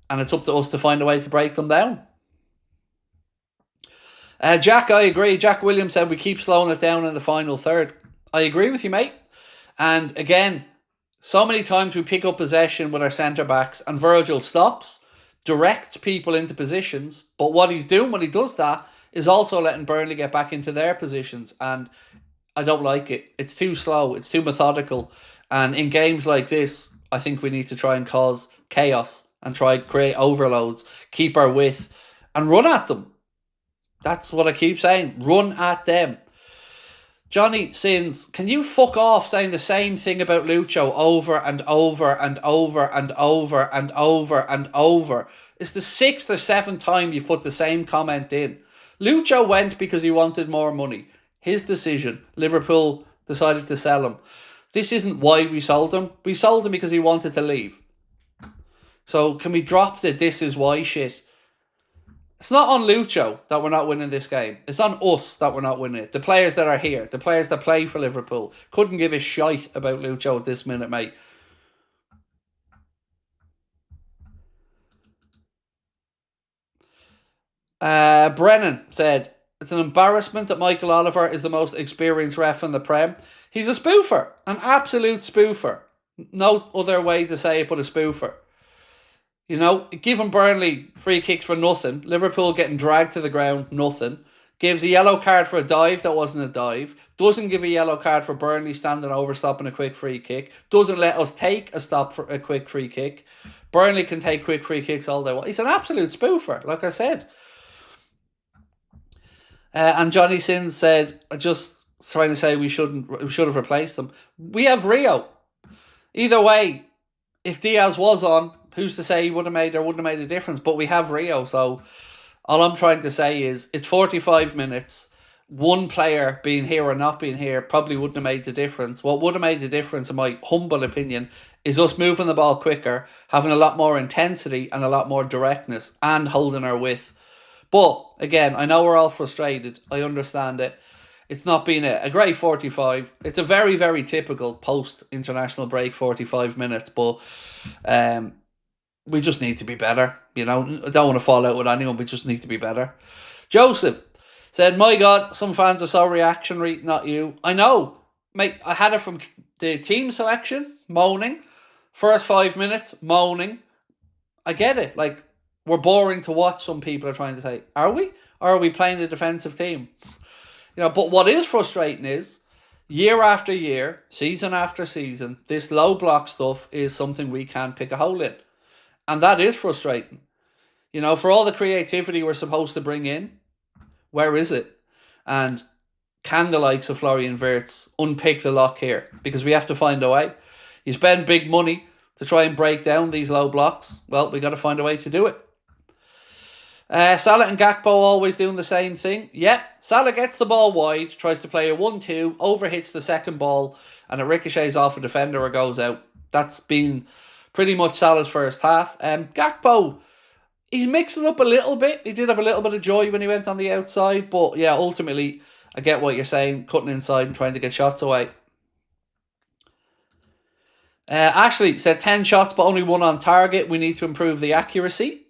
And it's up to us to find a way to break them down. Jack, I agree. Jack Williams said we keep slowing it down in the final third. I agree with you, mate. And again, so many times we pick up possession with our centre-backs and Virgil stops, directs people into positions, but what he's doing when he does that is also letting Burnley get back into their positions, and I don't like it. It's too slow, it's too methodical, and in games like this, I think we need to try and cause chaos and try and create overloads, keep our width, and run at them. That's what I keep saying, run at them. Johnny Sins, can you fuck off saying the same thing about Lucho over and over and over and over and over and over? It's the 6th or 7th time you've put the same comment in. Lucho went because he wanted more money. His decision. Liverpool decided to sell him. This isn't why we sold him. We sold him because he wanted to leave. So can we drop the this is why shit? It's not on Lucho that we're not winning this game. It's on us that we're not winning it. The players that are here, the players that play for Liverpool, couldn't give a shite about Lucho at this minute, mate. Brennan said, it's an embarrassment that Michael Oliver is the most experienced ref in the Prem. He's a spoofer, an absolute spoofer. No other way to say it but a spoofer. You know, giving Burnley free kicks for nothing. Liverpool getting dragged to the ground, nothing. Gives a yellow card for a dive that wasn't a dive. Doesn't give a yellow card for Burnley standing over stopping a quick free kick. Doesn't let us take a stop for a quick free kick. Burnley can take quick free kicks all they want. He's an absolute spoofer, like I said. And Johnny Sins said, just trying to say we should have replaced him. We have Rio. Either way, if Diaz was on, who's to say he wouldn't have made a difference? But we have Rio, so all I'm trying to say is it's 45 minutes. One player being here or not being here probably wouldn't have made the difference. What would have made the difference, in my humble opinion, is us moving the ball quicker, having a lot more intensity and a lot more directness, and holding our width. But again, I know we're all frustrated. I understand it. It's not been a great 45. It's a very, very typical post-international break 45 minutes. But we just need to be better. You know, I don't want to fall out with anyone. We just need to be better. Joseph said, my God, some fans are so reactionary, not you. I know. Mate, I had it from the team selection, moaning. First 5 minutes, moaning. I get it. Like, we're boring to watch, some people are trying to say. Are we? Or are we playing a defensive team? You know, but what is frustrating is, year after year, season after season, this low block stuff is something we can't pick a hole in. And that is frustrating. You know, for all the creativity we're supposed to bring in, where is it? And can the likes of Florian Wirtz unpick the lock here? Because we have to find a way. You spend big money to try and break down these low blocks. Well, we got to find a way to do it. Salah and Gakpo always doing the same thing. Yeah, Salah gets the ball wide, tries to play a 1-2, overhits the second ball, and it ricochets off a defender or goes out. That's been pretty much Salah's first half. Gakpo, he's mixing up a little bit. He did have a little bit of joy when he went on the outside, but yeah, ultimately, I get what you're saying, cutting inside and trying to get shots away. Ashley said 10 shots but only 1 on target. We need to improve the accuracy.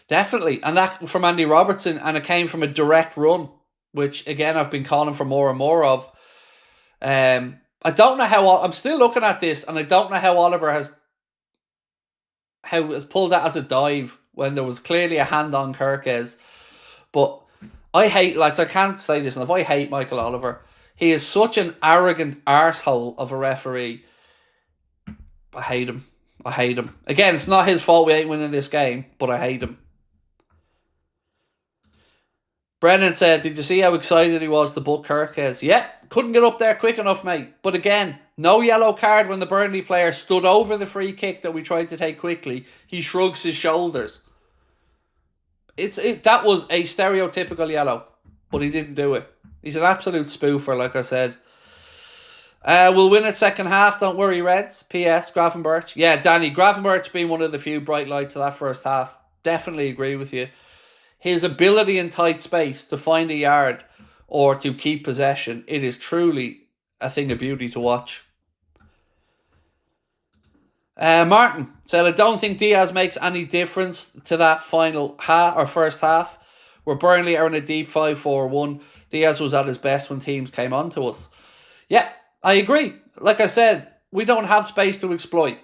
Definitely. And that from Andy Robertson, and it came from a direct run, which again I've been calling for more and more of. I don't know how I'm still looking at this, and I don't know how Oliver has pulled that as a dive when there was clearly a hand on Kirkes. But I hate, like, I can't say this enough, I hate Michael Oliver. He is such an arrogant arsehole of a referee. I hate him. I hate him. Again, it's not his fault we ain't winning this game, but I hate him. Brennan said, did you see how excited he was to book Kirkes? Yeah, couldn't get up there quick enough, mate. But again, no yellow card when the Burnley player stood over the free kick that we tried to take quickly. He shrugs his shoulders. That was a stereotypical yellow, but he didn't do it. He's an absolute spoofer, like I said. We'll win it second half, don't worry, Reds. P.S. Gravenberch. Yeah, Danny, Gravenberch being one of the few bright lights of that first half. Definitely agree with you. His ability in tight space to find a yard or to keep possession, it is truly a thing of beauty to watch. Martin said, I don't think Diaz makes any difference to that final half or first half, where Burnley are in a deep 5-4-1. Diaz was at his best when teams came on to us. Yeah, I agree. Like I said, we don't have space to exploit.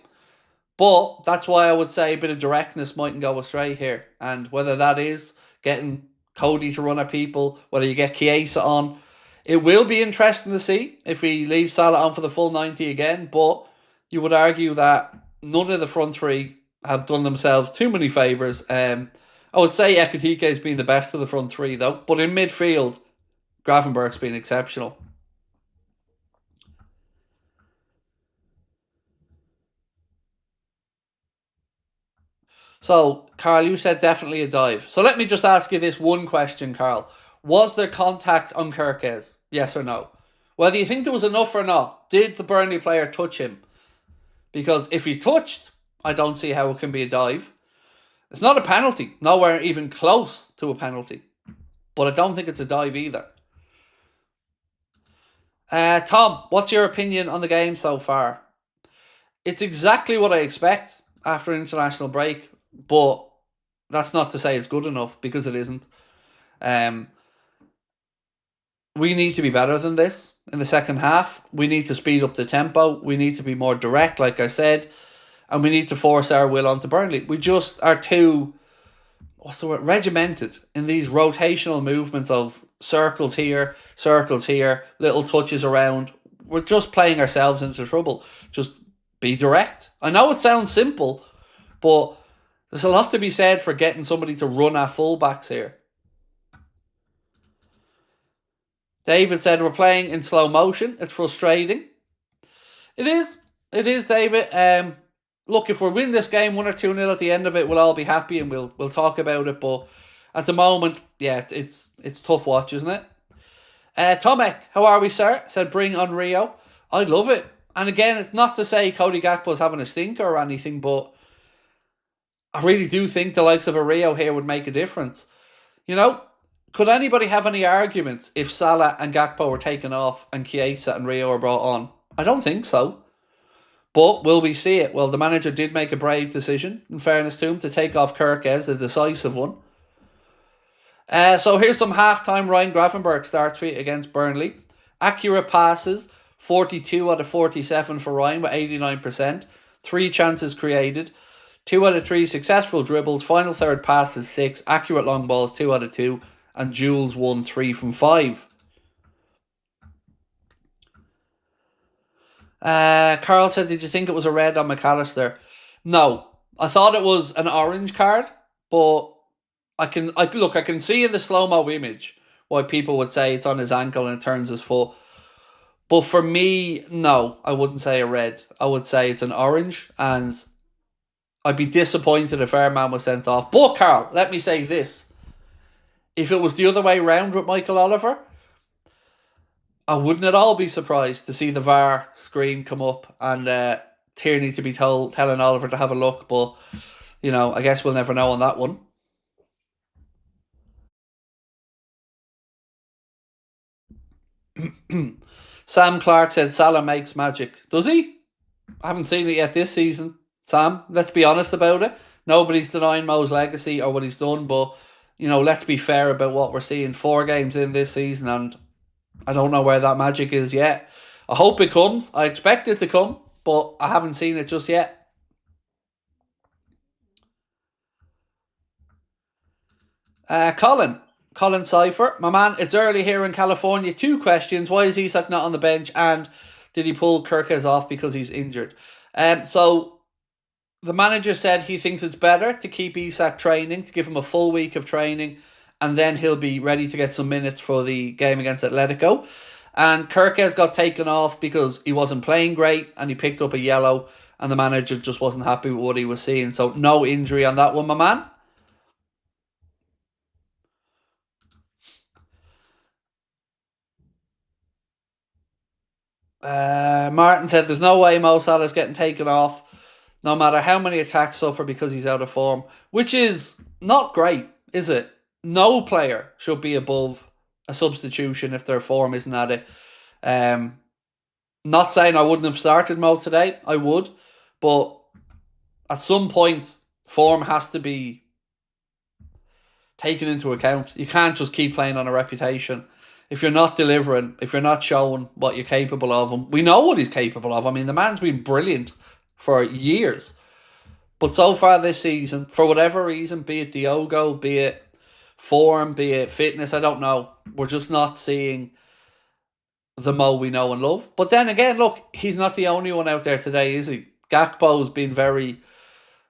But that's why I would say a bit of directness mightn't go astray here. And whether that is getting Cody to run at people, whether you get Chiesa on, it will be interesting to see if we leave Salah on for the full 90 again. But you would argue that none of the front three have done themselves too many favours. I would say Ekitike has been the best of the front three, though. But in midfield, Gravenberch's been exceptional. So, Carl, you said definitely a dive. So let me just ask you this one question, Carl. Was there contact on Kirkes? Yes or no? Whether you think there was enough or not, did the Burnley player touch him? Because if he's touched, I don't see how it can be a dive. It's not a penalty. Nowhere even close to a penalty. But I don't think it's a dive either. Tom, what's your opinion on the game so far? It's exactly what I expect after an international break, but that's not to say it's good enough, because it isn't. We need to be better than this in the second half. We need to speed up the tempo. We need to be more direct, like I said, and we need to force our will onto Burnley. We just are too, regimented in these rotational movements of circles here, little touches around. We're just playing ourselves into trouble. Just be direct. I know it sounds simple, but there's a lot to be said for getting somebody to run at fullbacks here. David said we're playing in slow motion. It's frustrating. It is. It is, David. Look, if we win this game 1 or 2-0 at the end of it, we'll all be happy and we'll talk about it. But at the moment, yeah, it's tough watch, isn't it? Tomek, how are we, sir? Said bring on Rio. I love it. And again, it's not to say Cody Gakpo's having a stinker or anything, but I really do think the likes of a Rio here would make a difference. You know, could anybody have any arguments if Salah and Gakpo were taken off and Chiesa and Rio were brought on? I don't think so. But will we see it? Well, the manager did make a brave decision, in fairness to him, to take off Kirkes, a decisive one. So here's some halftime Ryan Gravenberch starts for you against Burnley. Accurate passes, 42 out of 47 for Ryan with 89%. 3 chances created. 2 out of 3 successful dribbles. Final third passes 6. Accurate long balls 2 out of 2. And duels 1, 3 from 5. Carl said, did you think it was a red on McAllister? No. I thought it was an orange card, but I can see in the slow-mo image why people would say it's on his ankle and it turns his foot. But for me, no, I wouldn't say a red. I would say it's an orange, and I'd be disappointed if our man was sent off. But, Carl, let me say this. If it was the other way round with Michael Oliver, I wouldn't at all be surprised to see the VAR screen come up and Tierney to be telling Oliver to have a look. But, you know, I guess we'll never know on that one. Sam Clark said Salah makes magic. Does he? I haven't seen it yet this season. Sam, let's be honest about it. Nobody's denying Mo's legacy or what he's done, but, you know, let's be fair about what we're seeing. 4 games in this season, and I don't know where that magic is yet. I hope it comes. I expect it to come, but I haven't seen it just yet. Colin Cypher, my man, it's early here in California. 2 questions. Why is Isak not on the bench? And did he pull Kirkes off because he's injured? So the manager said he thinks it's better to keep Isak training, to give him a full week of training, and then he'll be ready to get some minutes for the game against Atletico. And Kirkes got taken off because he wasn't playing great and he picked up a yellow, and the manager just wasn't happy with what he was seeing. So no injury on that one, my man. Martin said there's no way Mo Salah's getting taken off, no matter how many attacks suffer, because he's out of form, which is not great, is it? No player should be above a substitution if their form isn't at it. Not saying I wouldn't have started Mo today, I would, but at some point form has to be taken into account. You can't just keep playing on a reputation. If you're not delivering, if you're not showing what you're capable of, and we know what he's capable of. I mean, the man's been brilliant for years. But so far this season, for whatever reason, be it Diogo, be it form, be it fitness, I don't know, we're just not seeing the Mo we know and love. But then again, look, he's not the only one out there today, is he? Gakpo's been very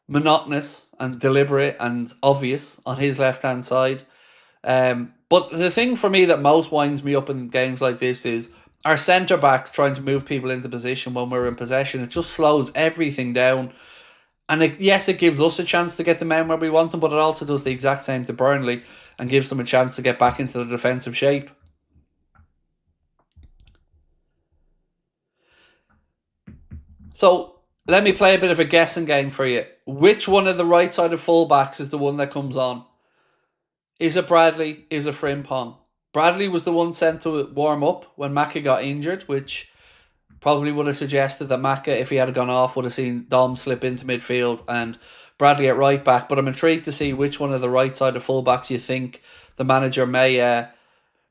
monotonous and deliberate and obvious on his left-hand side. But the thing for me that most winds me up in games like this is our centre-backs trying to move people into position when we're in possession. It just slows everything down. And yes, it gives us a chance to get the men where we want them, but it also does the exact same to Burnley and gives them a chance to get back into the defensive shape. So, Let me play a bit of a guessing game for you. Which one of the right-sided fullbacks is the one that comes on? Is it Bradley? Is it Frimpong? Bradley was the one sent to warm up when Maka got injured, which probably would have suggested that Maka, if he had gone off, would have seen Dom slip into midfield and Bradley at right back. But I'm intrigued to see which one of the right-sided fullbacks you think the manager may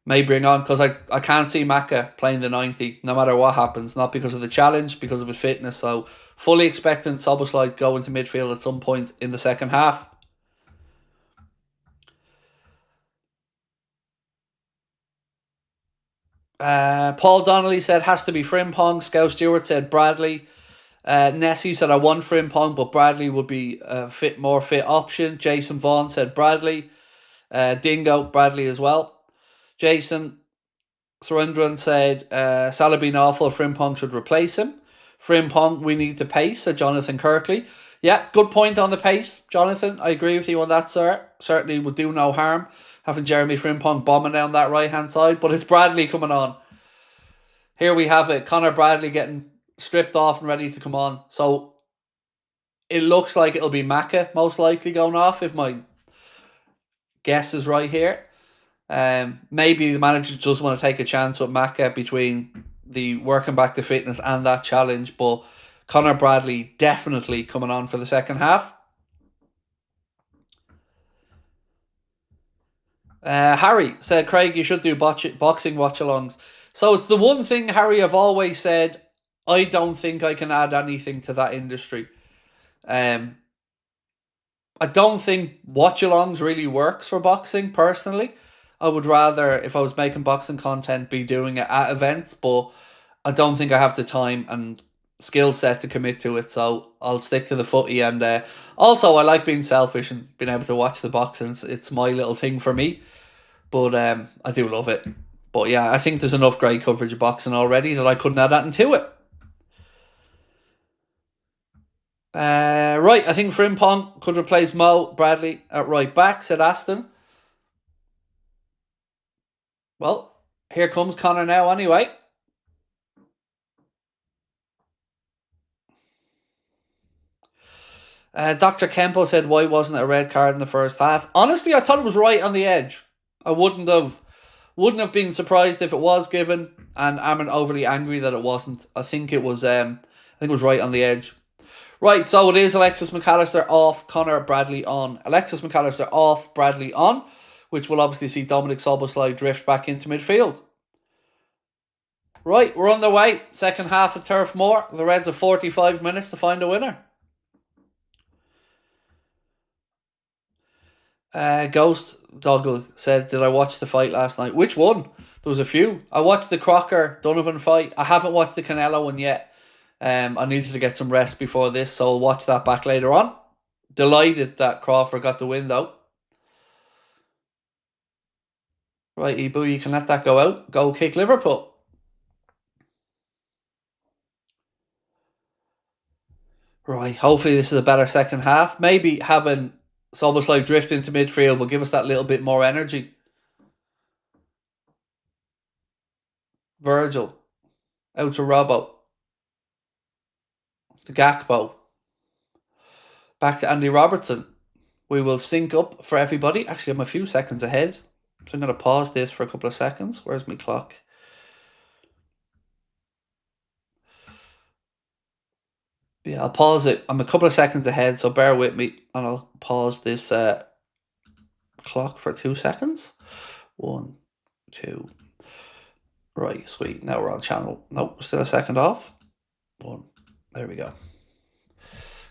bring on, because I can't see Maka playing the 90 no matter what happens, not because of the challenge, because of his fitness. So fully expecting Szoboszlai to go into midfield at some point in the second half. Paul Donnelly said has to be Frimpong. Scout Stewart said Bradley. Nessie said I want Frimpong, but Bradley would be a more fit option. Jason Vaughan said Bradley. Dingo, Bradley as well. Jason Surendran said Salah being awful, Frimpong should replace him. Frimpong, we need to pace, said Jonathan Kirkley. Yeah, good point on the pace, Jonathan. I agree with you on that, sir. Certainly would do no harm having Jeremy Frimpong bombing down that right-hand side, but it's Bradley coming on. Here we have it. Connor Bradley getting stripped off and ready to come on. So it looks like it'll be Maka most likely going off, if my guess is right here. Maybe the manager just want to take a chance with Maka between the working back to fitness and that challenge, but Connor Bradley definitely coming on for the second half. Harry said, Craig, you should do boxing watch-alongs. So it's the one thing, Harry, I've always said, I don't think I can add anything to that industry. I don't think watch-alongs really works for boxing, personally. I would rather, if I was making boxing content, be doing it at events, but I don't think I have the time and skill set to commit to it, so I'll stick to the footy. And also, I like being selfish and being able to watch the boxing. It's my little thing for me, but I do love it. But yeah, I think there's enough great coverage of boxing already that I couldn't add anything to it. Right, I think Frimpong could replace Mo Bradley at right back, said Aston. Well, here comes Connor now anyway. Dr. Kempo said, why wasn't it a red card in the first half? Honestly, I thought it was right on the edge. I wouldn't have been surprised if it was given, and I'm overly angry that it wasn't. I think it was right on the edge. Right, so it is Alexis McAllister off, Connor Bradley on. Alexis McAllister off, Bradley on, which will obviously see Dominic Szoboszlai drift back into midfield. Right, we're on the way. Second half of Turf Moor. The Reds have 45 minutes to find a winner. Ghost Doggle said, did I watch the fight last night? Which one? There was a few. I watched the Crocker Donovan fight. I haven't watched the Canelo one yet. I needed to get some rest before this, so I'll watch that back later on. Delighted that Crawford got the win, though. Right, Ibu, you can let that go out. Go kick Liverpool. Right, hopefully this is a better second half. Maybe having Szoboszlai drift into midfield will give us that little bit more energy. Virgil. Out to Robbo. To Gakpo. Back to Andy Robertson. We will sync up for everybody. Actually, I'm a few seconds ahead. So I'm going to pause this for a couple of seconds. Where's my clock? Yeah, I'll pause it. I'm a couple of seconds ahead, so bear with me. And I'll pause this clock for 2 seconds. 1, 2. Right, sweet. Now we're on channel. Nope, still a second off. 1. There we go.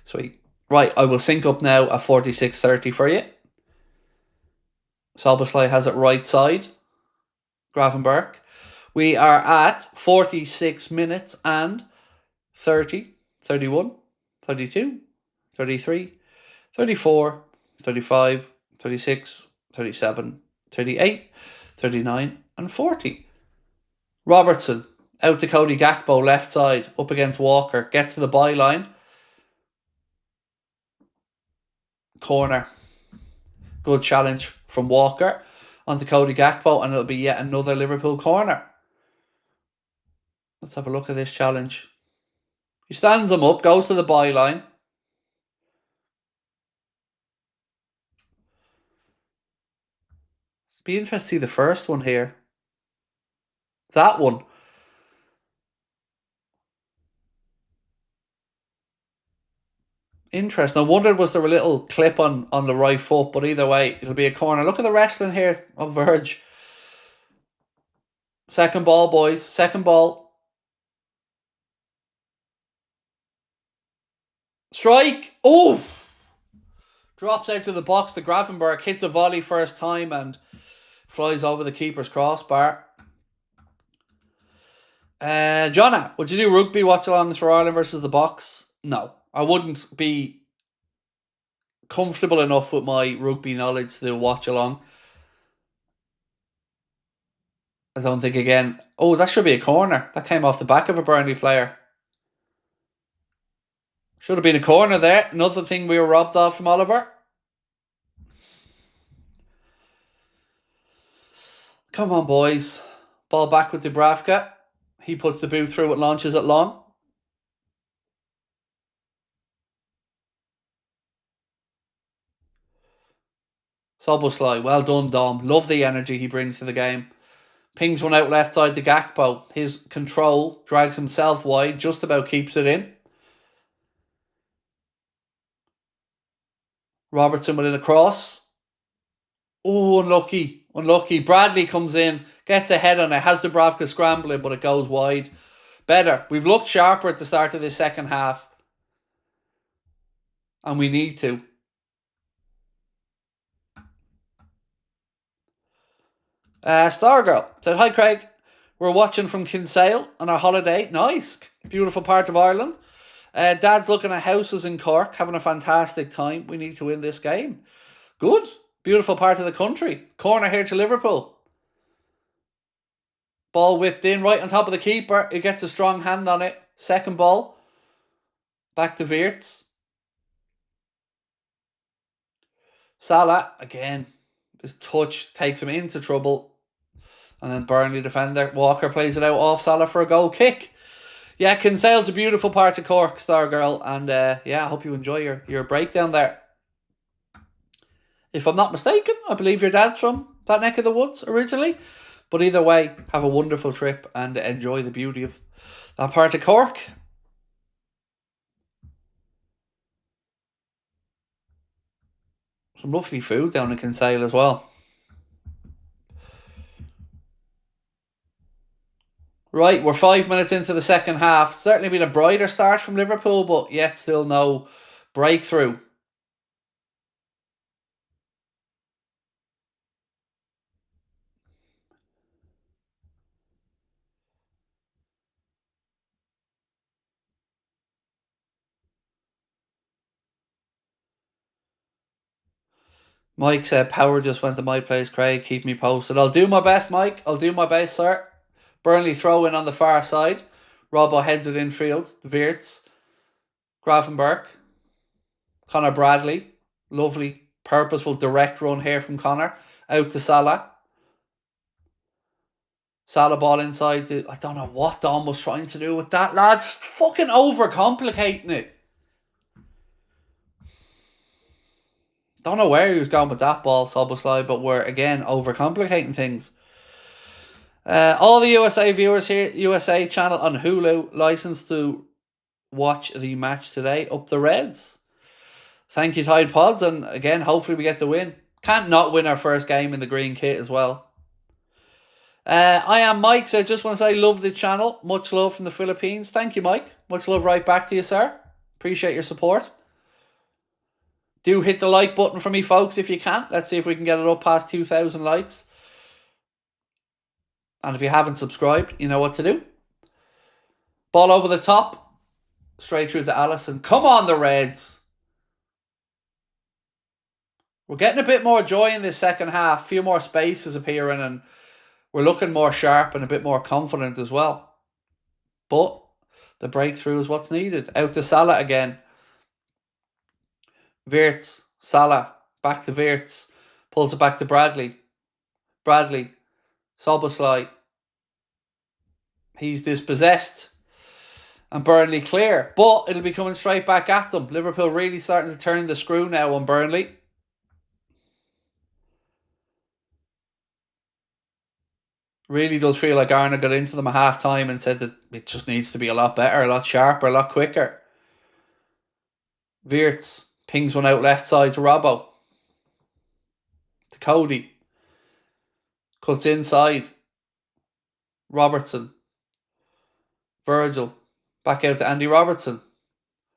Sweet. Right, I will sync up now at 46:30 for you. Szoboszlai has it right side. Gravenberg. We are at 46 minutes and 30, 31, 32, 33, 34, 35, 36, 37, 38, 39 and 40. Robertson out to Cody Gakpo, left side, up against Walker, gets to the byline. Corner. Good challenge from Walker onto Cody Gakpo, and it'll be yet another Liverpool corner. Let's have a look at this challenge. He stands him up, goes to the byline. Be interested to see the first one here. That one. Interesting. I wondered was there a little clip on the right foot, but either way, it'll be a corner. Look at the wrestling here of Verge. Second ball, boys. Second ball. Strike. Oh! Drops out to the box. The Gravenberg hits a volley first time and flies over the keeper's crossbar. Jonna, would you do rugby watch-alongs for Ireland versus the box? No. I wouldn't be comfortable enough with my rugby knowledge to watch along. I don't think again. Oh, that should be a corner. That came off the back of a Burnley player. Should have been a corner there. Another thing we were robbed of from Oliver. Come on, boys. Ball back with Dubravka. He puts the boot through and launches it long. Soboslai, well done, Dom. Love the energy he brings to the game. Pings one out left side to Gakpo. His control drags himself wide, just about keeps it in. Robertson with a cross. Oh, unlucky. Unlucky. Bradley comes in, gets ahead on it, has Dubravka scrambling, but it goes wide. Better. We've looked sharper at the start of this second half. And we need to. Stargirl said, "Hi Craig, we're watching from Kinsale on our holiday. Nice. Beautiful part of Ireland. Dad's looking at houses in Cork, having a fantastic time. We need to win this game. Good. Beautiful part of the country. Corner here to Liverpool. Ball whipped in right on top of the keeper. He gets a strong hand on it. Second ball. Back to Wirtz. Salah, again. His touch takes him into trouble. And then Burnley defender Walker plays it out off Salah for a goal kick. Yeah, Kinsale's a beautiful part of Cork, Stargirl. And yeah, I hope you enjoy your breakdown there. If I'm not mistaken, I believe your dad's from that neck of the woods originally. But either way, have a wonderful trip and enjoy the beauty of that part of Cork. Some lovely food down in Kinsale as well. Right, we're 5 minutes into the second half. Certainly been a brighter start from Liverpool, but yet still no breakthrough. Mike said, "Power just went to my place, Craig. Keep me posted." I'll do my best, Mike. I'll do my best, sir. Burnley throw in on the far side. Robbo heads it infield. Wirtz. Gravenberg. Connor Bradley. Lovely, purposeful, direct run here from Connor. Out to Salah. Salah ball inside. I don't know what Dom was trying to do with that, lads. Fucking overcomplicating it. Don't know where he was going with that ball, Soboslai, but we're, again, overcomplicating things. All the USA viewers here, USA channel on Hulu, licensed to watch the match today. Up the Reds. Thank you, Tide Pods, and again, hopefully we get the win. Can't not win our first game in the green kit as well. I am Mike, so I just want to say love the channel. Much love from the Philippines. Thank you, Mike. Much love right back to you, sir. Appreciate your support. Do hit the like button for me, folks, if you can. Let's see if we can get it up past 2,000 likes. And if you haven't subscribed, you know what to do. Ball over the top. Straight through to Allison. Come on, the Reds. We're getting a bit more joy in this second half. A few more spaces appearing and we're looking more sharp and a bit more confident as well. But the breakthrough is what's needed. Out to Salah again. Wirtz. Salah. Back to Wirtz. Pulls it back to Bradley. Soboslai. He's dispossessed. and Burnley clear. But it'll be coming straight back at them. Liverpool really starting to turn the screw now on Burnley. Really does feel like Arna got into them at half time and said that it just needs to be a lot better, a lot sharper, a lot quicker. Wirtz pings one out left side to Robbo. To Cody. Cuts inside. Robertson. Virgil. Back out to Andy Robertson.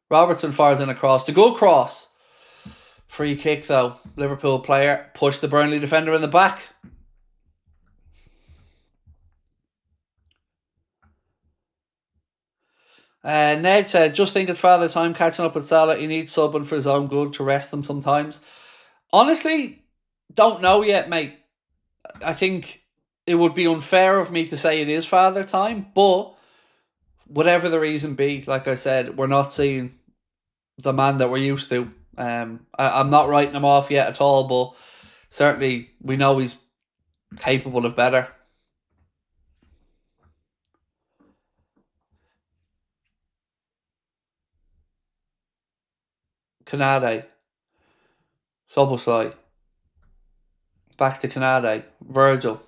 Robertson fires in a cross. The good cross. Free kick though. Liverpool player pushed the Burnley defender in the back. Ned said, just think it's father time catching up with Salah. He needs subbing for his own good to rest him sometimes. Honestly, don't know yet, mate. I think it would be unfair of me to say it is father time, but whatever the reason be, like I said, we're not seeing the man that we're used to. I'm not writing him off yet at all, but certainly we know he's capable of better. Canade. Soboslai. Back to Canade. Virgil.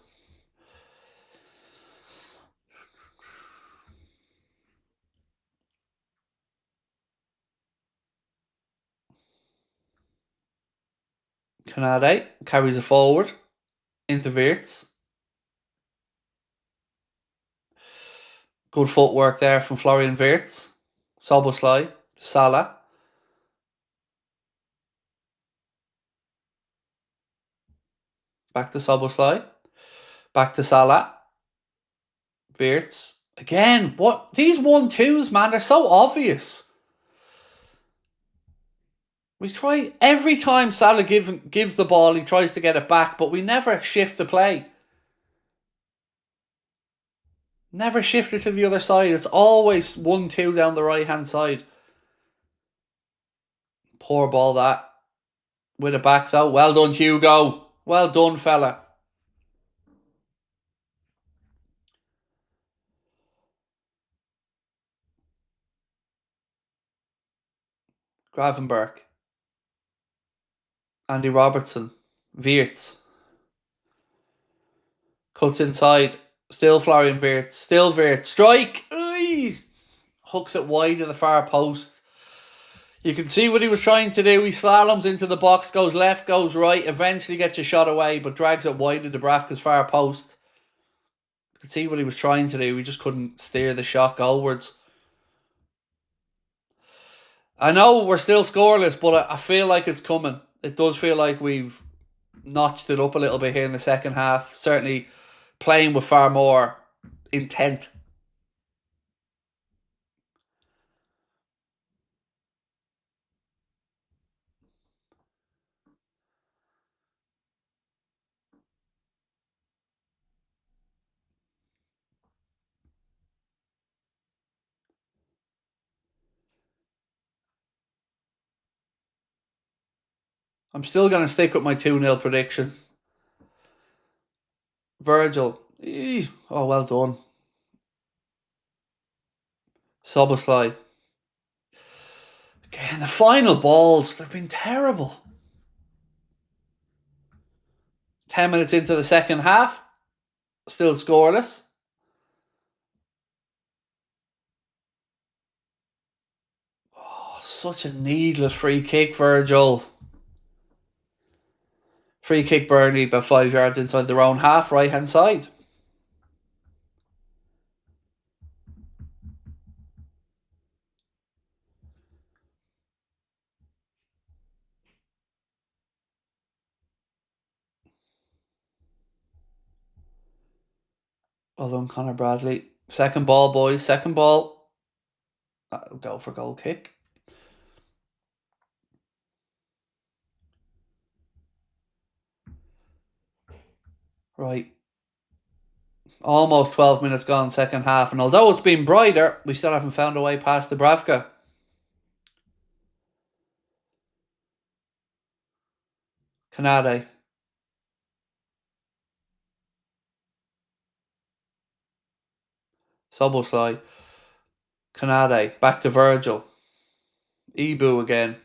Canade carries it forward into Wirtz. Good footwork there from Florian Wirtz. Soboslai. Salah. Back to Soboslai. Back to Salah. Wirtz. Again, what? These 1-2s, man, they're so obvious. We try every time Salah gives the ball, he tries to get it back, but we never shift the play. Never shift it to the other side. It's always 1-2 down the right hand side. Poor ball that. With it back though. Well done, Hugo. Well done, fella. Gravenberg. Andy Robertson. Wirtz. Cuts inside. Still Florian Wirtz. Still Wirtz. Strike! Oy! Hooks it wide of the far post. You can see what he was trying to do. He slaloms into the box, goes left, goes right, eventually gets a shot away, but drags it wide of Dubravka's far post. You can see what he was trying to do. He just couldn't steer the shot goalwards. I know we're still scoreless, but I feel like it's coming. It does feel like we've notched it up a little bit here in the second half. Certainly playing with far more intent. I'm still going to stick with my 2-0 prediction. Virgil. Oh, well done. Soboslai. Again, the final balls, they've been terrible. 10 minutes into the second half. Still scoreless. Oh, such a needless free kick, Virgil. Free kick Burnley about 5 yards inside their own half, right hand side. Well done, Connor Bradley. Second ball, boys. Second ball. That'll go for goal kick. Right. Almost 12 minutes gone, second half. And although it's been brighter, we still haven't found a way past Dubravka. Canade. Soboslai. Canade. Back to Virgil. Ibu again.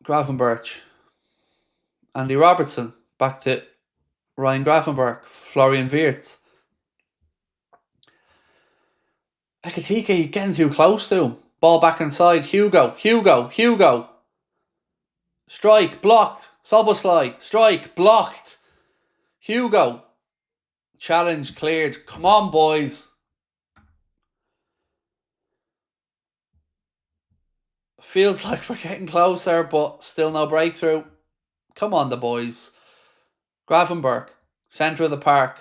Gravenberch. Andy Robertson. Back to Ryan Gravenberch. Florian Wirtz. Ekitike getting too close to him. Ball back inside. Hugo. Strike. Blocked. Soboslai. Strike. Blocked. Hugo. Challenge cleared. Come on, boys. Feels like we're getting closer, but still no breakthrough. Come on, the boys. Gravenberch. Centre of the park.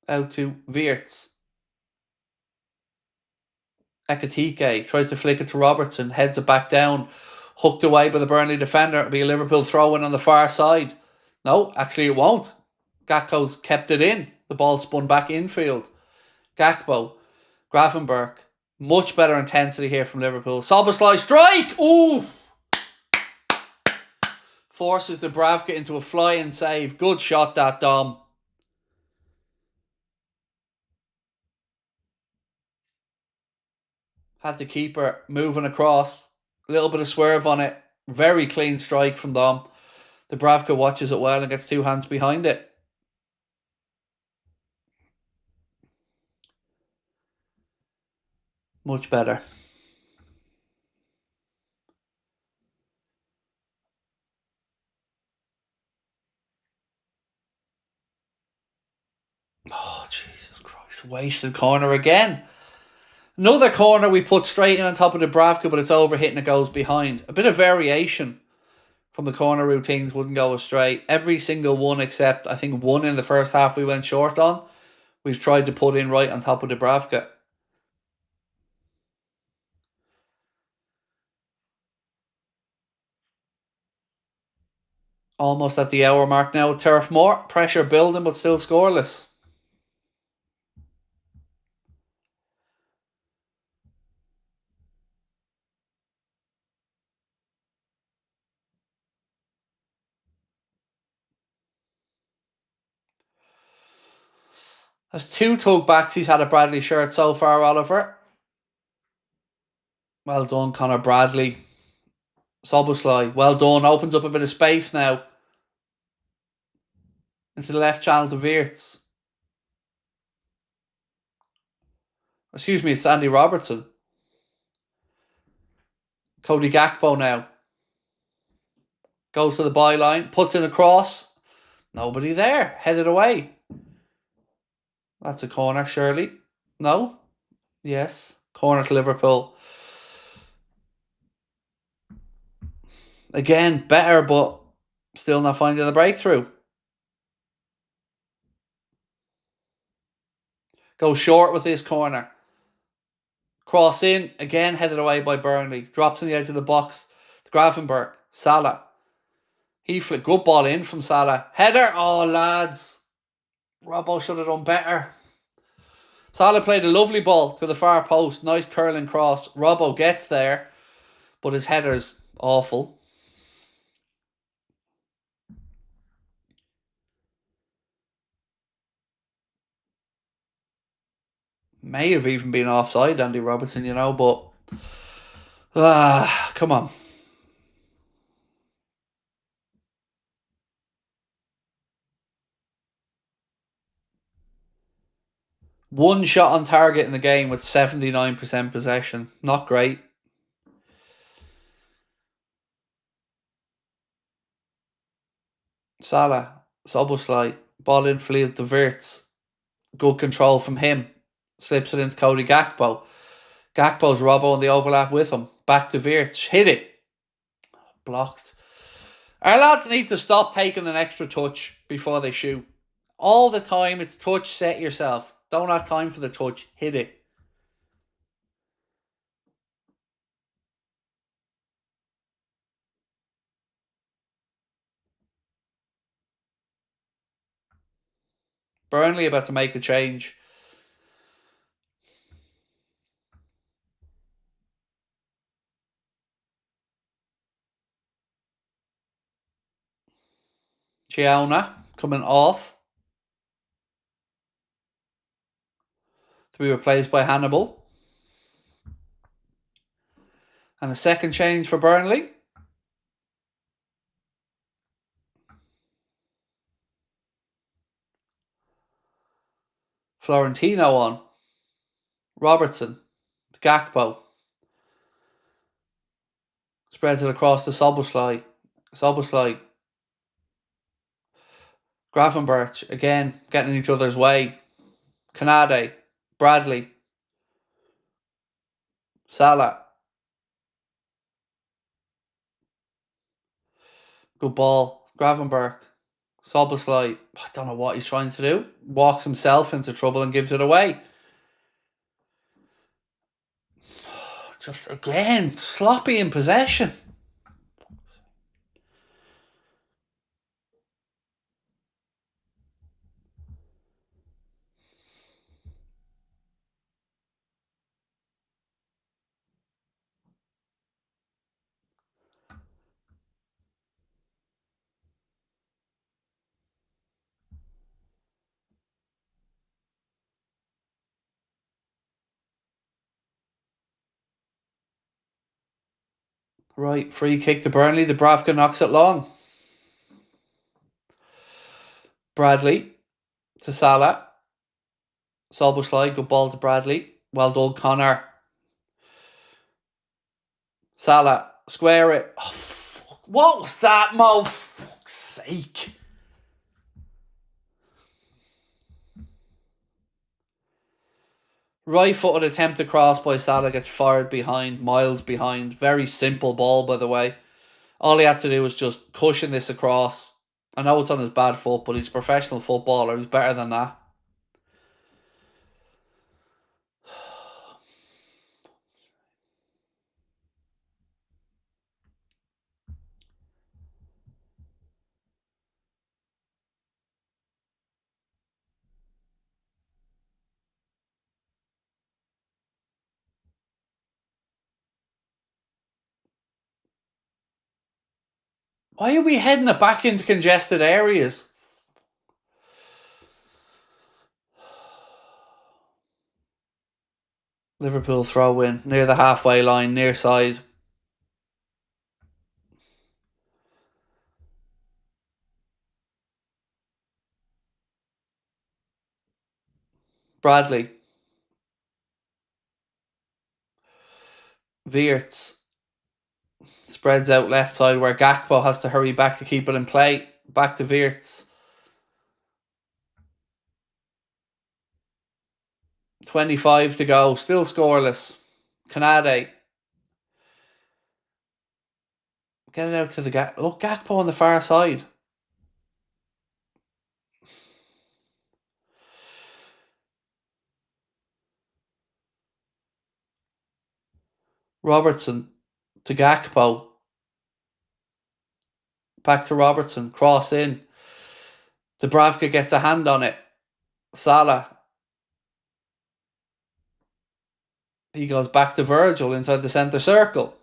Out to Wirtz. Ekitike tries to flick it to Robertson. Heads it back down. Hooked away by the Burnley defender. It'll be a Liverpool throw-in on the far side. No, actually it won't. Gakpo's kept it in. The ball spun back infield. Gakpo. Gravenberch. Much better intensity here from Liverpool. Soboslai strike! Ooh! Forces Dubravka into a flying save. Good shot that, Dom. Had the keeper moving across. A little bit of swerve on it. Very clean strike from Dom. Dubravka watches it well and gets two hands behind it. Much better. Oh, Jesus Christ. Wasted corner again. Another corner we put straight in on top of Dubravka, but it's overhit and it goes behind. A bit of variation from the corner routines wouldn't go astray. Every single one except, I think, one in the first half we went short on. We've tried to put in right on top of Dubravka. Almost at the hour mark now with Turf Moor. Pressure building, but still scoreless. There's two tug backs he's had a Bradley shirt so far, Oliver. Well done, Connor Bradley. Soboslai, well done. Opens up a bit of space now. Into the left channel to Wirtz. Excuse me, it's Andy Robertson. Cody Gakpo now. Goes to the byline. Puts in a cross. Nobody there. Headed away. That's a corner, surely. No? Yes. Corner to Liverpool. Again, better, but still not finding the breakthrough. Goes short with this corner. Cross in. Again, headed away by Burnley. Drops in the edge of the box. To Gravenberch. Salah. He flicked. Good ball in from Salah. Header. Oh, lads. Robbo should have done better. Salah played a lovely ball to the far post. Nice curling cross. Robbo gets there, but his header's awful. May have even been offside, Andy Robertson, you know, but come on. One shot on target in the game with 79% possession. Not great. Salah, Soboslai, ball in field to Wirtz. Good control from him. Slips it into Cody Gakpo. Gakpo's Robbo on the overlap with him. Back to Wirtz. Hit it. Blocked. Our lads need to stop taking an extra touch before they shoot. All the time it's touch, set yourself. Don't have time for the touch. Hit it. Burnley about to make a change. Chiona coming off to be replaced by Hannibal. And a second change for Burnley. Florentino on. Robertson. Gakpo. Spreads it across to Soboslai. Gravenberch, again, getting in each other's way. Kanade. Bradley. Salah. Good ball. Gravenberch. Soboslai. I don't know what he's trying to do. Walks himself into trouble and gives it away. Just again, sloppy in possession. Right, free kick to Burnley. The Bravka knocks it long. Bradley to Salah. Soboslai, good ball to Bradley. Well done, Connor. Salah, square it. Oh, fuck. What was that, Mo? For fuck's sake. Right-footed attempt to cross by Salah gets fired behind, miles behind. Very simple ball, by the way. All he had to do was just cushion this across. I know it's on his bad foot, but he's a professional footballer. He's better than that. Why are we heading it back into congested areas? Liverpool throw in near the halfway line, near side. Bradley. Wirtz spreads out left side where Gakpo has to hurry back to keep it in play. Back to Wirtz. 25 to go. Still scoreless. Kanade. Get it out to the Gakpo. Look, Gakpo on the far side. Robertson to Gakpo. Back to Robertson. Cross in. Dubravka gets a hand on it. Salah. He goes back to Virgil inside the centre circle.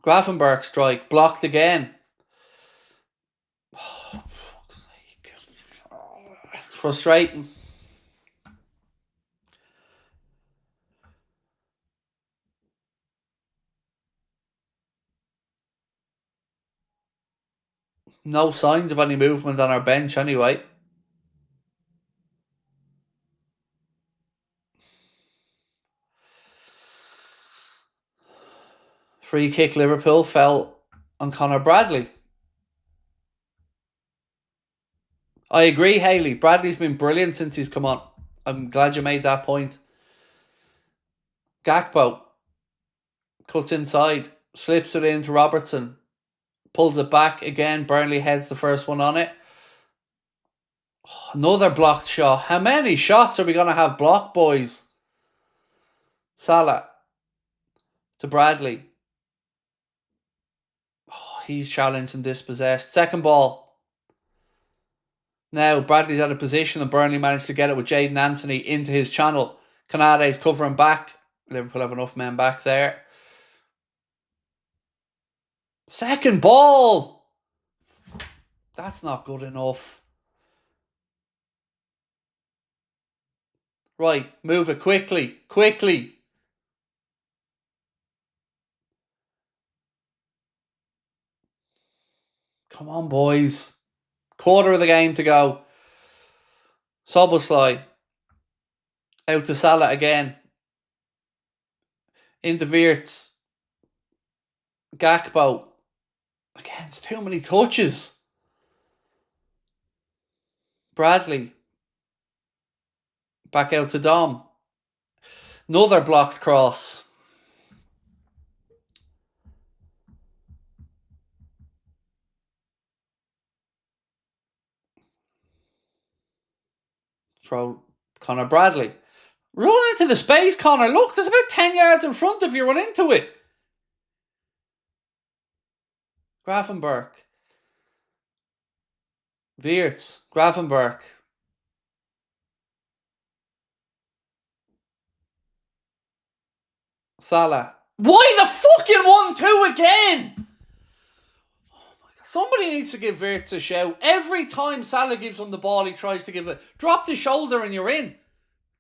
Gravenberch strike. Blocked again. Oh, fuck's sake. It's frustrating. No signs of any movement on our bench anyway. Free kick Liverpool fell on Connor Bradley. I agree, Haley. Bradley's been brilliant since he's come on. I'm glad you made that point. Gakpo cuts inside, slips it into Robertson, pulls it back again. Burnley heads the first one on it. Oh, another blocked shot. How many shots are we going to have blocked, boys? Salah to Bradley. Oh, he's challenged and dispossessed. Second ball. Now Bradley's out of position and Burnley managed to get it with Jaden Anthony into his channel. Kanade's covering back. Liverpool have enough men back there. Second ball. That's not good enough. Right, move it quickly. Quickly. Come on, boys. Quarter of the game to go. Soboslai. Out to Salah again. Into Wirtz. Gakpo. Again, it's too many touches. Bradley. Back out to Dom. Another blocked cross. Throw Connor Bradley. Run into the space, Connor. Look, there's about 10 yards in front of you. Run into it. Grafenberg. Wirtz. Grafenberg. Salah. Why the fucking 1-2 again? Oh my God. Somebody needs to give Wirtz a shout. Every time Salah gives him the ball, he tries to give it. Drop the shoulder and you're in.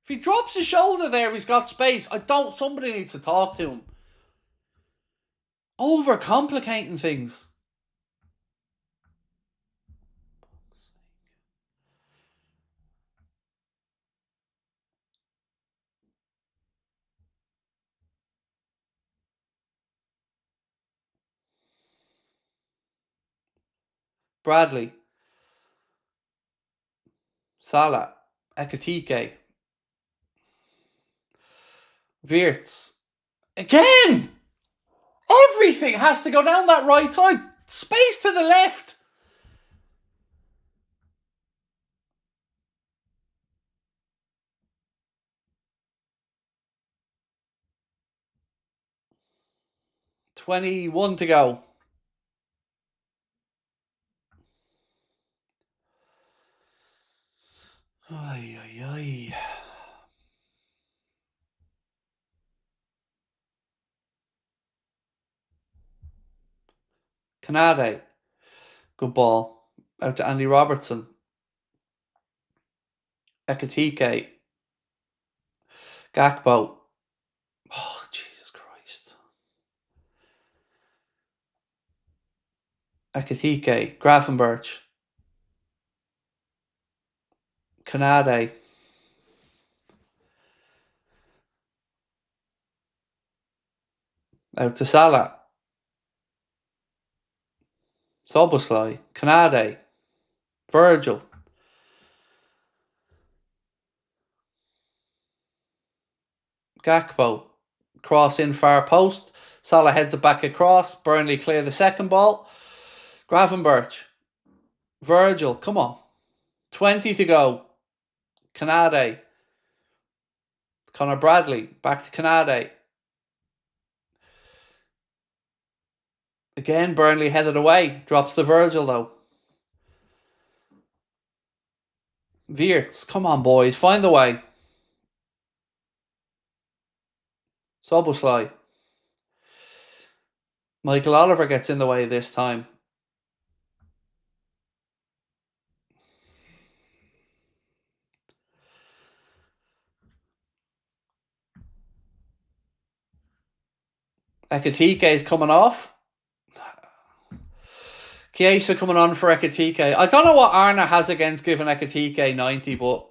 If he drops his shoulder there, he's got space. Somebody needs to talk to him. Overcomplicating things. Bradley. Salah. Ekatike. Wirtz. Again! Everything has to go down that right side. Space to the left. $21 to go. Ay, ay, ay. Canade. Good ball. Out to Andy Robertson. Ekatike. Gakpo. Oh, Jesus Christ. Ekatike. Grafenberg. Canade. Out to Salah. Soboslai. Canade. Virgil. Gakpo. Cross in far post. Salah heads it back across. Burnley clear the second ball. Gravenberch. Virgil. Come on. 20 to go. Canade. Connor Bradley. Back to Canade. Again, Burnley headed away. Drops the Virgil though. Wirtz. Come on, boys. Find the way. Soboslai. Michael Oliver gets in the way this time. Ekatike is coming off. Chiesa coming on for Ekatike. I don't know what Arna has against giving Ekatike 90, but...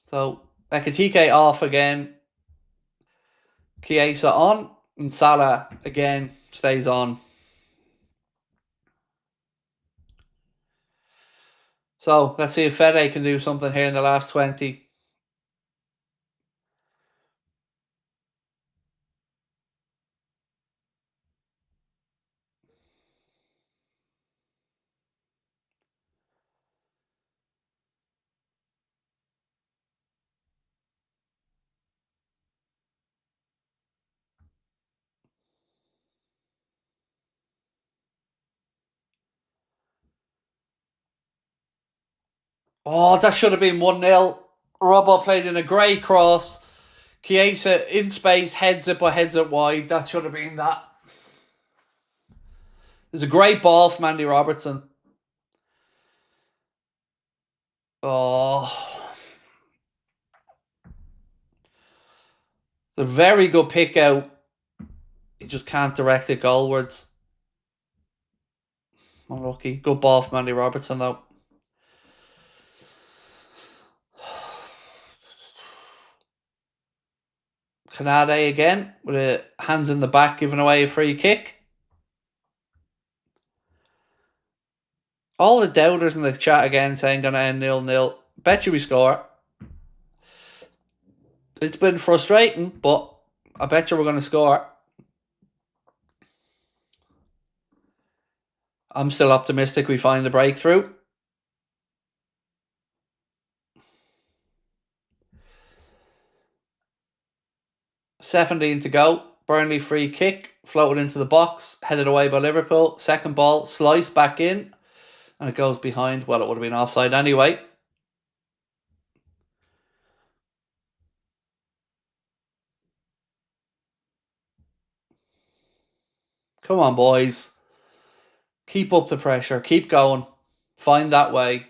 So, Ekatike off again. Chiesa on. And Salah, again, stays on. So, let's see if Fede can do something here in the last 20. Oh, that should have been 1-0. Robbo played in a great cross. Chiesa in space, heads it, but heads it wide. That should have been that. There's a great ball from Andy Robertson. Oh. It's a very good pick out. He just can't direct it goalwards. Unlucky. Good ball from Andy Robertson, though. Canade again with a hands in the back, giving away a free kick. All the doubters in the chat again saying gonna end 0-0. Bet you we score. It's been frustrating, but I bet you we're gonna score. I'm still optimistic we find a breakthrough. $17 to go. Burnley free kick, floated into the box, headed away by Liverpool. Second ball, sliced back in, and it goes behind. Well, it would have been offside anyway. Come on, boys. Keep up the pressure. Keep going. Find that way.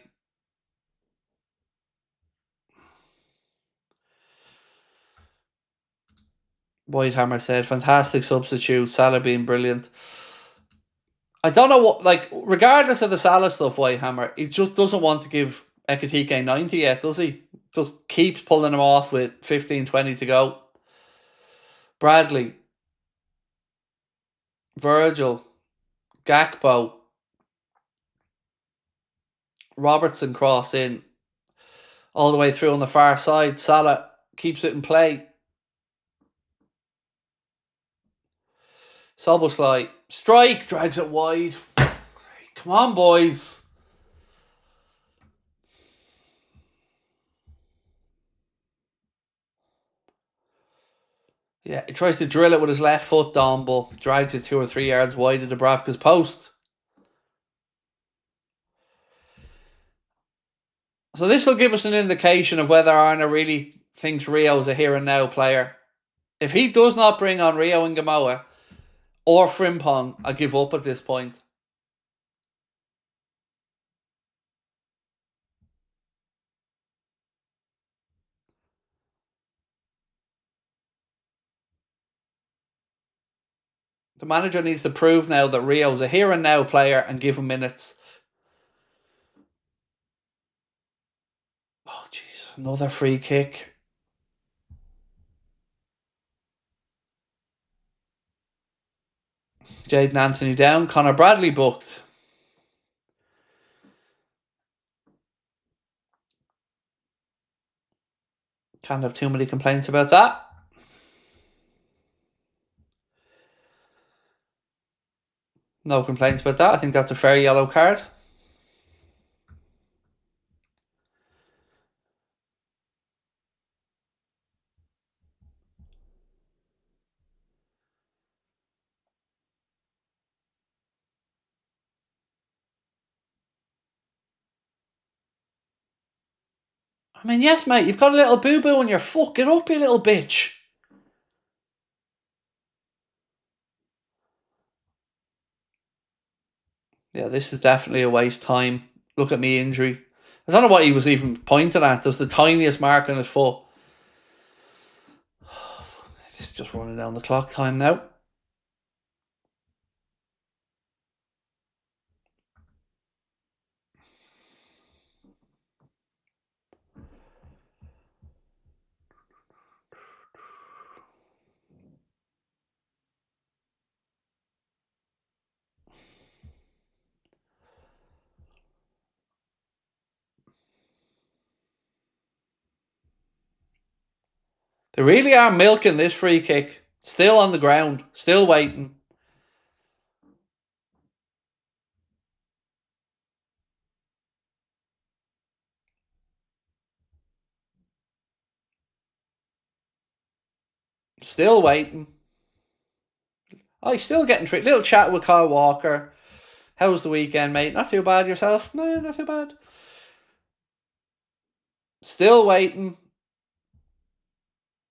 Whitehammer said, fantastic substitute. Salah being brilliant. I don't know what, like, regardless of the Salah stuff, Whitehammer, he just doesn't want to give Ekatike 90 yet, does he? Just keeps pulling him off with 15-20 to go. Bradley. Virgil. Gakpo. Robertson cross in. All the way through on the far side. Salah keeps it in play. Soboslai. Strike. Drags it wide. Come on, boys. Yeah, he tries to drill it with his left foot down, but drags it 2 or 3 yards wide of Dubravka's post. So this will give us an indication of whether Arna really thinks Rio is a here and now player. If he does not bring on Rio and Gamoa or Frimpong, I give up at this point. The manager needs to prove now that Rio's a here and now player and give him minutes. Oh, jeez. Another free kick. Jaden Anthony down. Connor Bradley booked. Can't have too many complaints about that. No complaints about that. I think that's a fair yellow card. I mean, yes, mate, you've got a little boo-boo on your foot. Get up, you little bitch. Yeah, this is definitely a waste time. Look at me injury. I don't know what he was even pointing at. There's the tiniest mark on his foot. This is just running down the clock time now. They really are milking this free kick. Still on the ground. Still waiting. Still waiting. Oh, he's still getting tricked. Little chat with Kyle Walker. How was the weekend, mate? Not too bad yourself? No, not too bad. Still waiting.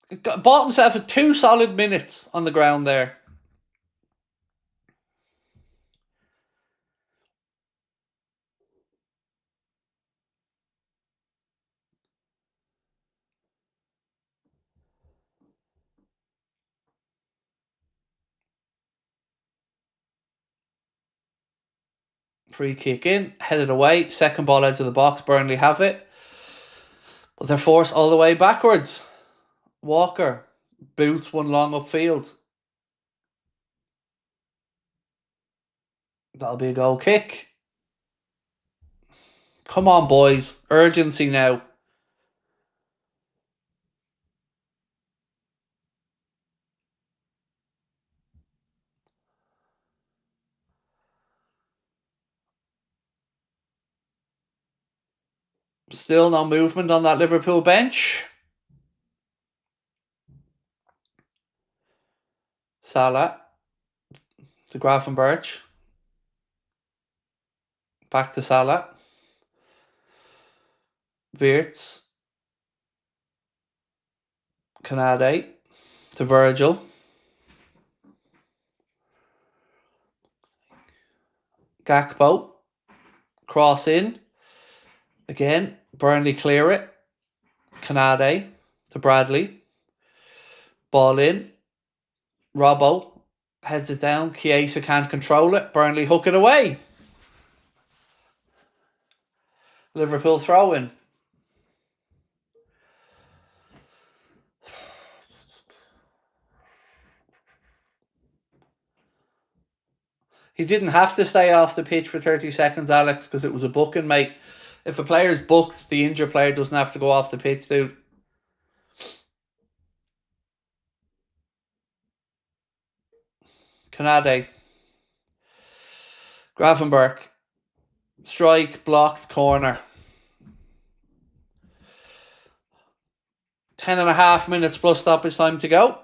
Bought himself a 2 solid minutes on the ground there. Free kick in, headed away. Second ball out of the box. Burnley have it. But they're forced all the way backwards. Walker boots one long upfield. That'll be a goal kick. Come on, boys. Urgency now. Still no movement on that Liverpool bench. Salah to Gravenberch. Back to Salah. Wirtz. Canade to Virgil. Gakpo. Cross in. Again, Burnley clear it. Canade to Bradley. Ball in. Robbo heads it down. Chiesa can't control it. Burnley hook it away. Liverpool throw in. He didn't have to stay off the pitch for 30 seconds, Alex, because it was a booking, mate. If a player's booked, the injured player doesn't have to go off the pitch, dude. Canade. Gravenberch. Strike, blocked, corner. 10.5 minutes plus stoppage time to go.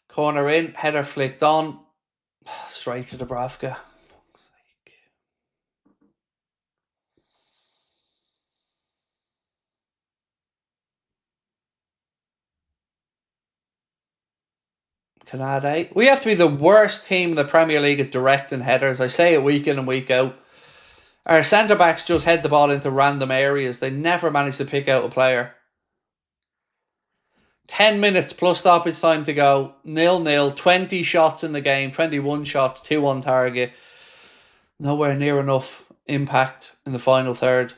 Corner in, header flicked on. Straight to Dubravka. Canade. We have to be the worst team in the Premier League at directing headers. I say it week in and week out. Our centre-backs just head the ball into random areas. They never manage to pick out a player. 10 minutes plus stoppage time to go. 0-0. 20 shots in the game. 21 shots. 2 on target. Nowhere near enough impact in the final third.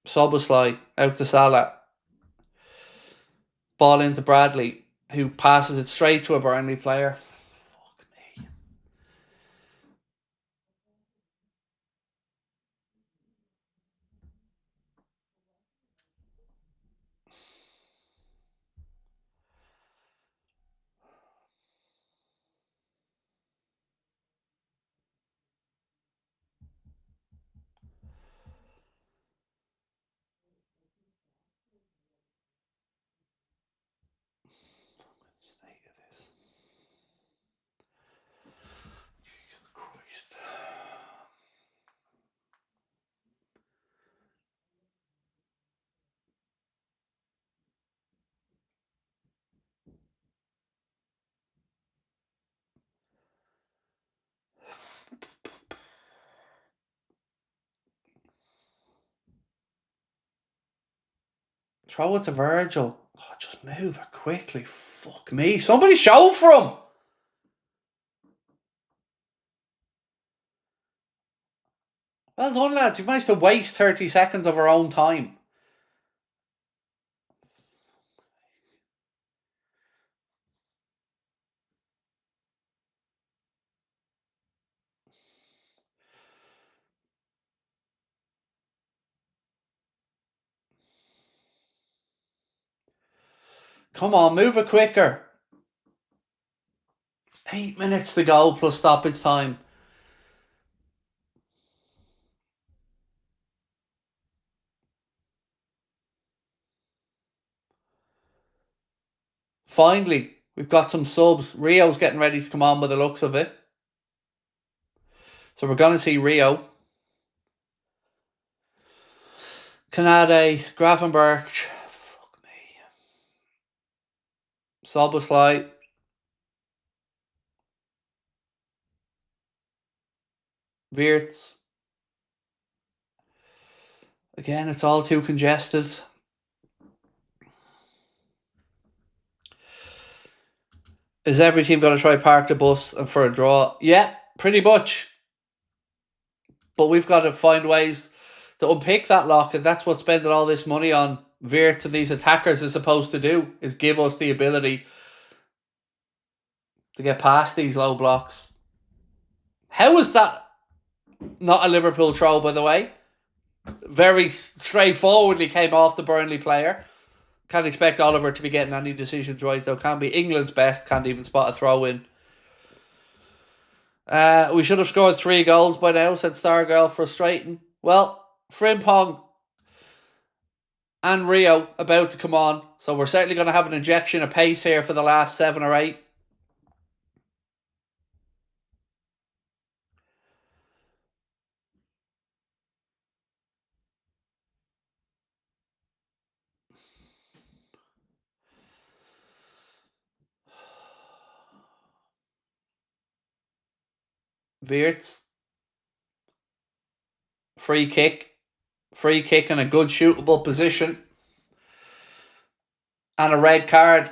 Szoboszlai out to Salah. Ball into Bradley, who passes it straight to a Burnley player. Fuck me. Jesus Christ. Throw it to Virgil. Oh, just move it quickly. Fuck me. Somebody show for him. Well done, lads. You've managed to waste 30 seconds of our own time. Come on, move it quicker. 8 minutes to go plus stoppage time. Finally, we've got some subs. Rio's getting ready to come on by the looks of it. So we're going to see Rio. Kanade, Gravenberch. Fuck me. Soboslai. Wirtz. Again, it's all too congested. Is every team going to try park the bus and for a draw? Yeah, pretty much. But we've got to find ways to unpick that lock, and that's what spending all this money on Wirtz and these attackers is supposed to do, is give us the ability to get past these low blocks. How is that not a Liverpool throw, by the way? Very straightforwardly came off the Burnley player. Can't expect Oliver to be getting any decisions right, though. Can be England's best. Can't even spot a throw in. We should have scored 3 goals by now, said Stargirl, frustrating. Well, Frimpong and Rio about to come on, so we're certainly going to have an injection of pace here for the last 7 or 8. Wirtz. Free kick in a good shootable position. And a red card.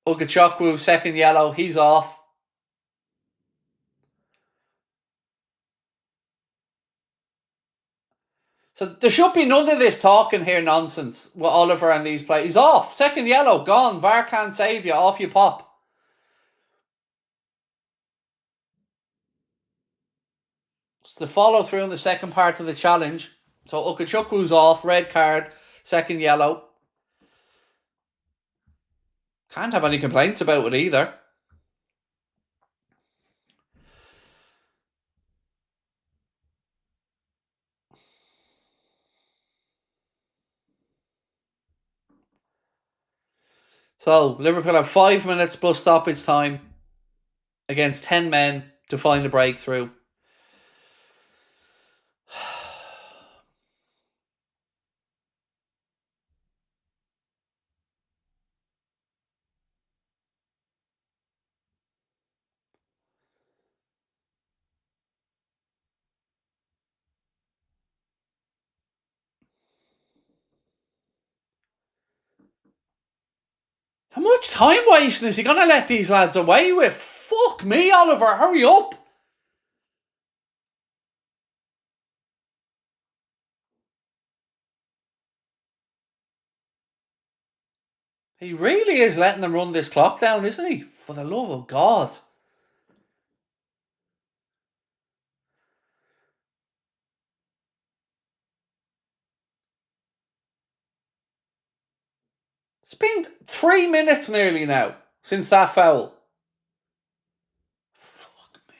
Ugachukwu, second yellow, he's off. So there should be none of this talking here nonsense with Oliver and these players. He's off. Second yellow, gone. VAR can't save you. Off you pop. It's the follow through in the second part of the challenge. So Ukachukwu's off. Red card. Second yellow. Can't have any complaints about it either. So Liverpool have 5 minutes plus stoppage time against 10 men to find a breakthrough. How much time wasting is he going to let these lads away with? Fuck me, Oliver, hurry up. He really is letting them run this clock down, isn't he? For the love of God. It's been 3 minutes nearly now since that foul. Fuck me.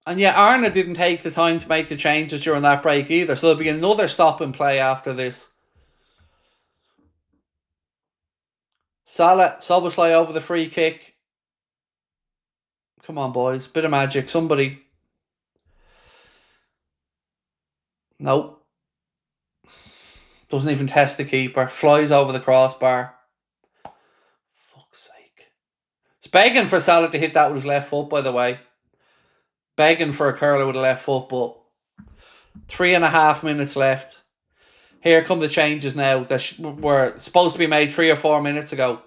And yet Arna didn't take the time to make the changes during that break either. So there'll be another stop and play after this. Salah, Soboslai over the free kick. Come on, boys. Bit of magic. Somebody. Nope. Doesn't even test the keeper. Flies over the crossbar. Fuck's sake. It's begging for Salah to hit that with his left foot, by the way. Begging for a curler with a left foot, but 3.5 minutes left. Here come the changes now that were supposed to be made 3 or 4 minutes ago.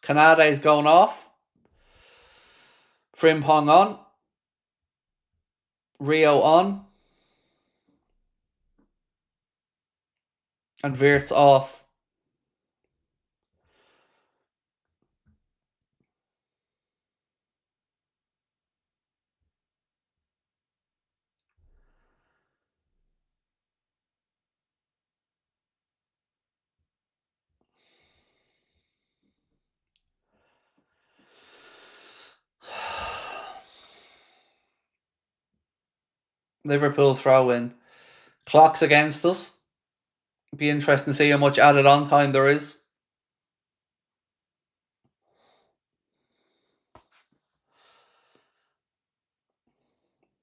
Kanade's going off. Frimpong on. Rio on. And Wirtz off. Liverpool throw in. Clock's against us. Be interesting to see how much added on time there is.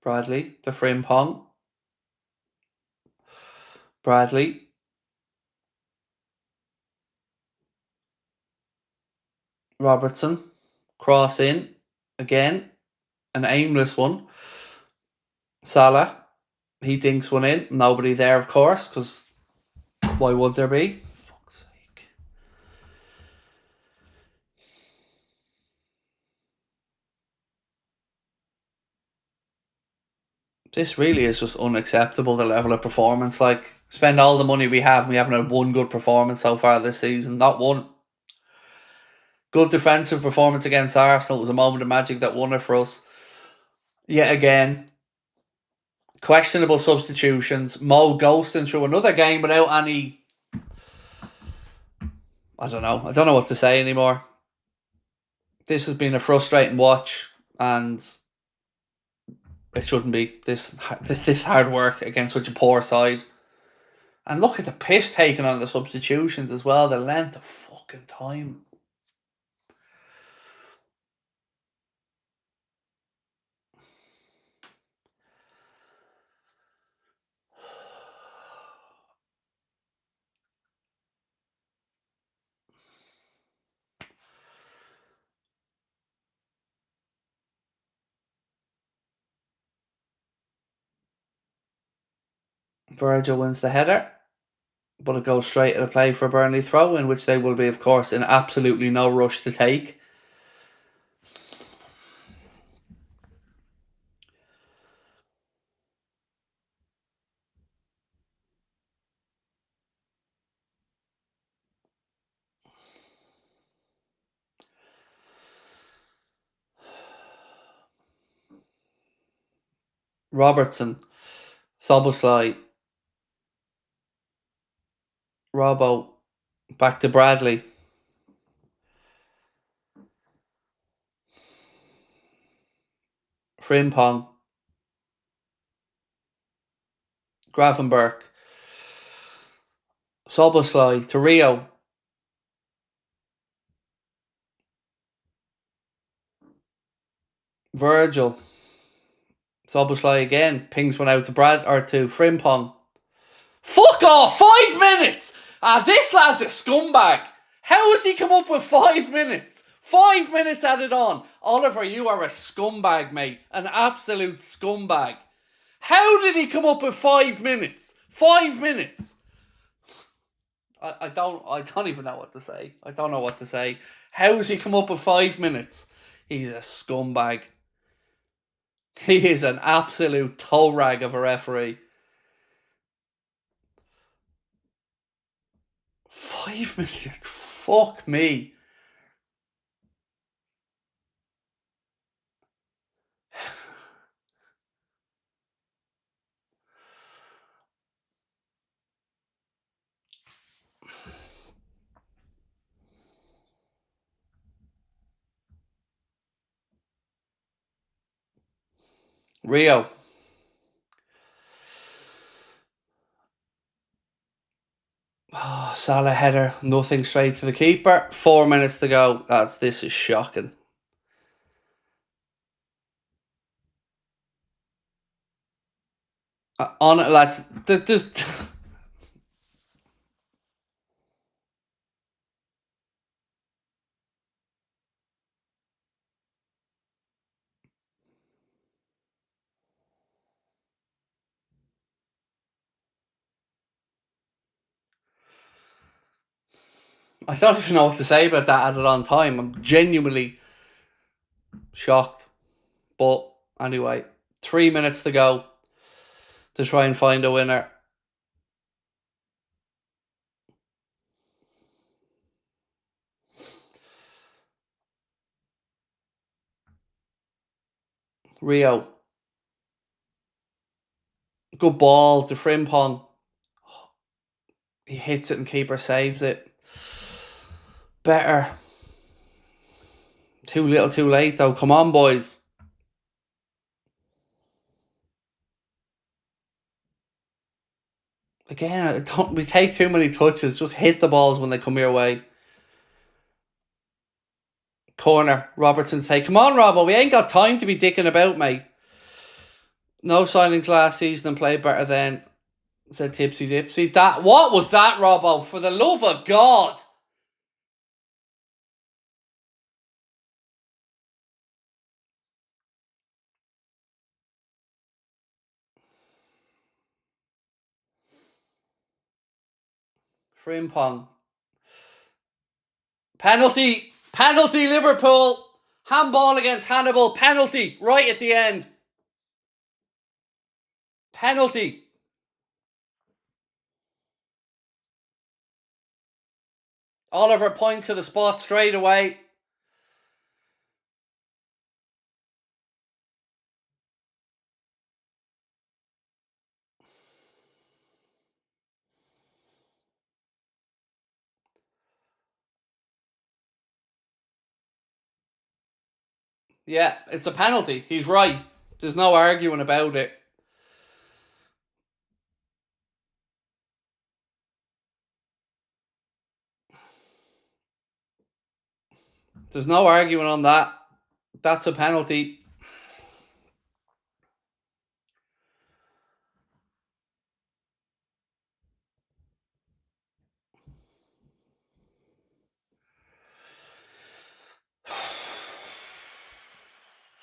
Bradley, the Frimpong. Bradley. Robertson. Cross in. Again. An aimless one. Salah. He dinks one in. Nobody there, of course, because why would there be? Fuck's sake. This really is just unacceptable, the level of performance. Like, spend all the money we have and we haven't had one good performance so far this season. Not one. Good defensive performance against Arsenal. It was a moment of magic that won it for us. Yet again, questionable substitutions. Mo ghosting through another game without any... I don't know what to say anymore. This has been a frustrating watch, and it shouldn't be this hard work against such a poor side. And look at the piss taken on the substitutions as well. The length of fucking time. Virgil wins the header, but it goes straight at a play for Burnley throw in, which they will be, of course, in absolutely no rush to take. Robertson, Soboslai, Robbo, back to Bradley. Frimpong, Gravenberg, Soboslai to Rio. Virgil, Soboslai again, pings one out to Frimpong. Fuck off! 5 minutes! This lad's a scumbag. How has he come up with 5 minutes? 5 minutes added on. Oliver, you are a scumbag, mate. An absolute scumbag. How did he come up with 5 minutes? 5 minutes. I don't even know what to say. I don't know what to say. How has he come up with 5 minutes? He's a scumbag. He is an absolute toe rag of a referee. 5 minutes? Fuck me. Rio. Oh, Salah header, nothing, straight to the keeper. 4 minutes to go. This is shocking. On it, lads. There's I don't even know what to say about that added on time. I'm genuinely shocked. But anyway, 3 minutes to go to try and find a winner. Rio. Good ball to Frimpong. He hits it and keeper saves it. Better. Too little too late though. Come on, boys. again, we take too many touches. Just hit the balls when they come your way. Corner. Robertson say, come on, Robbo. We ain't got time to be dicking about, mate. No signings last season and played better then, said Tipsy Dipsy. What was that, Robbo? For the love of God. Frimpong. Penalty Liverpool. Handball against Hannibal. Penalty right at the end. Penalty. Oliver points to the spot straight away. Yeah, it's a penalty. He's right. There's no arguing about it. There's no arguing on that. That's a penalty.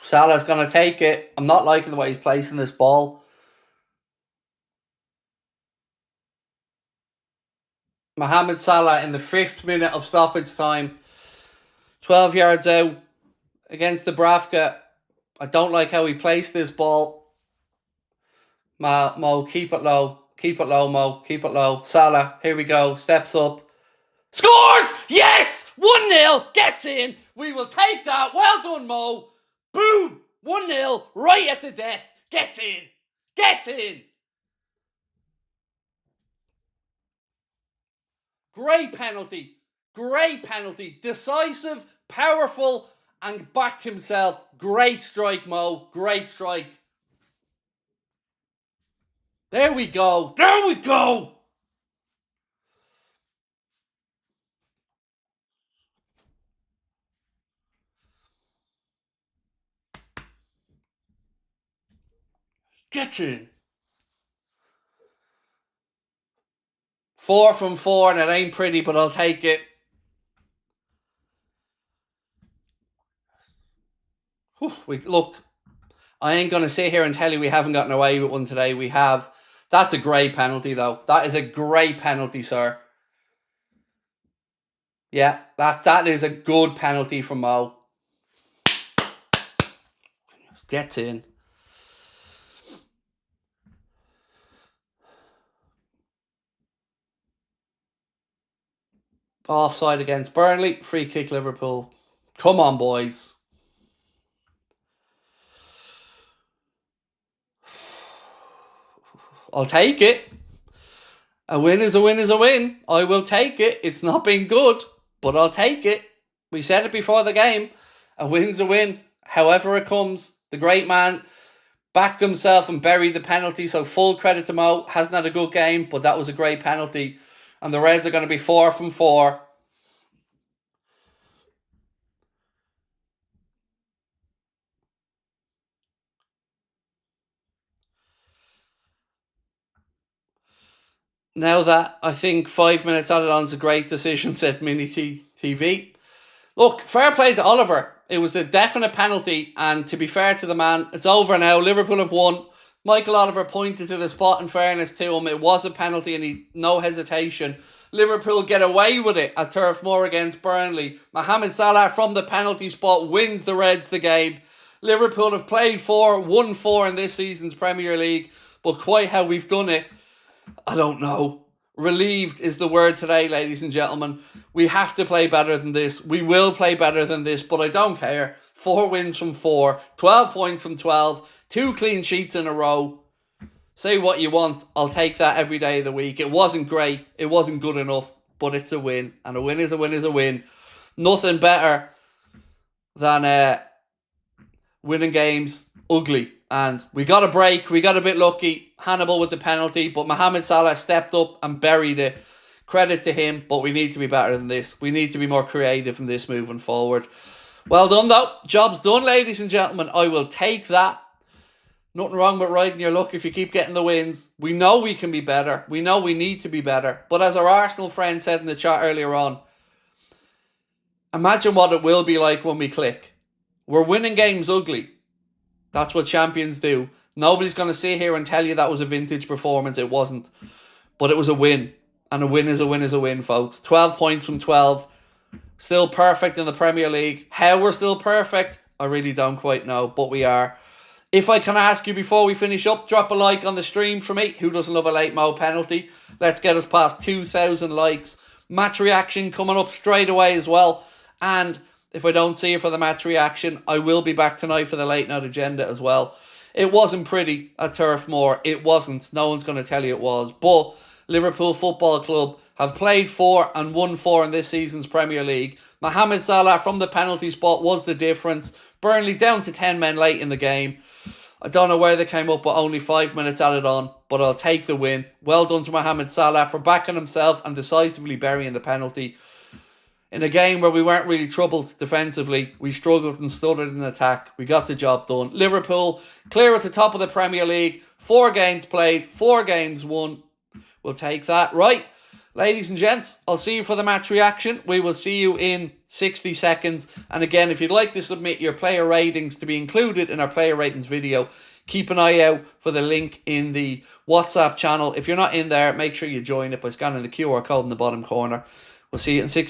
Salah's going to take it. I'm not liking the way he's placing this ball. Mohamed Salah in the 5th minute of stoppage time. 12 yards out against Dubravka. I don't like how he placed this ball. Mo, keep it low. Keep it low, Mo. Keep it low. Salah, here we go. Steps up. Scores! Yes! 1-0. Gets in. We will take that. Well done, Mo. Boom! 1-0. Right at the death. Gets in. Gets in. Great penalty. Great penalty. Decisive, powerful, and backed himself. Great strike, Mo. Great strike. There we go. There we go. Get in. 4 from 4, and it ain't pretty, but I'll take it. Look, I ain't going to sit here and tell you we haven't gotten away with one today. We have. That's a great penalty, though. That is a great penalty, sir. Yeah, that is a good penalty from Mo. Gets in. Offside against Burnley. Free kick Liverpool. Come on, boys. I'll take it. A win is a win is a win. I will take it. It's not been good, but I'll take it. We said it before the game. A win's a win. However it comes. The great man backed himself and buried the penalty, so full credit to Mo. Hasn't had a good game, but that was a great penalty. And the Reds are going to be 4 from 4. Now that I think 5 minutes added on is a great decision, said Mini TV. Look, fair play to Oliver. It was a definite penalty, and to be fair to the man, it's over now. Liverpool have won. Michael Oliver pointed to the spot in fairness to him. It was a penalty, and no hesitation. Liverpool get away with it at Turf Moor against Burnley. Mohamed Salah from the penalty spot wins the Reds the game. Liverpool have played 4, won 4 in this season's Premier League, but quite how we've done it, I don't know. Relieved is the word today, ladies and gentlemen. We have to play better than this. We will play better than this, but I don't care. 4 wins from 4, 12 points from 12, 2 clean sheets in a row. Say what you want. I'll take that every day of the week. It wasn't great. It wasn't good enough, but it's a win. And a win is a win is a win. Nothing better than winning games ugly. And we got a break. We got a bit lucky. Hannibal with the penalty. But Mohamed Salah stepped up and buried it. Credit to him. But we need to be better than this. We need to be more creative in this moving forward. Well done, though. Job's done, ladies and gentlemen. I will take that. Nothing wrong with riding your luck if you keep getting the wins. We know we can be better. We know we need to be better. But as our Arsenal friend said in the chat earlier on, imagine what it will be like when we click. We're winning games ugly. That's what champions do. Nobody's going to sit here and tell you that was a vintage performance. It wasn't. But it was a win. And a win is a win is a win, folks. 12 points from 12. Still perfect in the Premier League. How we're still perfect, I really don't quite know. But we are. If I can ask you before we finish up, drop a like on the stream for me. Who doesn't love a late Mo penalty? Let's get us past 2,000 likes. Match reaction coming up straight away as well. And if I don't see you for the match reaction, I will be back tonight for the late night agenda as well. It wasn't pretty at Turf Moor. It wasn't. No one's going to tell you it was. But Liverpool Football Club have played 4 and won 4 in this season's Premier League. Mohamed Salah from the penalty spot was the difference. Burnley down to 10 men late in the game. I don't know where they came up, but only 5 minutes added on. But I'll take the win. Well done to Mohamed Salah for backing himself and decisively burying the penalty. In a game where we weren't really troubled defensively, we struggled and stuttered in attack. We got the job done. Liverpool clear at the top of the Premier League. 4 games played, 4 games won. We'll take that. Right, ladies and gents, I'll see you for the match reaction. We will see you in 60 seconds. And again, if you'd like to submit your player ratings to be included in our player ratings video, keep an eye out for the link in the WhatsApp channel. If you're not in there, make sure you join it by scanning the QR code in the bottom corner. We'll see you in 60